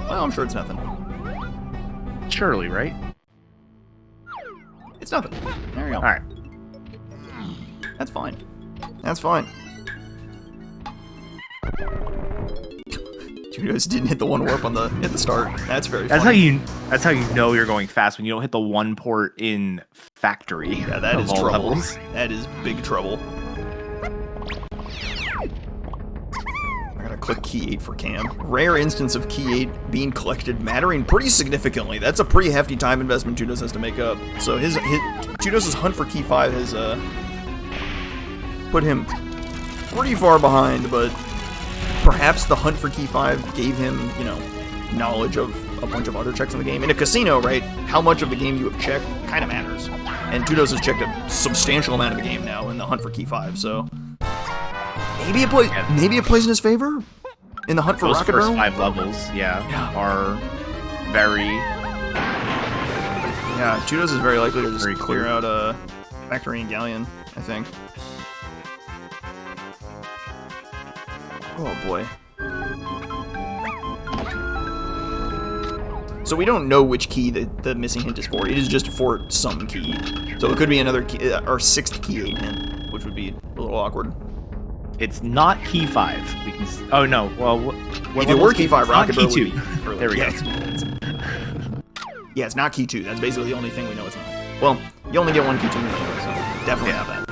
Well, I'm sure it's nothing. Surely, right? It's nothing. There you go. Alright. That's fine. That's fine. Judos didn't hit the one warp at the start. That's very funny. That's how you know you're going fast, when you don't hit the one port in factory. Yeah, that is trouble. Levels. That is big trouble. Click key 8 for Cam. Rare instance of key 8 being collected, mattering pretty significantly. That's a pretty hefty time investment Judos has to make up. So his Judos' hunt for key 5 has put him pretty far behind, but perhaps the hunt for key 5 gave him, you know, knowledge of a bunch of other checks in the game. In a casino, right, how much of the game you have checked kind of matters. And Judos has checked a substantial amount of the game now in the hunt for key 5, so... Maybe it plays in his favor in the hunt for Rocket Barrel. Those first 5 levels, are very... Yeah, Judos is very likely to just clear out Factory and Galleon, I think. Oh boy. So we don't know which key the missing hint is for. It is just for some key. So it could be another key, our 6th key 8 hint, which would be a little awkward. It's not key 5. We can. Oh no. Well, if it were key 5, Rocket key Barrel 2. would be There we go. Yeah, it's not key 2. That's basically the only thing we know it's not. Well, you only get one key 2 anyway, so definitely not that.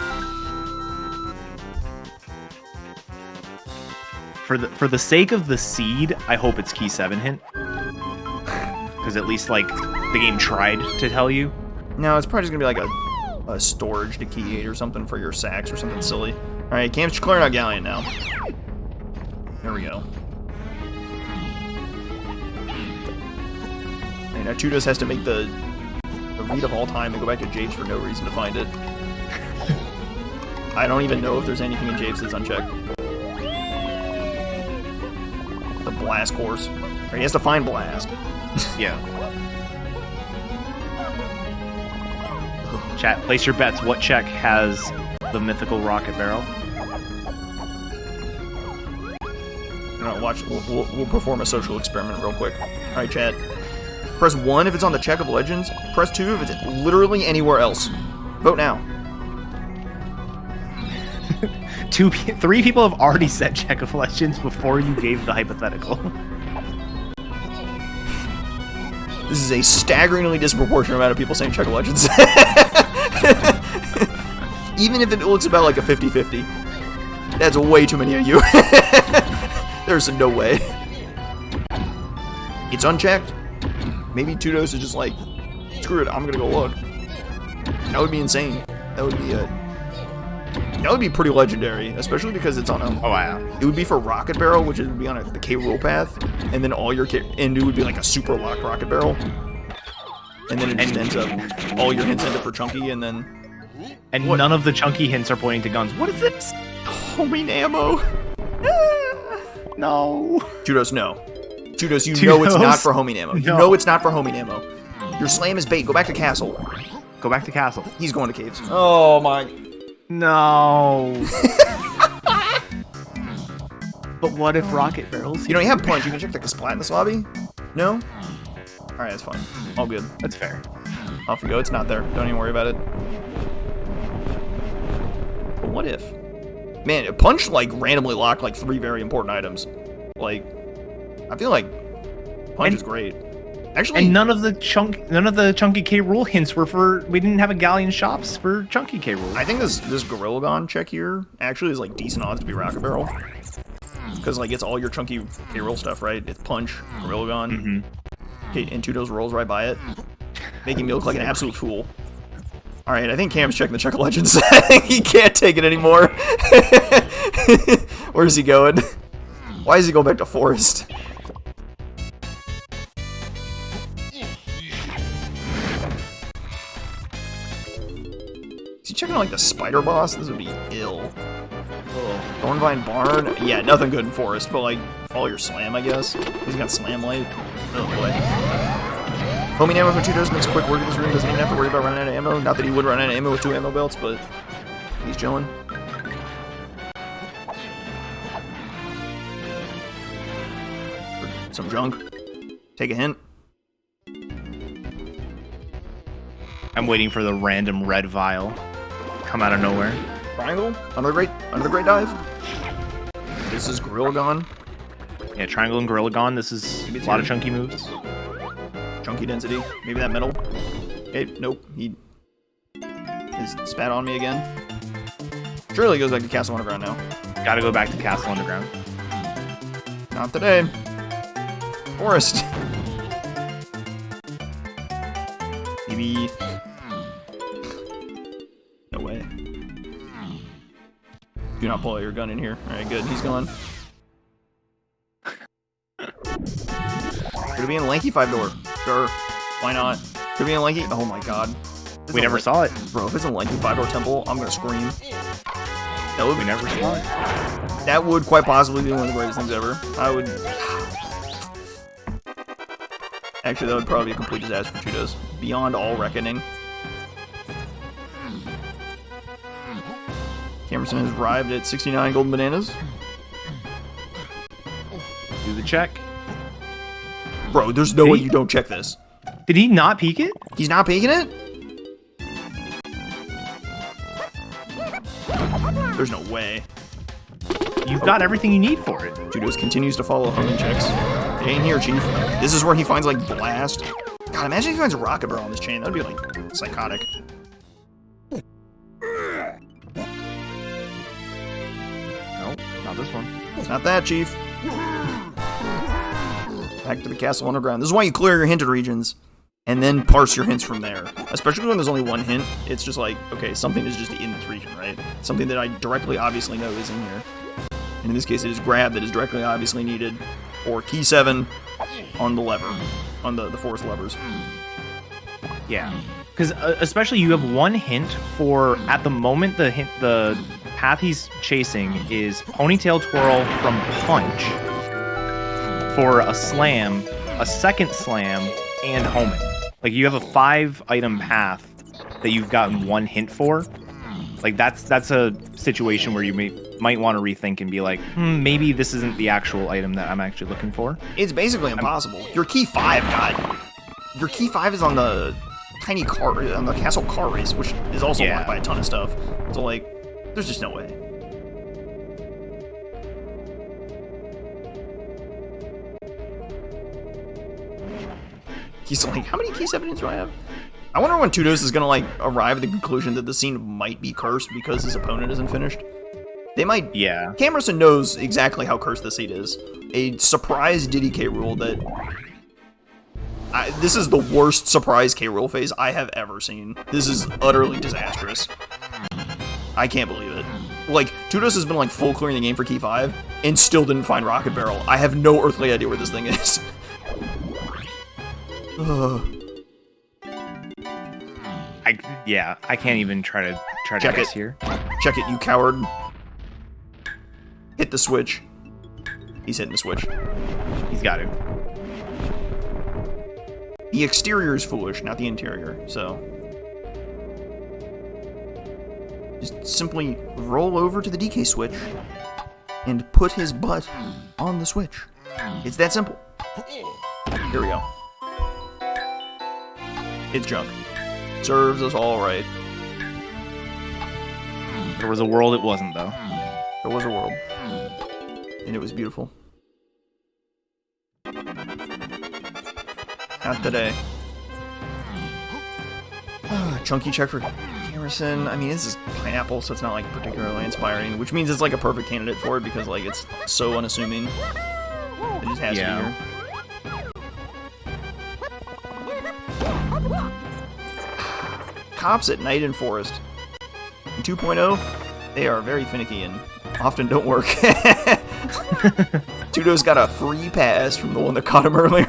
For the sake of the seed, I hope it's key 7 hint. Because at least, like, the game tried to tell you. No, it's probably just gonna be like a storage to key 8 or something for your sacks or something silly. Alright, Cam's clearing out Galleon now. There we go. And now Tudos has to make the read of all time and go back to Japes for no reason to find it. I don't even know if there's anything in Japes that's unchecked. The blast course. Or he has to find blast. Yeah. Chat, place your bets. What check has the mythical rocket barrel? No, watch. We'll perform a social experiment real quick. All right, chat. Press 1 if it's on the check of legends. Press 2 if it's literally anywhere else. Vote now. 3 people have already said check of legends before you gave the hypothetical. This is a staggeringly disproportionate amount of people saying check of legends. Even if it looks about like a 50-50. That's way too many of you. There's no way. It's unchecked. Maybe Tudos is just like, screw it, I'm gonna go look. That would be insane. That would be pretty legendary, especially because it's on a. Oh wow! It would be for Rocket Barrel, which would be on the K rule path, and then all your and it would be like a super locked Rocket Barrel, and then it just ends up all your hints end up for Chunky, and then. And none of the Chunky hints are pointing to guns. What is this? Homing ammo. No. Tudos, no. Tudos, you know it's not for homing ammo. You know it's not for homing ammo. Your slam is bait. Go back to castle. Go back to castle. He's going to caves. Oh my. No. But what if rocket barrels? You know, you have punch. You can check the splat in this lobby. No? Alright, that's fine. All good. That's fair. Off we go. It's not there. Don't even worry about it. But what if? Man, punch, like, randomly locked, like, 3 very important items. Like, I feel like punch is great. Actually, and none of the Chunky K rule hints were for. We didn't have a Galleon shops for Chunky K rule. I think this Gorilla Gon check here actually is like decent odds to be Rocket Barrel, because like it's all your Chunky K rule stuff, right? It's punch, Gorilla Gon, okay, and Tudos rolls right by it, making me look like an absolute fool. All right, I think Cam's checking the check of legends. He can't take it anymore. Where's he going? Why is he going back to Forest? Is he checking out like the spider boss? This would be ill. Thornvine Barn? Yeah, nothing good in Forest, but like follow your slam, I guess. He's got slam light. Oh boy. Homing ammo for Tudos makes quick work of this room. Doesn't even have to worry about running out of ammo. Not that he would run out of ammo with 2 ammo belts, but he's chilling. Some junk. Take a hint. I'm waiting for the random red vial. Come out of nowhere. Triangle? Another great dive. This is Gorilla Gon. Yeah, Triangle and Gorilla Gon. This is a lot of chunky moves. Chunky density. Maybe that metal. Hey, nope. He spat on me again. Surely goes back to Castle Underground now. Gotta go back to Castle Underground. Not today. Forest. Maybe. No way. Do not pull out your gun in here. Alright, good. He's gone. Could it be in Lanky 5-door? Sure. Why not? Could it be in Lanky? Oh my god. We never saw it. Bro, if it's in Lanky 5-door temple, I'm gonna scream. That would We never saw it. That would quite possibly be one of the greatest things ever. I would. Actually, that would probably be a complete disaster for Tudos. Beyond all reckoning. Kamerson has arrived at 69 golden bananas. Do the check. Bro, there's no way you don't check this. Did he not peek it? He's not peeking it? There's no way. You've got everything you need for it. Judos continues to follow homing checks. It ain't here, Chief. This is where he finds, like, Blast. God, imagine if he finds a Rocket Barrel on this chain. That'd be, like, psychotic. Nope, not this one. It's not that, Chief. Back to the castle underground. This is why you clear your hinted regions and then parse your hints from there. Especially when there's only one hint. It's just like, okay, something is just in this region, right? Something that I directly obviously know is in here. And in this case, it is grab that is directly obviously needed, or key 7 on the lever, on the force levers. Yeah, because especially you have one hint for, at the moment, the path he's chasing is ponytail twirl from punch for a slam, a second slam, and homing. Like, you have a 5-item path that you've gotten one hint for. Like, that's a situation where you might want to rethink and be like, maybe this isn't the actual item that I'm actually looking for. It's basically impossible. Your key 5, God. Your key 5 is on the tiny car, on the castle car race, which is also blocked by a ton of stuff. So, like, there's just no way. He's like, how many key 7 hits do I have? I wonder when Tudos is gonna, like, arrive at the conclusion that the scene might be cursed because his opponent isn't finished. They might. Yeah. Kamerson knows exactly how cursed this seed is. A surprise Diddy K rule that. This is the worst surprise K rule phase I have ever seen. This is utterly disastrous. I can't believe it. Like, Tudos has been, like, full clearing the game for key 5 and still didn't find Rocket Barrel. I have no earthly idea where this thing is. I can't even try to guess here. Check it, you coward. Hit the switch. He's hitting the switch. He's got to. The exterior is foolish, not the interior, so. Just simply roll over to the DK switch and put his butt on the switch. It's that simple. Here we go. It's junk. Serves us all right. There was a world it wasn't, though. There was a world. And it was beautiful. Not today. Chunky check for Kamerson. I mean, this is pineapple, so it's not, like, particularly inspiring, which means it's, like, a perfect candidate for it because, like, it's so unassuming. It just has to be here. Cops at night in forest. In 2.0, they are very finicky and often don't work. Tudo's got a free pass from the one that caught him earlier.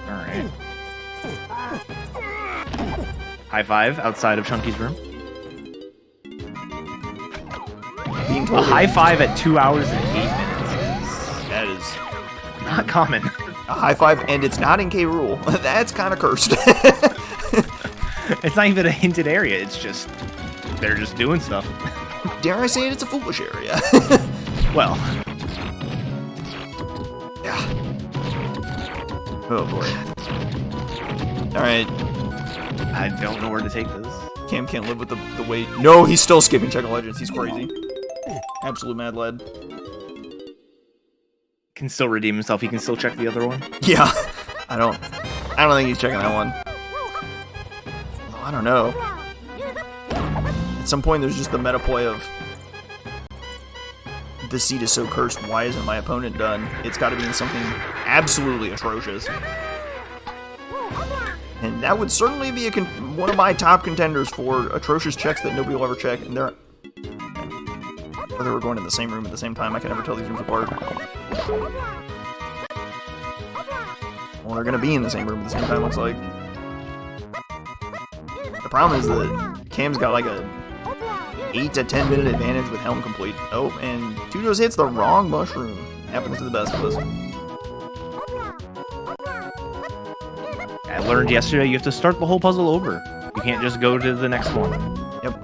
Alright. High 5 outside of Chunky's room. A high 5 at 2 hours and 8 minutes. That is not common. A high 5, and it's not in K rule. That's kind of cursed. It's not even a hinted area. It's just they're just doing stuff. Dare I say it? It's a foolish area. Well. Yeah. Oh boy. All right. I don't know where to take this. Cam can't live with the weight. No, he's still skipping Check of Legends. He's crazy. Absolute mad lad. Can still redeem himself. He can still check the other one. Yeah. I don't think he's checking that one. Oh, I don't know. At some point, there's just the meta play of this seed is so cursed. Why isn't my opponent done? It's got to be in something absolutely atrocious. And that would certainly be one of my top contenders for atrocious checks that nobody will ever check. And they're whether we're going in the same room at the same time, I can never tell these rooms apart. Well, they're gonna be in the same room at the same time, looks like. The problem is that Cam's got like a 8 to 10 minute advantage with Helm complete. Oh, and Tudos hits the wrong mushroom. Happens to the best of us. I learned yesterday you have to start the whole puzzle over. You can't just go to the next one. Yep.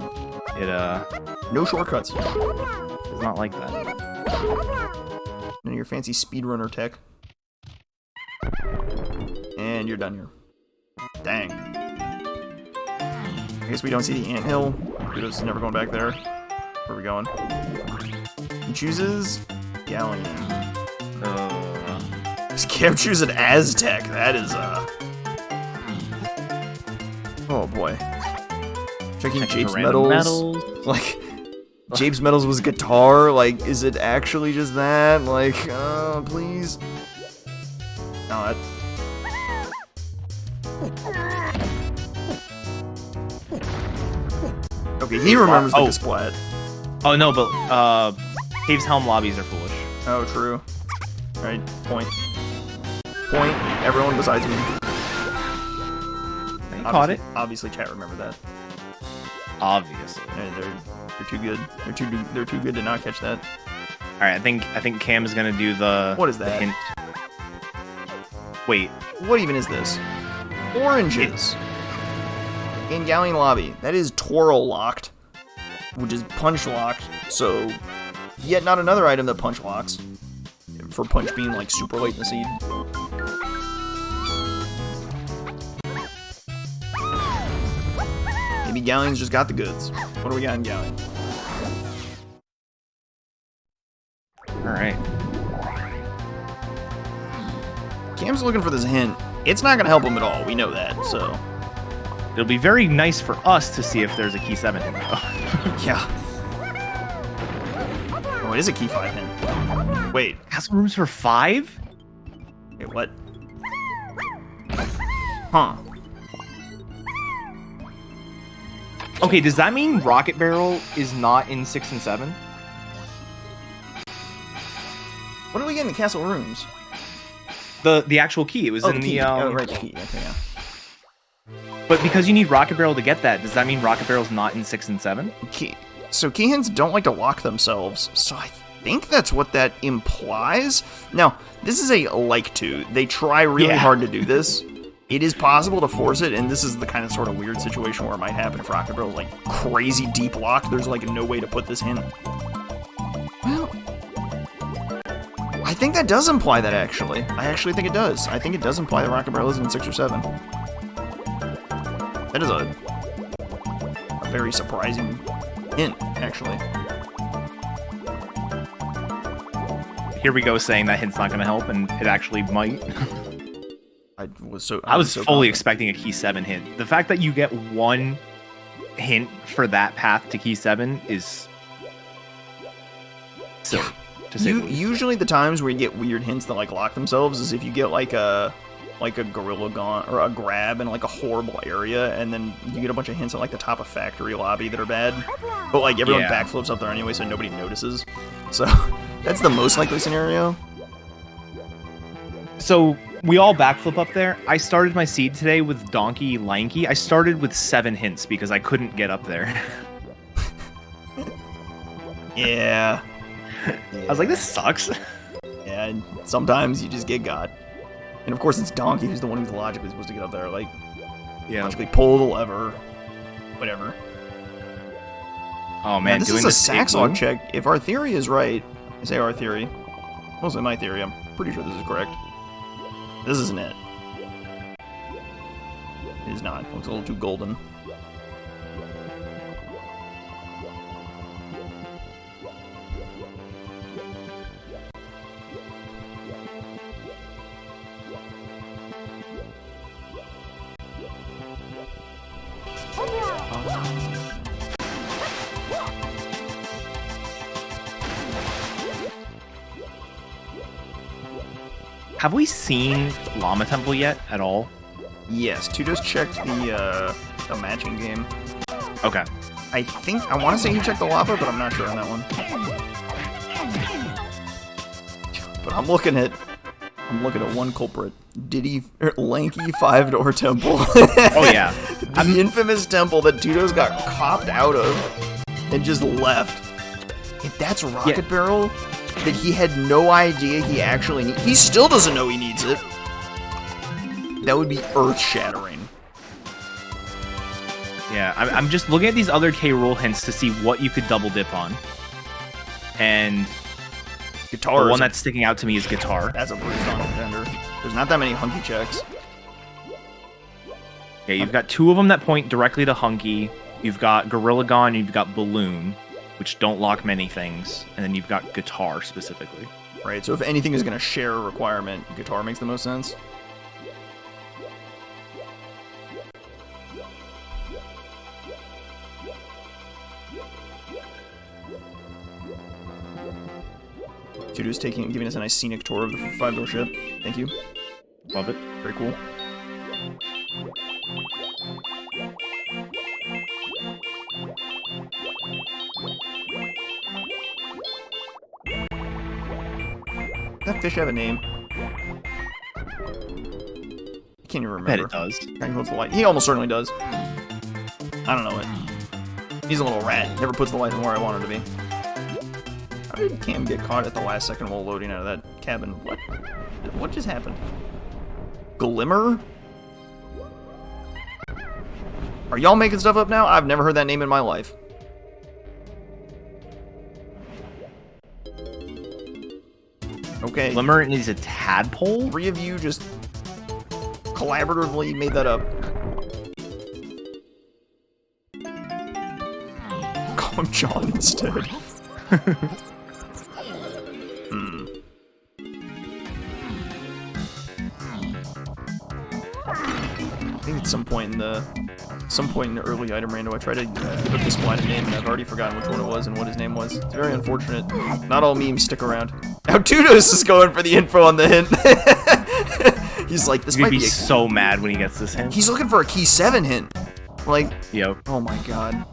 No shortcuts. It's not like that. None of your fancy speedrunner tech. And you're done here. Dang. I guess we don't see the anthill. Kudos is never going back there. Where are we going? He chooses Galleon. Cam chooses Aztec. That is, oh boy. Checking Japes medals. Like, Japes medals was guitar. Like, is it actually just that? Like, please. No, that. Okay, he remembers the splat. Oh no, but Cave's Helm lobbies are foolish. Oh, true. Right, point. Point, everyone besides me. You caught it. Obviously, chat remembered that. Obviously. They're too good. They're too good to not catch that. All right, I think Cam is gonna do the. What is that? Hint. Wait. What even is this? Oranges. In Galleon lobby. That is twirl locked, which is punch locked. So, yet not another item that punch locks. For punch being like super late in the seed. Maybe Galleon's just got the goods. What do we got in Galleon? Alright. Cam's looking for this hint. It's not going to help him at all. We know that, so. It'll be very nice for us to see if there's a key 7 hint, though. Yeah. Oh, it is a key 5 hint. Wait. Castle rooms for 5? Wait, what? Huh. Okay, does that mean Rocket Barrel is not in 6 and 7? What did we get in the castle rooms? The actual key. It was in the key. the right, the key. Okay, yeah. But because you need Rocket Barrel to get that, does that mean Rocket Barrel's not in 6 and 7? So key hints don't like to lock themselves, so I think that's what that implies. Now, this is a like to. They try really hard to do this. It is possible to force it, and this is the kind of sort of weird situation where it might happen if Rocket Barrel's like crazy deep locked. There's like no way to put this hint. Well, I think that does imply that, actually. I actually think it does. I think it does imply that Rocket Barrel is in 6 or 7. That is a very surprising hint, actually. Here we go saying that hint's not going to help, and it actually might. I was so fully expecting a key 7 hint. The fact that you get one hint for that path to key 7 is silly. Usually the times where you get weird hints that like lock themselves is if you get like a gorilla gaunt or a grab in like a horrible area, and then you get a bunch of hints at like the top of factory lobby that are bad, but like everyone backflips up there anyway, so nobody notices. So that's the most likely scenario. So we all backflip up there. I started my seed today with Donkey Lanky. I started with 7 hints because I couldn't get up there. Yeah. I was like, this sucks. Yeah, and sometimes you just get got. And of course it's Donkey who's the one who's logically supposed to get up there. Like, logically pull the lever. Whatever. Oh man, this is a Saxlog check. If our theory is right, I say our theory. Mostly my theory, I'm pretty sure this is correct. This isn't it. It is not. It looks a little too golden. Have we seen Llama Temple yet at all? Yes, Tudo's checked the matching game. Okay. I want to say he checked the lava, but I'm not sure on that one. But I'm looking at one culprit. Lanky 5-door temple. Oh yeah. The infamous temple that Tudo's got copped out of and just left. If that's Rocket Barrel, that he had no idea he actually needs. He still doesn't know he needs it. That would be earth-shattering. Yeah, I'm just looking at these other K. Rool hints to see what you could double dip on. And Guitar. The one that's sticking out to me is guitar. That's a pretty strong contender. There's not that many hunky checks. Yeah, you've got two of them that point directly to hunky. You've got Gorilla Gun, you've got Balloon, which don't lock many things, and then you've got guitar specifically. Right, so if anything is going to share a requirement, guitar makes the most sense. Tudo's giving us a nice scenic tour of the 5-door ship. Thank you. Love it. Very cool. Does that fish have a name? I can't even remember. I bet it does. Guy who holds the light. He almost certainly does. I don't know it. He's a little rat. Never puts the light in where I want it to be. How did Cam get caught at the last second while loading out of that cabin? What just happened? Glimmer? Are y'all making stuff up now? I've never heard that name in my life. Okay. Glimmer is a tadpole? 3 of you just collaboratively made that up. Call him John instead. I think at some point in the early item rando, I tried to put this blind name, and I've already forgotten which one it was and what his name was. It's very unfortunate. Not all memes stick around. Now Tudos is going for the info on the hint. He's like, this might be so mad when he gets this hint. He's looking for a key 7 hint. Like, yep. Oh my god.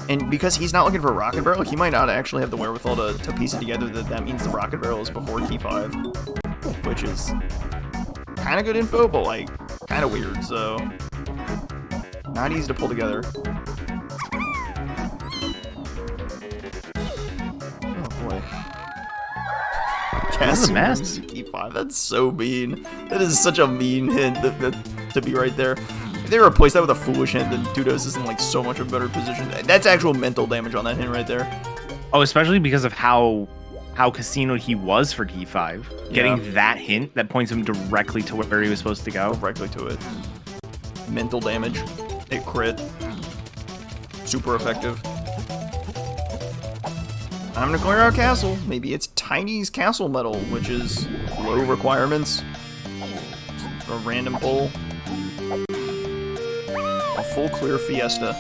And because he's not looking for a rocket barrel, he might not actually have the wherewithal to piece it together that means the rocket barrel is before key 5, which is kind of good info, but like kind of weird, so not easy to pull together. Oh boy. That's a mess. Key 5, that's so mean. That is such a mean hint to be right there. If they replace that with a foolish hint, then Tudos is in like so much of a better position. That's actual mental damage on that hint right there. Oh, especially because of how casino he was for key 5. Getting that hint that points him directly to where he was supposed to go. Directly to it. Mental damage. It crit. Super effective. I'm gonna clear our castle. Maybe it's Tiny's castle medal, which is low requirements. A random pull. A full clear fiesta.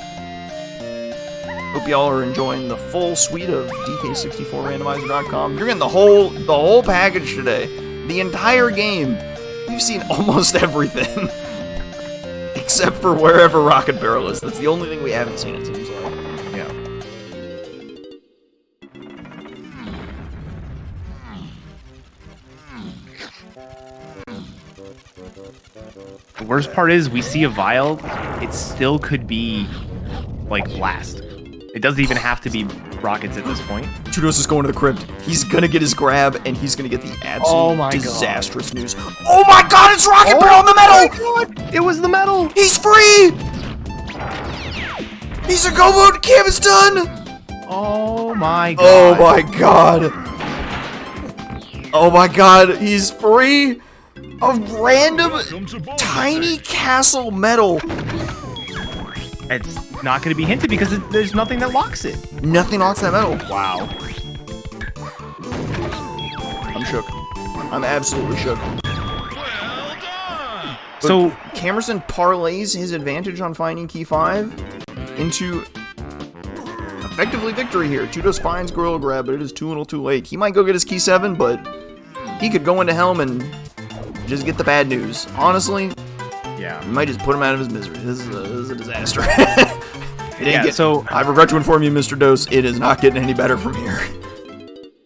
Hope y'all are enjoying the full suite of DK64Randomizer.com. You're getting the whole package today. The entire game. You've seen almost everything. Except for wherever Rocket Barrel is. That's the only thing we haven't seen, it seems like. Yeah. The worst part is we see a vial, it still could be like blast. It doesn't even have to be rockets at this point. Tudos is going to the crypt. He's gonna get his grab, and he's gonna get the absolute disastrous news. Oh my god, it's Rocket Barrel in the metal! Oh my god, it was the metal! He's free! He's a go mode, Cam is done! Oh my god. Oh my god. Oh my god, he's free! A random tiny castle medal. It's not going to be hinted because there's nothing that locks it. Nothing locks that medal. Wow. I'm shook. I'm absolutely shook. So Kamerson parlays his advantage on finding key 5 into effectively victory here. Tudos finds Gorilla Grab, but it is too little too late. He might go get his key 7, but he could go into Helm and just get the bad news. Honestly, yeah, you might just put him out of his misery. This is a disaster. So I regret to inform you, Mr. Dose, it is not getting any better from here.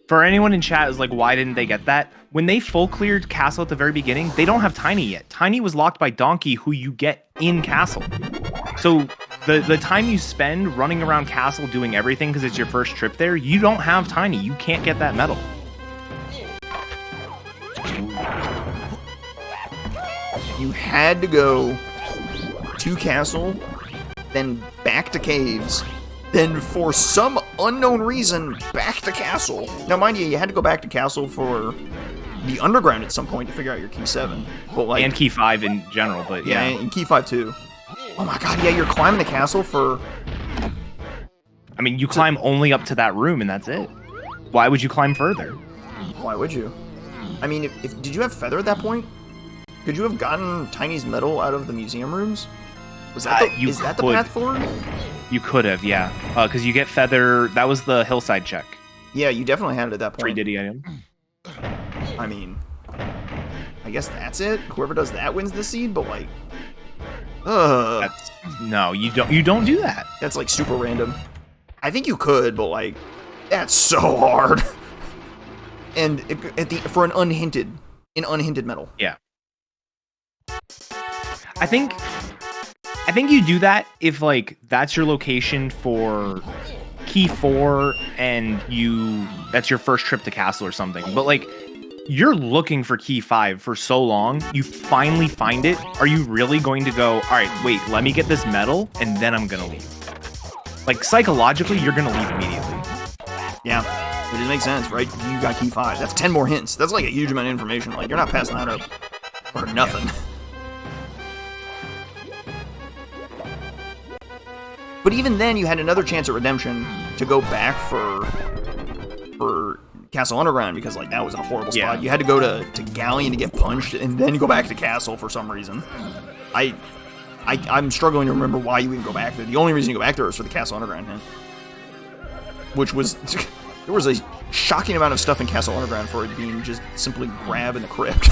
For anyone in chat is like, why didn't they get that? When they full cleared Castle at the very beginning, they don't have Tiny yet. Tiny was locked by Donkey, who you get in Castle. So the time you spend running around Castle doing everything because it's your first trip there, you don't have Tiny. You can't get that medal. You had to go to castle, then back to caves, then for some unknown reason, back to castle. Now, mind you had to go back to castle for the underground at some point to figure out your key 7. But like, and key 5 in general, but yeah, and key 5 too. Oh my god, yeah, you're climbing the castle for... I mean, you climb only up to that room and that's it. Why would you climb further? Why would you? I mean, did you have Feather at that point? Could you have gotten Tiny's medal out of the museum rooms? Was that is that the path forward? You could have, yeah. Because you get Feather, that was the hillside check. Yeah, you definitely had it at that point. Free Diddy item. I mean, I guess that's it. Whoever does that wins the seed, but like... No, you don't do that. That's like super random. I think you could, but like, that's so hard. And for an unhinted medal. Yeah. I think you do that if like that's your location for key 4 and that's your first trip to castle or something. But like you're looking for key 5 for so long, you finally find it. Are you really going to go, all right, wait, let me get this medal and then I'm gonna leave? Like psychologically, you're gonna leave immediately. Yeah, it just makes sense, right? You got key 5. That's 10 more hints. That's like a huge amount of information. Like you're not passing that up for nothing. Yeah. But even then, you had another chance at redemption to go back for Castle Underground because like that was a horrible spot. You had to go to Galleon to get punched and then go back to Castle for some reason. I'm struggling to remember why you even go back there. The only reason you go back there is for the Castle Underground hint, which was there was a shocking amount of stuff in Castle Underground for it being just simply grab in the crypt.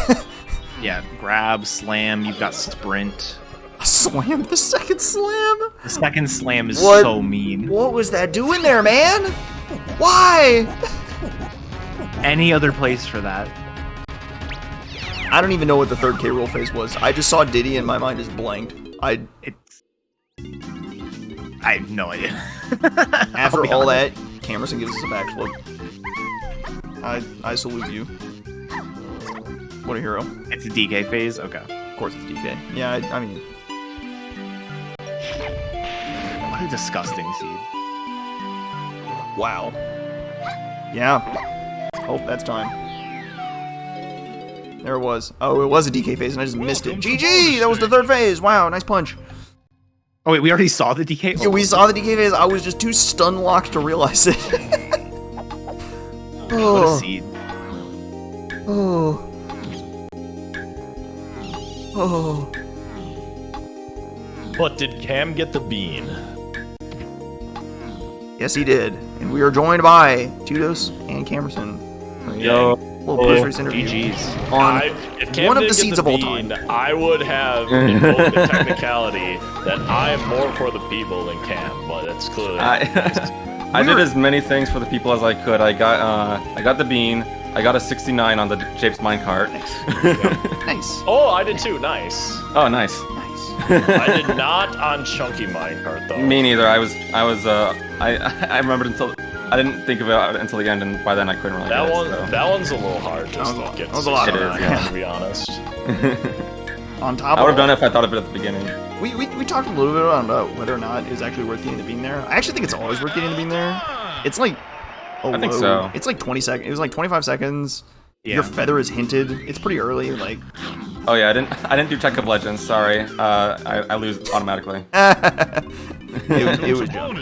Yeah, grab, slam. You've got sprint. Slam? The second slam? The second slam is so mean. What was that doing there, man? Why? Any other place for that? I don't even know what the third K roll phase was. I just saw Diddy and my mind just blanked. I have no idea. After all that, Kamerson gives us a backflip. I salute you. What a hero. It's a DK phase? Okay. Of course it's DK. Yeah, I mean... What a disgusting seed. Wow. Yeah. Oh, that's time. There it was. Oh, it was a DK phase and I just missed it. GG! That was the third phase! Wow, nice punch. Oh wait, we already saw the DK? Yeah, we saw the DK phase. I was just too stun-locked to realize it. What a seed. Oh. Oh. But did Cam get the bean? Yes, he did. And we are joined by Tudos and Camerson. Yo. Little post-race interview. GG's. On if Cam one of the didn't get seeds of all time. I would have invoked the technicality that I am more for the people than Cam, but it's clearly I did as many things for the people as I could. I got the bean. I got a 69 on the Japes minecart. Nice. Nice. Oh, I did too. Nice. Oh, nice. I did not on Chunky minecart though. Me neither. I remembered until I didn't think of it until the end, and by then I couldn't really. That one's a little hard. Just to get. That was a lot. It is, yeah. To be honest. On top. I would have done it if I thought of it at the beginning. We talked a little bit about whether or not it's actually worth getting the bean there. I actually think it's always worth getting the bean there. It's like. Oh, I think so. It's like 20 seconds. It was like 25 seconds. Yeah. Your feather is hinted. It's pretty early. Like. Oh yeah, I didn't do Check of Legends. Sorry, I lose automatically. it was jump.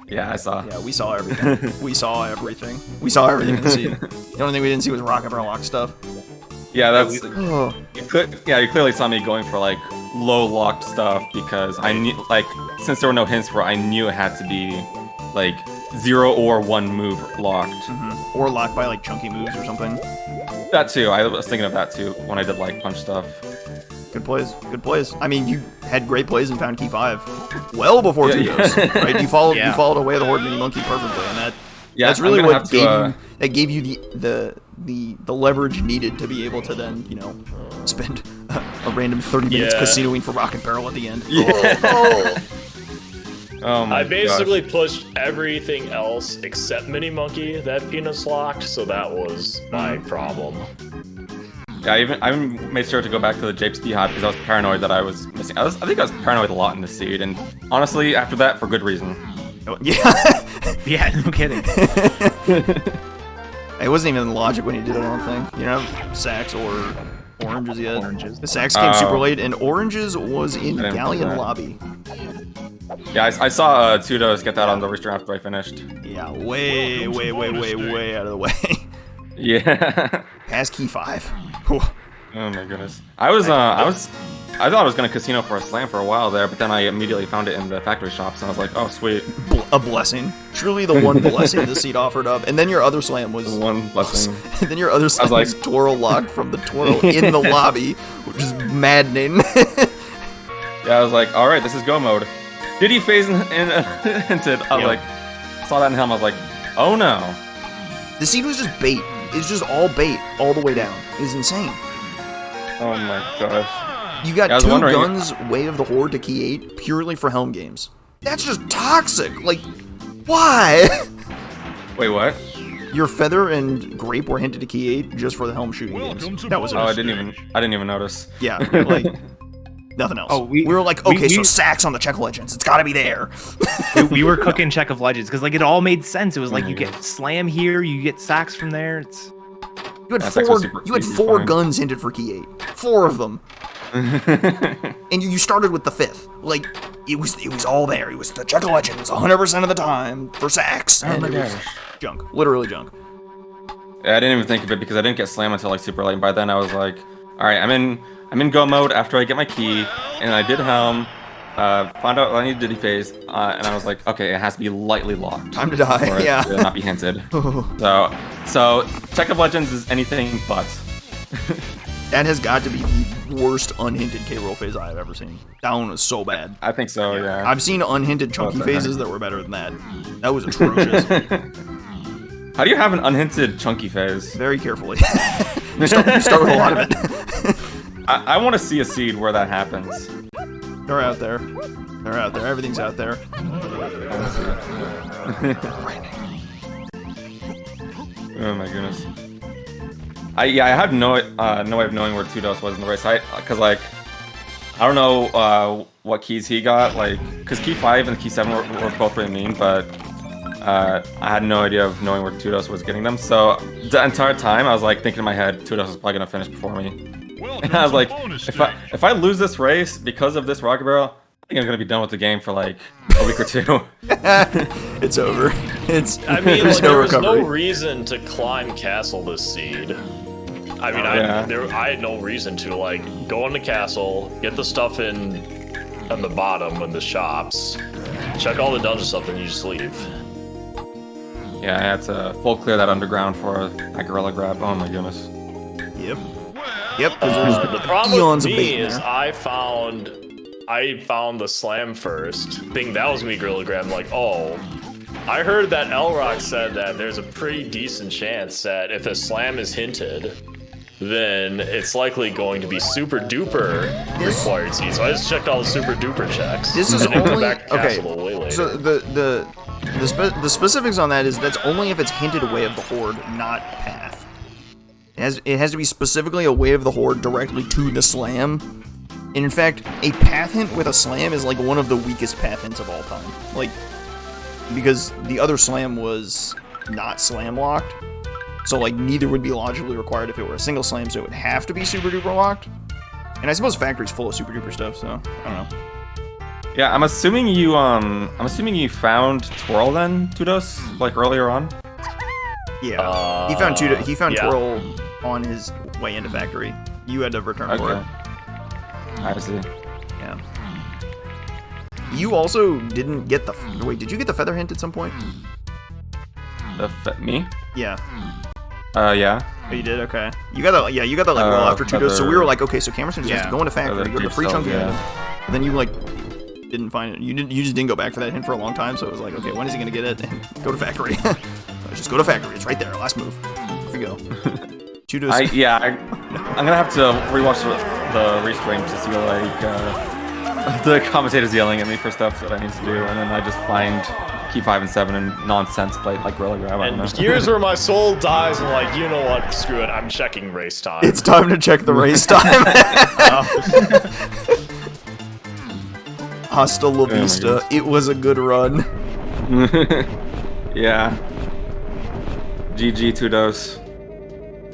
Yeah, I saw. Yeah, we saw everything. We saw everything. We saw everything in the scene. The only thing we didn't see was rock paper lock stuff. Yeah, that's. Oh. You clearly saw me going for like low locked stuff because I knew, like, since there were no hints for it, I knew it had to be like 0 or 1 move locked. Mm-hmm. Or locked by like chunky moves or something. That too. I was thinking of that too when I did like punch stuff. Good plays. Good plays. I mean, you had great plays and found key 5 well before Tudos, right? You followed Away the Horde Mini Monkey perfectly, and that's really what gave you the leverage needed to be able to then, you know, spend a random 30 minutes casinoing for Rock and Barrel at the end. Yeah. Oh my I basically pushed everything else except Mini Monkey that Peanuts locked, so that was my problem. Yeah, I even made sure to go back to the Japes Beehive because I was paranoid that I was missing. I think I was paranoid a lot in this seed, and honestly, after that, for good reason. Oh, yeah. Yeah, no kidding. It wasn't even logic when he did it, I don't think. You know, sacks or oranges yet. Oranges. The sacks came super late, and oranges was in I didn't Galleon know that. Lobby. Yeah, I saw Tudos get that on the rooster after I finished. Yeah, way out of the way. Yeah. Pass key 5. Whew. Oh my goodness. I thought I was gonna casino for a slam for a while there, but then I immediately found it in the factory shops, and I was like, oh sweet. A blessing. Truly the one blessing the seed offered up. And then your other slam was... One blessing. And then your other slam like- was twirl locked from the twirl in the lobby, which is maddening. Yeah, I was like, all right, this is go mode. Did he phase hinted? I was like, saw that in Helm. I was like, oh no. The seed was just bait. It's just all bait all the way down. It was insane. Oh my gosh. You got I was 2 wondering- guns Way of the Horde to key 8 purely for Helm games. That's just toxic. Like, why? Wait, what? Your Feather and Grape were hinted to key 8 just for the Helm shooting games. That was it. Oh, I didn't even notice. Yeah, like nothing else. Oh, we were like, okay, so sacks on the Czech Legends. It's got to be there. We were cooking Check of Legends because like it all made sense. It was like you get slam here, you get sacks from there. It's You had That's four. actually super You had easy to 4 find. guns hinted for key 8. 4 of them. And you started with the 5th. Like it was all there. It was the Czech Legends 100% of the time for sacks. And my it was gosh. junk. Literally junk. Yeah, I didn't even think of it because I didn't get slam until like super late. And by then I was like, all right, I'm in go mode after I get my key, and I did Helm. Found out I needed to phase, and I was like, okay, it has to be lightly locked. Time to die. For it Yeah. to not be hinted. So Check of Legends is anything but. That has got to be the worst unhinted K-roll phase I have ever seen. That one was so bad. I think so, yeah. I've seen unhinted chunky What's that? phases that were better than that. That was atrocious. How do you have an unhinted chunky phase? Very carefully. you start with a lot of it. I want to see a seed where that happens. They're out there. They're out there. Everything's out there. Oh my goodness. I have no way of knowing where Tudos was in the race. Cause like I don't know what keys he got, like cause key 5 and key 7 were both really mean, but I had no idea of knowing where Tudos was getting them. So the entire time I was like thinking in my head, Tudos is probably gonna finish before me. And I was like, if I lose this race because of this rocket barrel, I think I'm gonna be done with the game for like a week or 2. It's over. I mean, there's like, no there was recovery. no reason to climb castle this seed. I mean, Yeah. I had no reason to like go in the castle, get the stuff on the bottom in the shops, check all the dungeon stuff, and you just leave. Yeah, I had to full clear that underground for that gorilla grab. Oh my goodness. Yep. Yep. 'Cause there's The problem eons with of bait me in is there. I found the slam first, thinking that was gonna be gorilla grab. Like, oh, I heard that Elrock said that there's a pretty decent chance that if a slam is hinted, then it's likely going to be super duper required seed. So I just checked all the super duper checks. This is and then come only back to okay. castle way later. So the specifics on that is that's only if it's hinted Way of the Horde, not path. It has to be specifically a Way of the Horde directly to the slam. And in fact, a path hint with a slam is like one of the weakest path hints of all time. Like, because the other slam was not slam locked. So like neither would be logically required if it were a single slam, so it would have to be super duper locked. And I suppose Factory's full of super duper stuff, so I don't know. Yeah, I'm assuming you found Twirl then, Tudos, like earlier on. Yeah, he found yeah. Twirl on his way into Factory. You had to return for it. Okay. I see. Yeah. You also didn't get the... Wait, did you get the feather hint at some point? Me? Yeah. Yeah. Oh, you did? Okay. You got the... Yeah, you got the level after two doses. So we were like, okay, so Kamerson just has to go into Factory, go to the free chunky item. And then you, like, didn't find it. You just didn't go back for that hint for a long time, so it was like, okay, when is he going to get it? And go to Factory. Just go to Factory. It's right there. Last move. Off you go. Two doses. I'm gonna have to rewatch the restream to see like the commentator's yelling at me for stuff that I need to do, and then I just find key 5 and 7 and nonsense play like Gorilla Grab. I don't know. And here's where my soul dies. I'm like, you know what? Screw it. I'm checking race time. It's time to check the race time. Hasta la vista. It was a good run. Yeah. GG Tudos.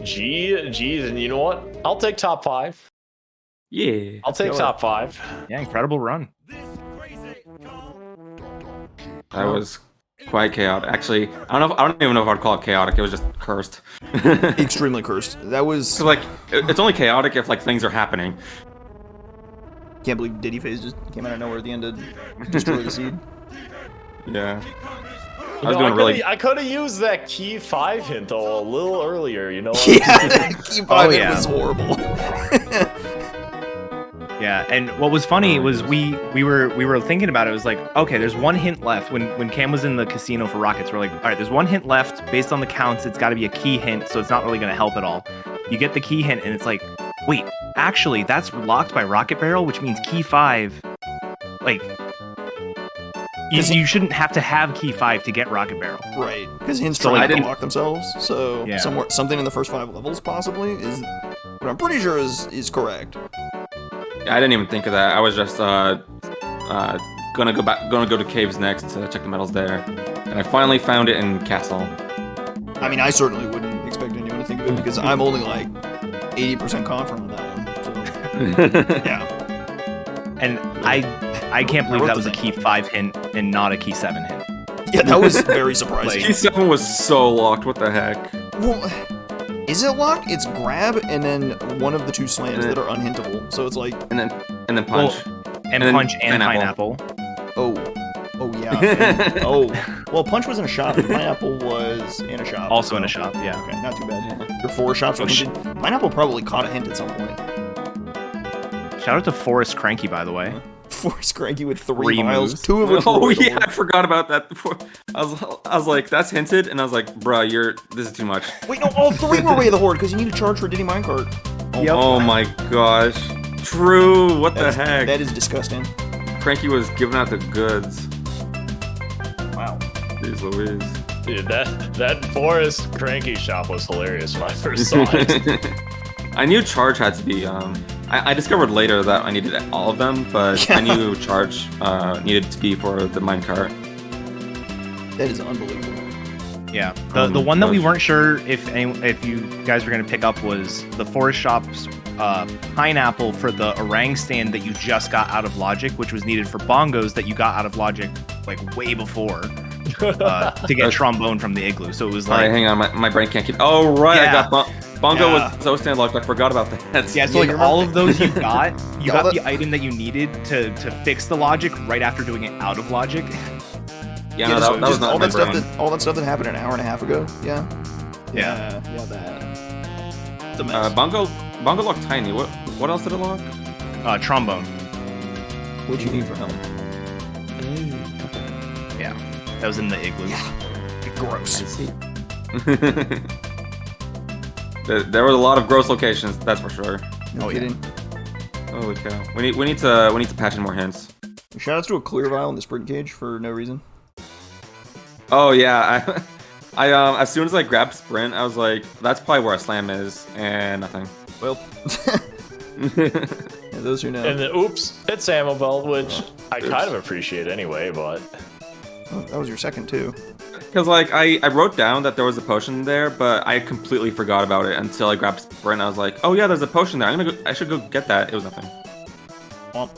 Geez, and you know what? I'll take top 5. Yeah. I'll take top 5. Yeah, incredible run. That was quite chaotic. Actually, I don't even know if I'd call it chaotic. It was just cursed. Extremely cursed. That was. So like, it's only chaotic if like things are happening. Can't believe Diddy Phase just came out of nowhere at the end to destroy the seed. Yeah. I could have used that key 5 hint though a little earlier. You know what? Yeah, key 5 yeah. was horrible. Yeah, and what was funny was we were thinking about it. It was like, okay, there's one hint left. When Cam was in the casino for Rockets, we're like, all right, there's one hint left. Based on the counts, it's got to be a key hint, so it's not really going to help at all. You get the key hint, and it's like, wait, actually, that's locked by Rocket Barrel, which means key 5, like, you shouldn't have to have key 5 to get Rocket Barrel. Right, because hints So, try like, to lock themselves, so Yeah. something in the first 5 levels possibly is what I'm pretty sure is correct. Yeah, I didn't even think of that. I was just gonna go to caves next to check the medals there, and I finally found it in Castle. I mean, I certainly wouldn't expect anyone to think of it because I'm only like 80% confident on that one. So, yeah. And I can't believe that was a key 5 hint and not a key 7 hint. Yeah, that was very surprising. Key 7 was so locked. What the heck? Well, is it locked? It's grab and then one of the 2 slams that are unhintable. So it's like, And then punch. And then punch and pineapple. oh yeah. Well, punch was in a shop. And pineapple was in a shop. Also in so- a shop, yeah. Okay, not too bad. Your 4 shops were hinted. Pineapple probably caught a hint at some point. Shout out to Forrest Cranky, by the way. Force Cranky with 3 Three miles, moves. 2 of which were Oh with the yeah, I word. forgot about that before. I was like, that's hinted, and I was like, bruh, this is too much. Wait, no, all 3 were way of the horde because you need to charge for Diddy Minecart. Yep. Oh my gosh. True. What the heck? That is disgusting. Cranky was giving out the goods. Wow. Jeez Louise. Dude, that Forest Cranky shop was hilarious when I first saw it. I knew charge had to be. I discovered later that I needed all of them, but I knew charge needed to be for the minecart. That is unbelievable. Yeah, the one that we weren't sure if you guys were gonna pick up was the Forest Shop's pineapple for the orang stand that you just got out of Logic, which was needed for bongos that you got out of Logic like way before to get trombone from the igloo. So it was like, Alright, hang on, my brain can't keep. Oh right, Yeah. I got bongo Yeah. was so stand locked. I forgot about that. yeah, so Yeah, like all of those you got All the item that you needed to fix the Logic right after doing it out of Logic. Yeah, no, that was just not all my that stuff brain. all that stuff that happened an hour and a half ago. Yeah. Yeah. Yeah, that. It's a mess. Bongo locked tiny. What else did it lock? Trombone. What'd you need for Helm? Yeah, that was in the igloo. Gross. see. There were a lot of gross locations, that's for sure. No kidding. Holy cow. We need to patch in more hints. Shoutouts to a clear vial in the sprint cage for no reason. Oh yeah, I as soon as I grabbed sprint, I was like, that's probably where a slam is, and nothing. Well, yeah, those who know. And then, oops, it's ammo belt, which I kind of appreciate anyway, but... Oh, that was your second too. Because like I wrote down that there was a potion there, but I completely forgot about it until I grabbed sprint. I was like, oh yeah, there's a potion there. I should go get that. It was nothing. Womp.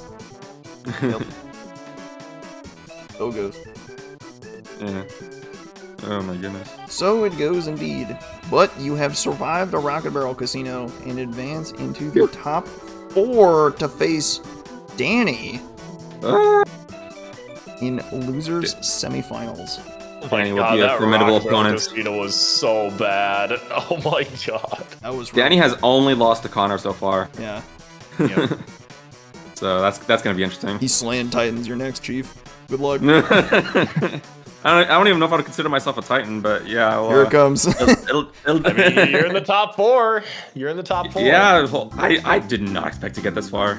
Yep. So it goes. Yeah. Oh my goodness. So it goes indeed. But you have survived a Rocket Barrel Casino and advance into the top 4 to face Danny in losers semifinals. Oh Danny my will god, be a that formidable Rock Barrel opponent. Casino was so bad. Oh my god. That was Danny has only lost to Connor so far, Yeah. Yep. so that's gonna be interesting. He's slaying Titans. You're next, Chief. Good luck. I don't even know if I would consider myself a Titan, but yeah. Well, Here it comes. it'll I mean, you're in the top 4. You're in the top 4. yeah, well, I did not expect to get this far.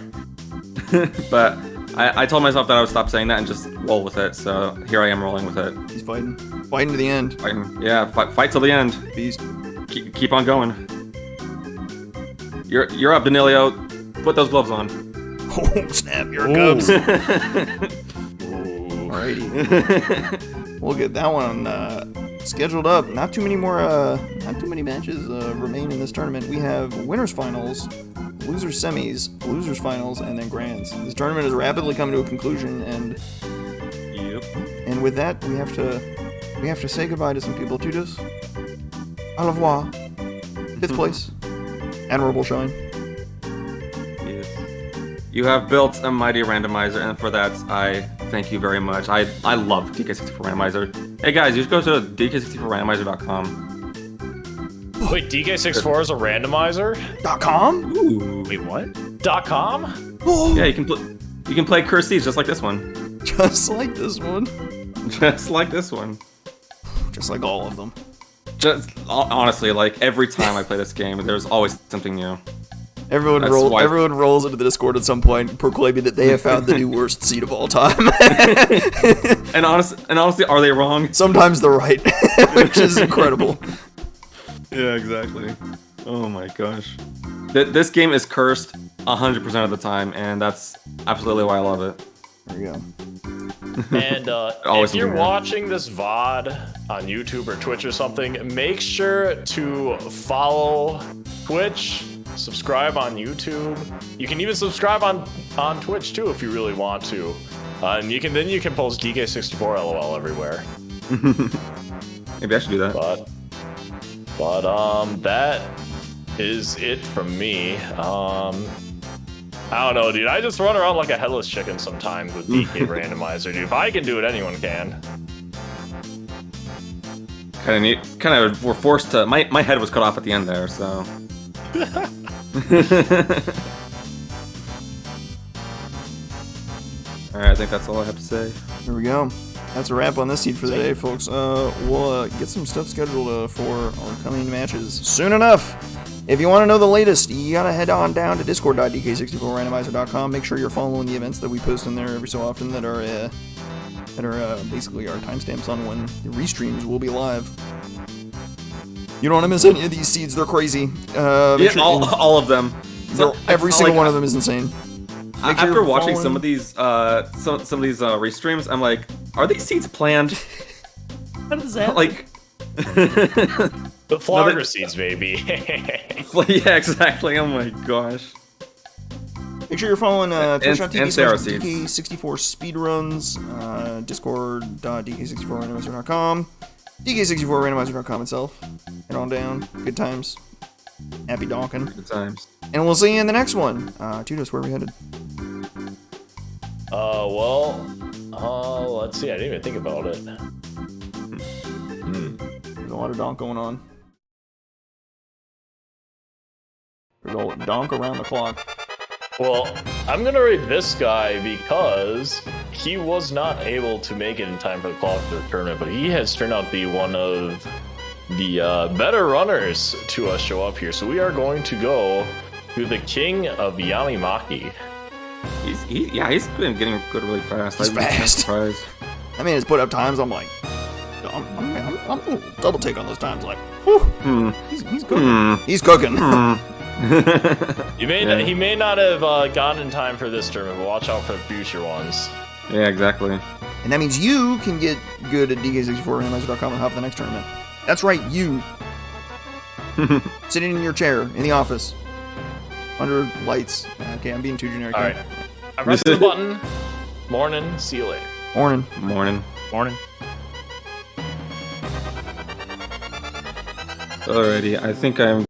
But I told myself that I would stop saying that and just roll with it. So here I am rolling with it. He's fighting. Fighting to the end. Fighting. Yeah, fight till the end. Beast. Keep on going. You're up, Danilio. Put those gloves on. Oh, snap. Here it comes. Alrighty. We'll get that one scheduled up. Not too many matches remain in this tournament. We have winners finals, losers semis, losers finals, and then grands. This tournament is rapidly coming to a conclusion, and and with that, we have to say goodbye to some people. Tutus, au revoir. 5th place, admirable showing. Yes. You have built a mighty randomizer, and for that, I thank you very much. I love DK64 Randomizer. Hey guys, you should go to DK64Randomizer.com. Wait, DK64 is a randomizer? .com? Ooh. Wait, what? .com? Oh, Yeah, you can play Cursed Seeds just like this one. just like this one. Just like this one. Just like all of them. Just honestly, like every time I play this game, there's always something new. Everyone rolls into the Discord at some point, proclaiming that they have found the new worst seed of all time. And honestly, are they wrong? Sometimes they're right, which is incredible. Yeah, exactly. Oh my gosh. This game is cursed 100% of the time, and that's absolutely why I love it. There we go. And if you're watching this VOD on YouTube or Twitch or something, make sure to follow Twitch, subscribe on YouTube. You can even subscribe on Twitch too if you really want to. And you can post DK64 LOL everywhere. Maybe I should do that. But that is it from me. I don't know, dude. I just run around like a headless chicken sometimes with DK Randomizer, dude. If I can do it, anyone can. We're forced to. My head was cut off at the end there, so. Alright, I think that's all I have to say. There we go. That's a wrap on this seed for the day, folks. We'll get some stuff scheduled for our coming matches soon enough. If you want to know the latest, you gotta head on down to discord.dk64randomizer.com. Make sure you're following the events that we post in there every so often that are basically our timestamps on when the restreams will be live. You don't want to miss any of these seeds; they're crazy. Yeah, all of them. So, every single one of them is insane. After watching some of these restreams, I'm like, are these seeds planned? How does that like? The flogger seeds, baby. Yeah, exactly. Oh my gosh. Make sure you're following Twitch.tv/DK64 Speedruns, discord.dk64randomizer.com, DK64randomizer.com itself. Head on down. Good times. Happy donking. Good times. And we'll see you in the next one. Tudos, where are we headed? Let's see. I didn't even think about it. There's a lot of donk going on. There's a donk around the clock. Well, I'm gonna rate this guy because he was not able to make it in time for the clock for the tournament, but he has turned out to be one of the better runners to show up here. So we are going to go to the king of Yamimaki. He's been getting good really fast. He's fast. Surprised. I mean, his put up times, I'm like, I'm gonna double take on those times. Like, whew, he's cooking. He's cooking. He may not have gotten in time for this tournament, but watch out for the future ones. Yeah, exactly. And that means you can get good at DK64randomizer.com and hop the next tournament. That's right, you. Sitting in your chair in the office. Under lights. Okay, I'm being too generic. Alright. I pressed the button. Morning. See you later. Morning. Morning. Alrighty, I think I'm